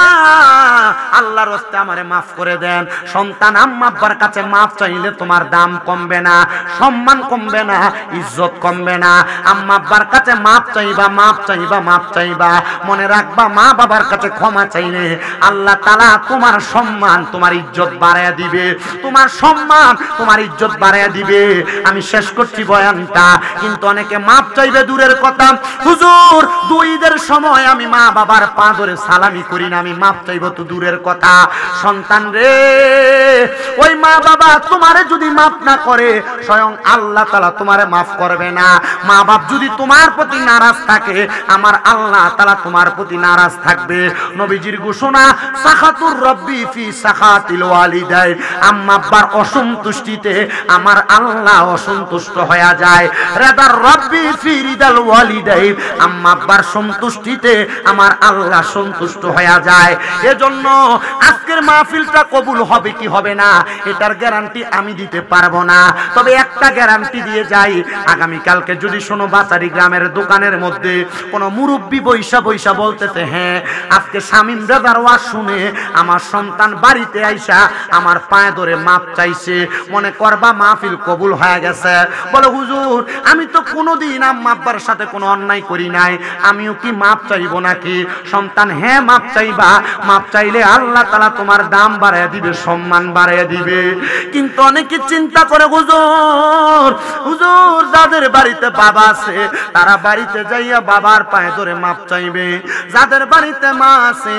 Speaker 2: আল্লাহর রাস্তায় আমারে মাফ করে দেন। সন্তান আম্মা আব্বার কাছে মাপ চাইলে তোমার দাম কমবে না, সম্মান কমবে না, ইজ্জত কমবে না। আম্মা আব্বার কাছে মাপ চাইবা, মাপ চাইবা, মাপ চাইবা। মনে রাখবা মা বাবার কাছে ক্ষমা চাইলে আল্লাহ তাআলা তোমার সম্মান, তোমার ইজ্জত বাড়ায়া দিবে, তোমার সম্মান, তোমার ইজ্জত বাড়ায়া দিবে। আমি শেষ করছি বয়ানটা, কিন্তু অনেকে মাপ চাইবে দূরের কথা, হুজুর 2 ঈদের সময় আমি মা বাবার পা ধরে সালামি করি না, আমি মাপ চাইবো তো দূরের কথা। সন্তান রে, ওই মা বাবা তোমারে যদি মাফ না করে স্বয়ং আল্লাহ তাআলা তোমারে মাফ করবে না। মা বাপ যদি তোমার প্রতি নারাজ থাকে, আমার আল্লাহ তাআলা তোমার প্রতি নারাজ থাকবে। নবীজির ঘোষণা, সাখাতুর রব্বি ফি সাখাতিল ওয়ালিদাইন, আম্মা আব্বার অসন্তুষ্টিতে আমার আল্লাহ অসন্তুষ্ট হয়ে যায়। রাদার রব্বি ফি রিদাল ওয়ালিদাইন, আম্মা আব্বার সন্তুষ্টিতে আমার আল্লাহ সন্তুষ্ট হয়ে যায়। এজন্য আজকের মাহফিলটা কবুল হবে কি হবে
Speaker 1: হবে না, এটার গ্যারান্টি আমি দিতে পারবো না। তবে একটা গ্যারান্টি দিয়ে যাই, আগামীকালকে যদি শোনো বাসারি গ্রামের দোকানের মধ্যে কোনো মুরব্বী বৈশা বৈশা বলতেছে, হ্যাঁ আজকে শামীম রেজার ওয়াজ শুনে আমার সন্তান বাড়িতে আইসা আমার পায়ে ধরে মাপ চাইছে, মনে করবা মাহফিল কবুল হয়ে গেছে। বলে হুজুর আমি তো কোনোদিন আম্মা আব্বার সাথে কোনো অন্যায় করি নাই, আমিও কি মাপ চাইবো নাকি? সন্তান, হ্যাঁ মাপ চাইবা, মাপ চাইলে আল্লাহ তাআলা তোমার দাম বাড়ায় দিবে, সম্মান বাড়ায় দিবে। কিন্তু অনেকে চিন্তা করে হুজুর হুজুর যাদের বাড়িতে বাবা আছে তারা বাড়িতে যাইয়া বাবার পায়ে ধরে মাপ চাইবে, যাদের বাড়িতে মা আছে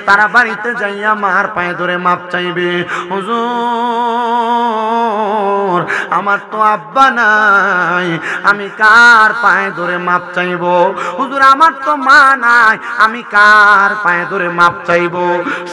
Speaker 1: তারা বাড়িতে যাইয়া মার পায়ে ধরে মাপ চাইবে। হুজুর আমার তো আব্বা নাই, আমি কার পায়ে ধরে মাপ চাইবো? হুজুর আমার তো মা নাই, আমি কার পায়ে ধরে মাপ চাইবো?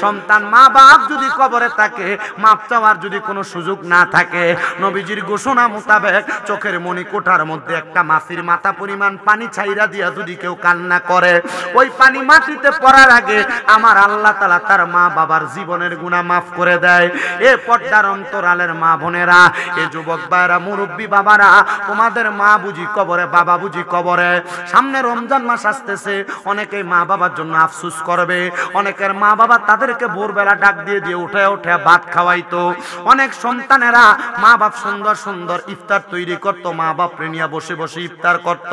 Speaker 1: সন্তান মা বাপ যদি কবরে থাকে, মাপ চাওয়ার যদি কোনো সুযোগ না থাকে, নবীজির ঘোষণা মোতাবেক চোখের মনি কোঠার মধ্যে একটা মাছির মাথা পরিমাণ পানি ছাইরা দিয়া যদি কেউ কান্না করে, ওই পানি মাটিতে পড়ার আগে আমার আল্লাহ তাআলা তার মা বাবার জীবনের গুনাহ মাফ করে দেয়। এ পর্দার অন্তরালের মা বোনেরা, এ যুবক ভাইরা, মুরব্বী বাবারা, তোমাদের মা বুঝি কবরে, বাবা বুঝি কবরে। সামনে রমজান মাস আসতেছে, অনেকে মা বাবার জন্য আফসোস করবে, অনেকের মা বাবা তাদেরকে ভোরবেলা ডাক দিয়ে দিয়ে উঠে উঠে ভাত খাওয়াইতো। অনেক সন্তানেরা মা বাপ সুন্দর সুন্দর ইফতার তৈরি করতো, মা বাপ নিয়ে বসে বসে ইফতার করত।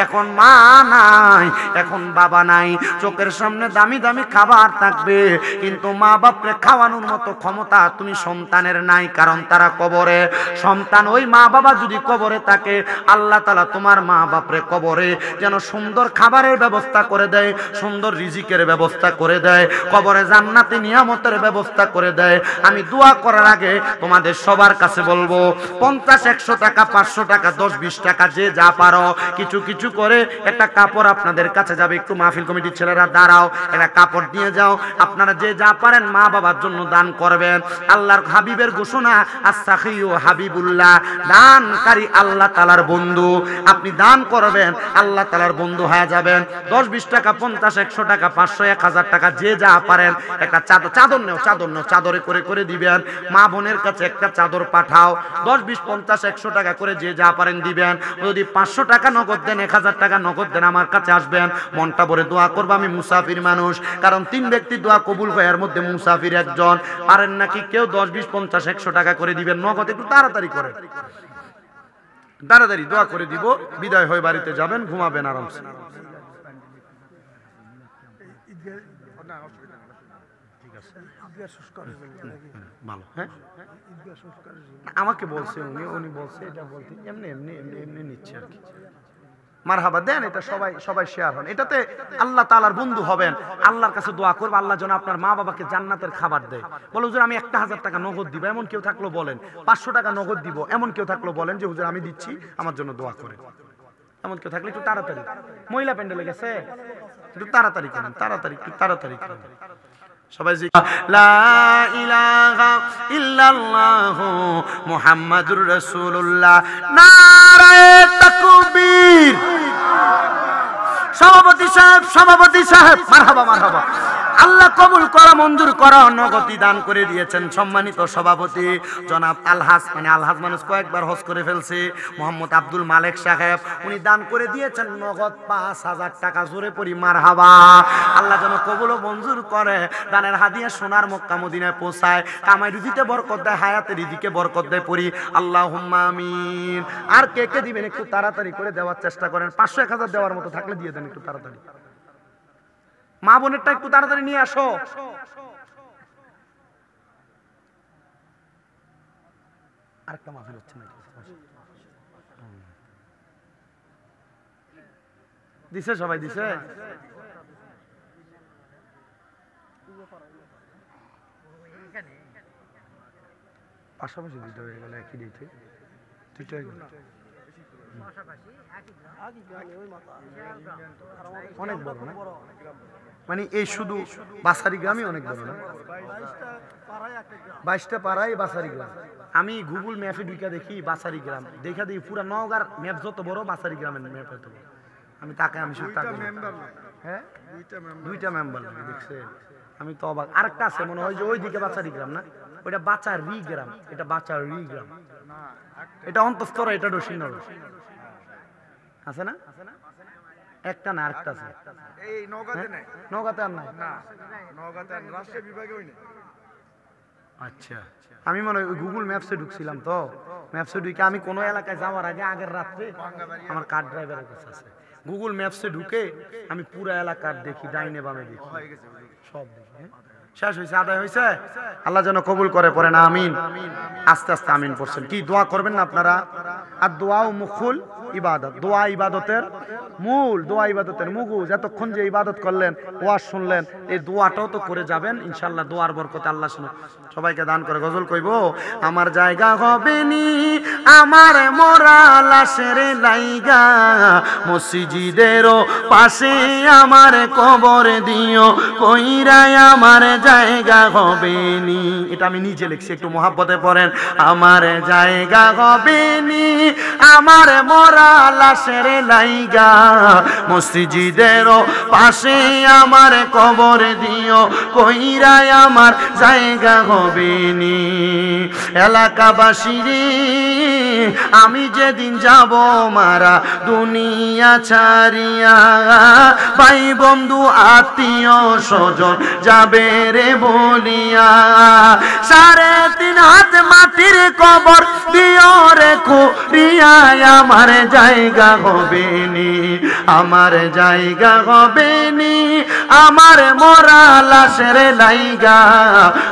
Speaker 1: এখন মা নাই, এখন বাবা নাই, চোখের সামনে দামি দামি খাবার থাকবে, কিন্তু মা বাপরে খাওয়ানোর মতো ক্ষমতা তুমি সন্তানের নাই, কারণ তারা কবরে। সন্তান ওই মা বাবা যদি কবরে থাকে, আল্লাহ তাআলা তোমার মা বাপরে কবরে যেন সুন্দর খাবারের ব্যবস্থা করে দেয়, সুন্দর রিজিকের ব্যবস্থা করে দেয়, কবরে জান্নাতি নিয়ামতের ব্যবস্থা করে দেয়। আমি দোয়া করার আগে তোমাদের সবার কাছে বলবো, 50-100 টাকা, 500 টাকা, 10-20 টাকা, যে যা পারো কিছু কিছু করে একটা কাপড় আপনাদের কাছে যাবে, একটু মাহফিল কমিটির ছেলেরা দাঁড়াও, একটা কাপড় দিয়ে যাও। আপনারা যে যা পারেন মা বাবার জন্য দান করবেন। আল্লাহর হাবিবের ঘোষণা, আস-সাখিয়ু হাবিবুল্লাহ, দানকারী আল্লাহ তাআলার বন্ধু। আপনি দান করবেন, আল্লাহ তাআলার বন্ধু হয়ে যাবেন। 10-20 টাকা, 50-100 টাকা, 500-1000 টাকা, যে যা পারেন একটা চাদর নেও, চাদরে করে করে দিবেন। মা বোনের কাছে একটা চাদর পাঠাও, 10-20-50-100 টাকা করে যে যা পারেন দিবেন। যদি 500 টাকা নগদ দেন, 1000 টাকা নগদ দেন, আমার কাছে আসবেন, মনটা ভরে দোয়া করবো। আমি মুসাফির মানুষ, কারণ 3 ব্যক্তি দোয়া কবুল হয়, এর মধ্যে মুসাফির একজন। পারেন নাকি কেউ 10-20-50-100 টাকা করে দিবেন নগদ, একটু তাড়াতাড়ি করে, তাড়াতাড়ি দোয়া করে দিব, বিদায় হয়ে বাড়িতে যাবেন, ঘুমাবেন আরামসে। ভালো, হ্যাঁ আমাকে বলছে উনি বলছে এটা বলতে এমনি এমনি এমনি এমনি নিচ্ছে আর কি। মারহাবা দেন, এটা সবাই সবাই শেয়ার হন, এটাতে আল্লাহ তাআলার বন্ধু হবেন। আল্লাহর কাছে দোয়া করব, আল্লাহ যেন আপনার মা বাবাকে জান্নাতের খাবার দেয়। বলো হুজুর আমি 1000 টাকা নগদ দিব, এমন কেউ থাকলো বলেন। 500 টাকা নগদ দিব, এমন কেউ থাকলো বলেন যে হুজুর আমি দিচ্ছি, আমার জন্য দোয়া করেন। এমন কেউ থাকলে একটু তাড়াতাড়ি, মহিলা প্যান্ডেলে গেছে, একটু তাড়াতাড়ি করেন, তাড়াতাড়ি, একটু তাড়াতাড়ি করেন সবাই। লা ইলাহা ইল্লাল্লাহু মুহাম্মাদুর রাসূলুল্লাহ, নারায়ে তাকবীর। সভাপতি সাহেব মারহাবা মারহাবা। আল্লাহ কবুল করা, মঞ্জুর করা, নগদি দান করে দিয়েছেন সম্মানিত সভাপতি জনাব আলহাজ, আলহাজ মানুষ কয়েকবার হজ করে ফেলছে, মোহাম্মদ আব্দুল মালেক সাহেব, উনি দান করে দিয়েছেন নগদ 5000 টাকা। জোরে পড়ি মারহাবা। আল্লাহ যেন কবুল ও মঞ্জুর করে, দানের হাদিয়া সোনার মক্কা মদিনায় পৌঁছায়, কামাই রুজিতে বরকত দেয়, হায়াতে রিজিকে বরকত দেয়, পড়ি আল্লাহুম্মা আমিন। আর কে কে দিবেন একটু তাড়াতাড়ি করে দেওয়ার চেষ্টা করেন, 500-1000 দেওয়ার মতো থাকলে দিয়ে দেন একটু তাড়াতাড়ি। মা বোনেরটা একটু তাড়াতাড়ি নিয়ে আসো। আরেকটা মাহফিল হচ্ছে নাকি? দিছে, সবাই দিছে। পাশাপাশি দুইটা হয়ে গেল, একই ডেটে দুইটা হয়ে গেল, অনেক বড় না? মানে এই শুধু বাসারি গ্রামই অনেক বড় না? 22টা পাড়ায় বাসারি গ্রাম। আমি গুগল ম্যাপে ঢুকে দেখি বাসারি গ্রাম, দেখা দেখি পুরা নওগাঁর ম্যাপ যত বড়, বাসারি গ্রামের ম্যাপ এত বড়। আমি তাকে আমি শুধু তাকে, হ্যাঁ 2টা মেম্বার লাগে দেখছে, আমি তো অবাক। আরেকটা আছে মনে হয় যে ওইদিকে বাসারি গ্রাম না,
Speaker 2: ওইটা বাঁচার রি গ্রাম, এটা বাঁচার রি গ্রাম, এটা অন্তঃস্তরা, এটা রসিনগর আছে না, একটা না আরেকটা আছে
Speaker 3: এই নওগাঁতে নাই,
Speaker 2: নওগাঁতে আর নাই
Speaker 3: না নওগাঁতে আর রাজশাহী বিভাগেও নেই।
Speaker 2: আচ্ছা আমি মনে হয় গুগল ম্যাপসে ঢুকছিলাম, তো ম্যাপসে ঢুকে আমি কোনো এলাকায় যাওয়ার আগে আগের রাত্রে আমার কার ড্রাইভারের কাছে আছে, গুগল ম্যাপসে ঢুকে আমি পুরো এলাকার দেখি, ডাইনে বামে দেখি, সব দেখি। হ্যাঁ? শেষ হয়েছে, আদায় হয়েছে, আল্লাহ যেন কবুল করে, পড়ে না আমিন, আস্তে আস্তে আমিন পড়ছেন। কি দোয়া করবেন না আপনারা? আর দোয়া ও মুখুল ইবাদত, দোয়া ইবাদতের মূল, দোয়া ইবাদতের মুগুজ। এতক্ষণ যে ইবাদত করলেন, ওয়াজ শুনলেন, এই দোয়াটাও তো করে যাবেন ইনশাল্লাহ, দোয়ার বরকতে আল্লাহ শুনো সবাইকে দান করে। গজল কইব, আমার জায়গা হবে নি আমার মোরা লাশের লাইগা, মসজিদেরও পাশে আমার কবর দিও, কইরাই আমার জায়গা হবে নি। এটা আমি নিজে লিখছি, একটু মহাব্বতে পড়েন। আমার জায়গা হবে নি আমার মোরা লাশের লাইগা, মসজিদেরও পাশে আমার কবর দিও, কইরাই আমার জায়গা হবে নি। এলাকাবাসী রে আমি যেদিন যাব মারা দুনিয়া ছাড়িয়া, ভাই বন্ধু আত্মীয় স্বজন যাবে রে বলিয়া, 3.5 হাত মাটির কবর দিও রে খুঁড়িয়া, আমার জায়গা হবে নি, আমার জায়গা হবে নি আমার মোরা লাশের লাইগা,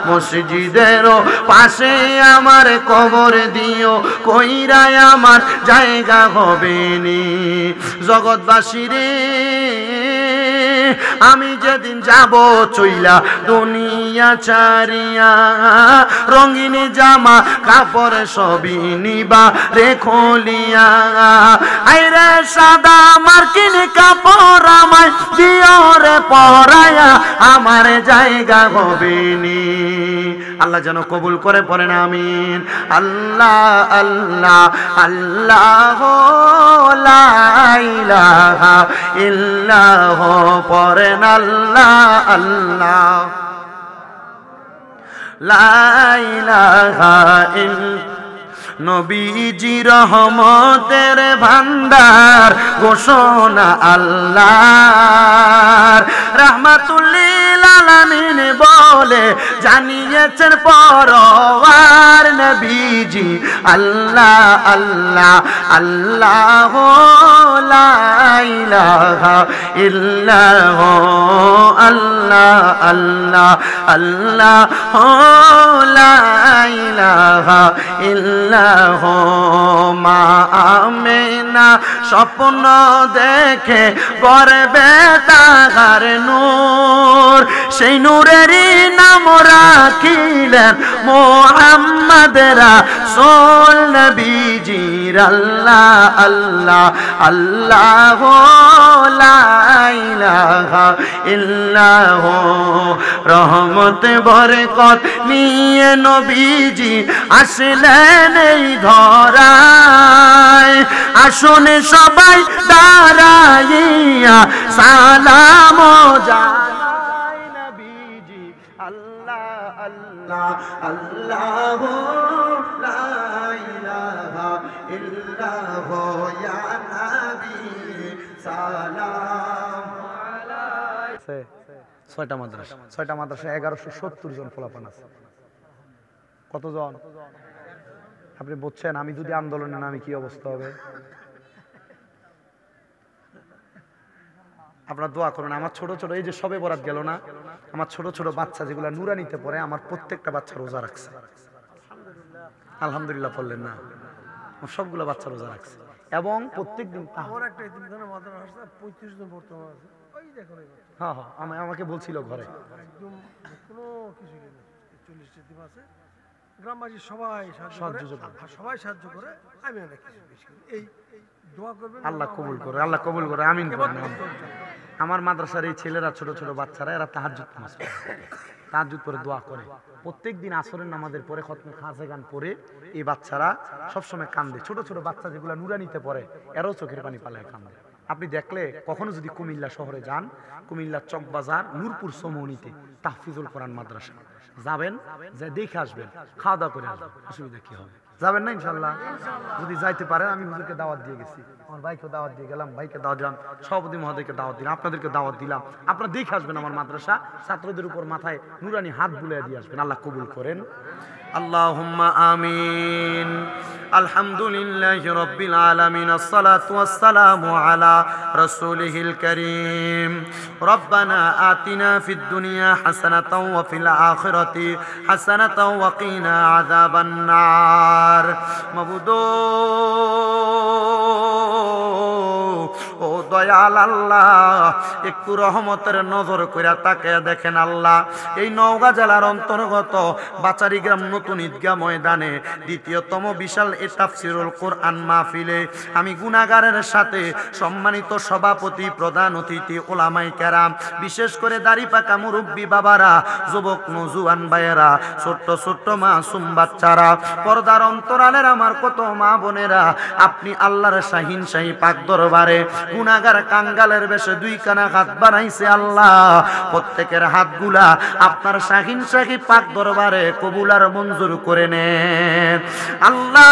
Speaker 2: মসজিদেরও পাশে আমার কবর দিও, কইরাই আমার জায়গা হবে নি। জগৎবাসী রে আমি যেদিন যাব চইলা দুনিয়া ছাড়িয়া, রঙিন জামা কাপড় সবই নিবা রে খলিয়া, আইরে সাদা মার্কিন কাপড় আমায় দিও রে পরায়া, আমার জায়গা হবে নি। আল্লাহ যেন কবুল করে, পড়েন আমিন। আল্লাহ আল্লাহ আল্লাহ লা ইলাহা ইল্লাহ, পড়েন আল্লাহ আল্লাহ লা ইলাহা ইল্লাল্লাহ। নবীজি রহমতের ভান্ডার, ঘোষণা আল্লাহর, রাহমাতুল্লিল আলামিন বলে জানিয়েছেন পরওয়ার নবীজি। আল্লাহ আল্লাহ আল্লাহ লা ইলাহা ইল্লাহ, আল্লাহ আল্লাহ আল্লাহ লা ইলাহা ইল্লাহ। মা আমেনা স্বপ্ন দেখে গর্বে তাহার নূর, সেই নূরেরই নাম রাখিলেন মুহাম্মদ রাসূল নবীজির। আল্লাহ আল্লাহ আল্লাহ লা ইলাহা ইল্লাহ, রহমত বরকত নিয়ে নবীজি আসলেন এই ধরায়, আসুন সবাই দাঁড়াইয়া সালাম জানাই নবীজি। আল্লাহ আল্লাহ আল্লাহ লা ইলাহা ইল্লাহ, ইয়া নবী সালাম আলাইহি। 6টা মাদ্রাসা, 6টা মাদ্রাসা 1170 জন ফলাফল আছে। কতজন আপনি বলছেন? আমি যদি আন্দোলনে নামি কি অবস্থা হবে? আপনারা দোয়া করবেন। আমার ছোট ছোট, এই যে সবে বরাত গেল না, আমার ছোট ছোট বাচ্চা যেগুলো নুরানিতে পড়ে, আমার প্রত্যেকটা বাচ্চা রোজা রাখছে। আলহামদুলিল্লাহ বললেন না? সবগুলো বাচ্চা রোজা রাখছে এবং প্রত্যেকদিন। হ্যাঁ হ্যাঁ, আমাকে বলছিল ঘরে
Speaker 3: গ্রামবাসী সবাই সাহায্য করে। আমি অনেক কিছু এই দোয়া করবেন,
Speaker 2: আল্লাহ কবুল করে, আল্লাহ কবুল করে, আমিন করেন। আমার মাদ্রাসার এই ছেলেরা, ছোট ছোট বাচ্চারা, এরা তাহাজ্জুদ নামাজ পড়ে, তাহাজ্জুদ পড়ে দোয়া করে। প্রত্যেকদিন আসরের নামাজের পরে খতমে খাজে গান পড়ে এই বাচ্চারা সবসময় কান্দে। ছোট ছোট বাচ্চা যেগুলো নুরানিতে পড়ে, এরাও চোখের পানি পালায় কান্দে। আপনি দেখলে কখনো যদি কুমিল্লা শহরে যান, কুমিল্লা চকবাজার নূরপুর সমনিতে তাহফিজুল কোরআন মাদ্রাসা যাবেন, যে দেখে আসবেন, খাওয়া দাওয়া করে আসবেন, অসুবিধা কি হবে? যাবেন না ইনশাল্লাহ? যদি যাইতে পারেন, আমি হুজুরকে দাওয়াত দিয়ে গেছি, আমার ভাইকে দাওয়াত দিয়ে গেলাম, ভাইকে দাওয়াত দিলাম, সভাপতি মহোদয়কে দাওয়াত দিলাম, আপনাদেরকে দাওয়াত দিলাম। আপনারা দেখে আসবেন আমার মাদ্রাসা, ছাত্রদের উপর মাথায় নুরানি হাত বুলিয়ে দিয়ে আসবেন। আল্লাহ কবুল করেন। আল্লাহুম্মা আমিন। আলহামদুলিল্লাহি রাব্বিল আলামিন, আসসালাতু ওয়াসসালামু আলা রাসূলিহিল কারীম। রব্বানা আতিনা ফিদ দুনিয়া হাসানাতাও ওয়া ফিল আখিরাতি হাসানাতাও ওয়া কিনা আযাবান নার। মাবুদো, ও দয়াল আল্লাহ, একটু রহমতের নজর কইরা তাকায়া দেখেন আল্লাহ, এই নওগাঁ জেলার অন্তর্গত বাচারি গ্রাম নতুন ঈদগাহ ময়দানে দ্বিতীয়তম বিশাল এই তাফসীরুল কোরআন মাহফিলে আমি গুনাহগারের সাথে সম্মানিত সভাপতি, প্রধান অতিথি, ওলামায়ে কেরাম, বিশেষ করে দাড়ি পাকা মুরব্বী বাবারা, যুবক নওজোয়ান ভাইয়েরা, ছোট্ট ছোট্ট মাসুম বাচ্চারা, পর্দার অন্তরালের আমার কত মা বোনেরা, আপনি আল্লাহর শাহিন শাহী পাক দরবারে গুনাহগার কাঙ্গালের বেশে দুই কানা হাত বানাইছে আল্লাহ, প্রত্যেকের হাতগুলা আপনার শাহিন শাহী পাক দরবারে কবুল আর মঞ্জুর করে নেন আল্লাহ।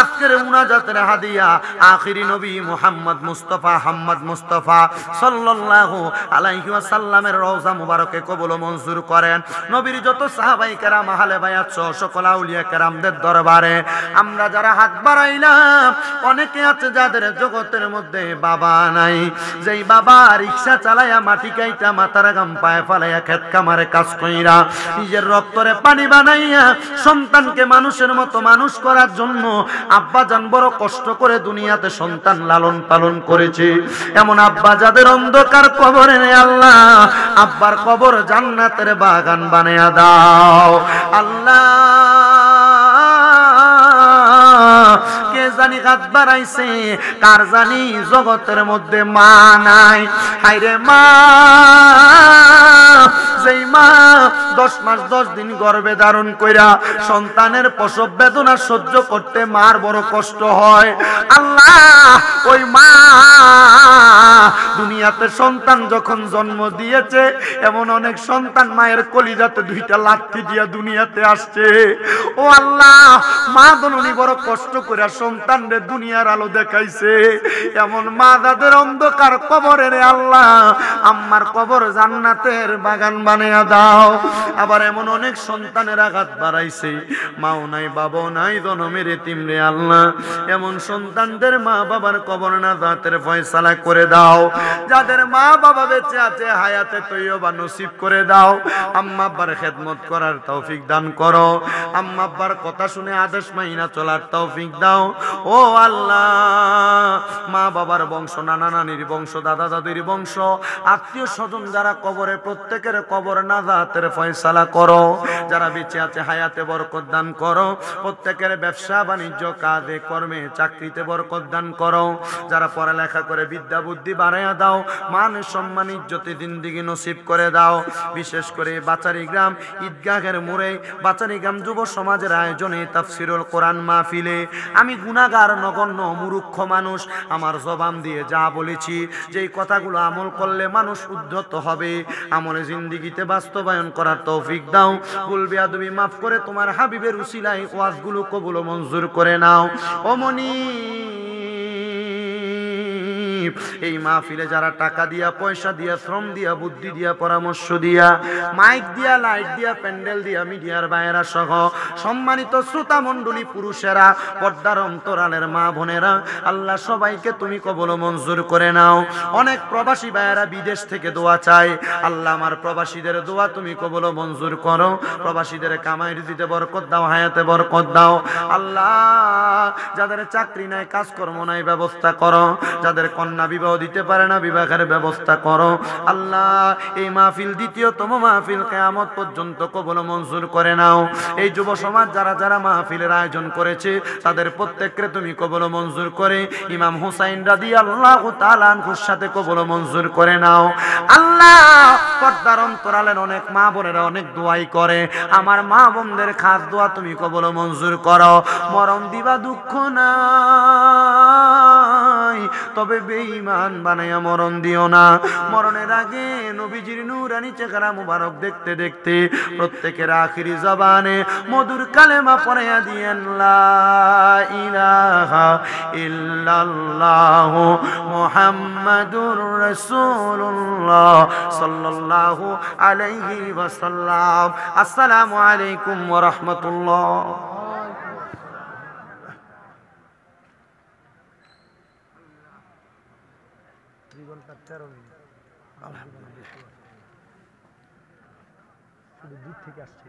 Speaker 2: আজকের মুনাজাতের হাদিয়া আখিরি নবী মুহাম্মদ মুস্তাফা হাম্মদ মুস্তাফা সাল্লাল্লাহু আলাইহি ওয়াসাল্লামের রওজা মুবারকে কবুল ও মঞ্জুর করেন। নবীর যত সাহাবায়ে কেরাম, আহলে বায়াত সহ সকল আউলিয়া কেরামদের দরবারে আমরা যারা হাত বাড়াইলাম, অনেকে আছে যাদের জগতের মধ্যে বাবা নাই, যেই বাবা রিকশা চালায়া মাটি কাইটা মাথার গাম পায়ে ফালাইয়া খেত কামারে কাজ কইরা নিজের রক্তরে পানি বানাইয়া সন্তানকে মানুষের মতো মানুষ করার জন্য আব্বাজান বড় কষ্ট করে দুনিয়াতে সন্তান লালন পালন করেছে, এমন আব্বা যাদের অন্ধকার কবরে নেই আল্লাহ, আব্বার কবর জান্নাতের বাগান বানায়া দাও আল্লাহ। কে জানি হাত বাড়াইছে, কার জানি জগতের মধ্যে মা নাই। হায়রে মা, যেই মা 10 মাস 10 দিন গর্ভে ধারণ কইরা সন্তানের প্রসব বেদনা সহ্য করতে মার বড় কষ্ট হয় আল্লাহ, ওই মা দুনিয়াতে সন্তান যখন জন্ম দিয়েছে, এমন অনেক সন্তান মায়ের কলিজাতে 2টা লাথি দিয়া দুনিয়াতে আসছে। ও আল্লাহ, মা জননী বড় কষ্ট করে সন্তানরে দুনিয়ার আলো দেখাইছে, এমন মা যাদের অন্ধকার কবরে রে আল্লাহ, আম্মার কবর জান্নাতের বাগান বানায়া দাও। আবার এমন অনেক সন্তানের আঘাত বাড়াইছে, মাও নাই বাবাও নাই, জনমের এতিম রে আল্লাহ, এমন সন্তানদের মা বাবার কবর নাজাতের ফয়সালা করে দাও। যাদের মা বাবা বেঁচে আছে, হায়াতে তৈয়বা নসিব করে দাও। আম্মা আব্বার খেদমত করার তৌফিক দান করো, আম্মা আব্বার কথা শুনে আদেশ মাইনা চলার তৌফিক দাও। ও আল্লাহ, মা বাবার বংশ, নানা নানির বংশ, দাদা দাদির বংশ, আত্মীয় স্বজন যারা কবরে, প্রত্যেকের কবর নাজাতের ফয়সালা করো। যারা বেঁচে আছে হায়াতে বরকত দান করো, প্রত্যেকের ব্যবসা বাণিজ্য, কাজে কর্মে, চাকরিতে বরকত দান করো। যারা পড়ালেখা করে বিদ্যা বুদ্ধি বাড়াইয়া দাও, মান সম্মান ইজ্জতে জিন্দেগি নসিব করে দাও। বিশেষ করে বাচারি গ্রাম ঈদগাহের মোড়ে বাচারি গ্রাম যুব সমাজের আয়োজনে তাফসীরুল কোরআন মাহফিলে আমি গুনাহগার নগণ্য মূর্খ মানুষ, আমার জবান দিয়ে যা বলেছি, যেই কথাগুলো আমল করলে মানুষ উদ্ধত হবে, আমলে জিন্দেগিতে বাস্তবায়ন করার তৌফিক দাও। ভুল বেয়াদবি মাফ করে তোমার হাবিবের উসিলায় ওয়াজগুলো কবুল ও মঞ্জুর করে নাও। ও মনি, এই মাহফিলে যারা টাকা দিয়া, পয়সা দিয়া, শ্রম দিয়া, বুদ্ধি দিয়া, পরামর্শ দিয়া, মাইক দিয়া, লাইট দিয়া, প্যান্ডেল দিয়া, মিডিয়ার বাইরা সহ সম্মানিত শ্রোতা মণ্ডলী, পুরুষেরা, পর্দার অন্তরালের মা বোনেরা, আল্লাহ সবাইকে তুমি কবুল ও মঞ্জুর করে নাও। অনেক প্রবাসী ভাইয়েরা বিদেশ থেকে দোয়া চায়, আল্লাহ আমার প্রবাসীদের দোয়া তুমি কবুল ও মঞ্জুর করো। প্রবাসীদের কামাই রুজিতে বরকত দাও, হায়াতে বরকত দাও আল্লাহ। যাদের চাকরি নাই, কাজকর্ম নাই, ব্যবস্থা করো। যাদের কন্যা বিবাহ দিতে পারে না, বিবাহের ব্যবস্থা করো আল্লাহ। এই মাহফিল দ্বিতীয়তম মাহফিল, কিয়ামত পর্যন্ত কবুল ও মঞ্জুর করে নাও। এই যুব সমাজ যারা যারা মাহফিলের আয়োজন করেছে, তাদের প্রত্যেককে তুমি কবুল ও মঞ্জুর করে ইমাম হুসাইন রাদিয়াল্লাহু তাআলা আনহুর সাথে কবুল ও মঞ্জুর করে নাও আল্লাহ। পর্দার অন্তরালের অনেক মা বোনেরা অনেক দোয়াই করে, আমার মা বোনদের খাস দোয়া তুমি কবুল ও মঞ্জুর করো। মরণ দিবা দুঃখ না,
Speaker 1: নাই, তবে বেঈমান বানায়া মরণ দিও না। মরণের আগে নবীজির নূরানি চেহারা মুবারক দেখতে দেখতে প্রত্যেকের আখিরি জবানে মধুর কালেমা পড়াইয়া দিয়েন, লা ইলাহা ইল্লাল্লাহু মুহাম্মাদুর রাসূলুল্লাহ সাল্লাল্লাহু আলাইহি ওয়াসাল্লাম। আসসালামু আলাইকুম ওয়া রাহমাতুল্লাহ।
Speaker 2: শুধু দূর থেকে আসছি।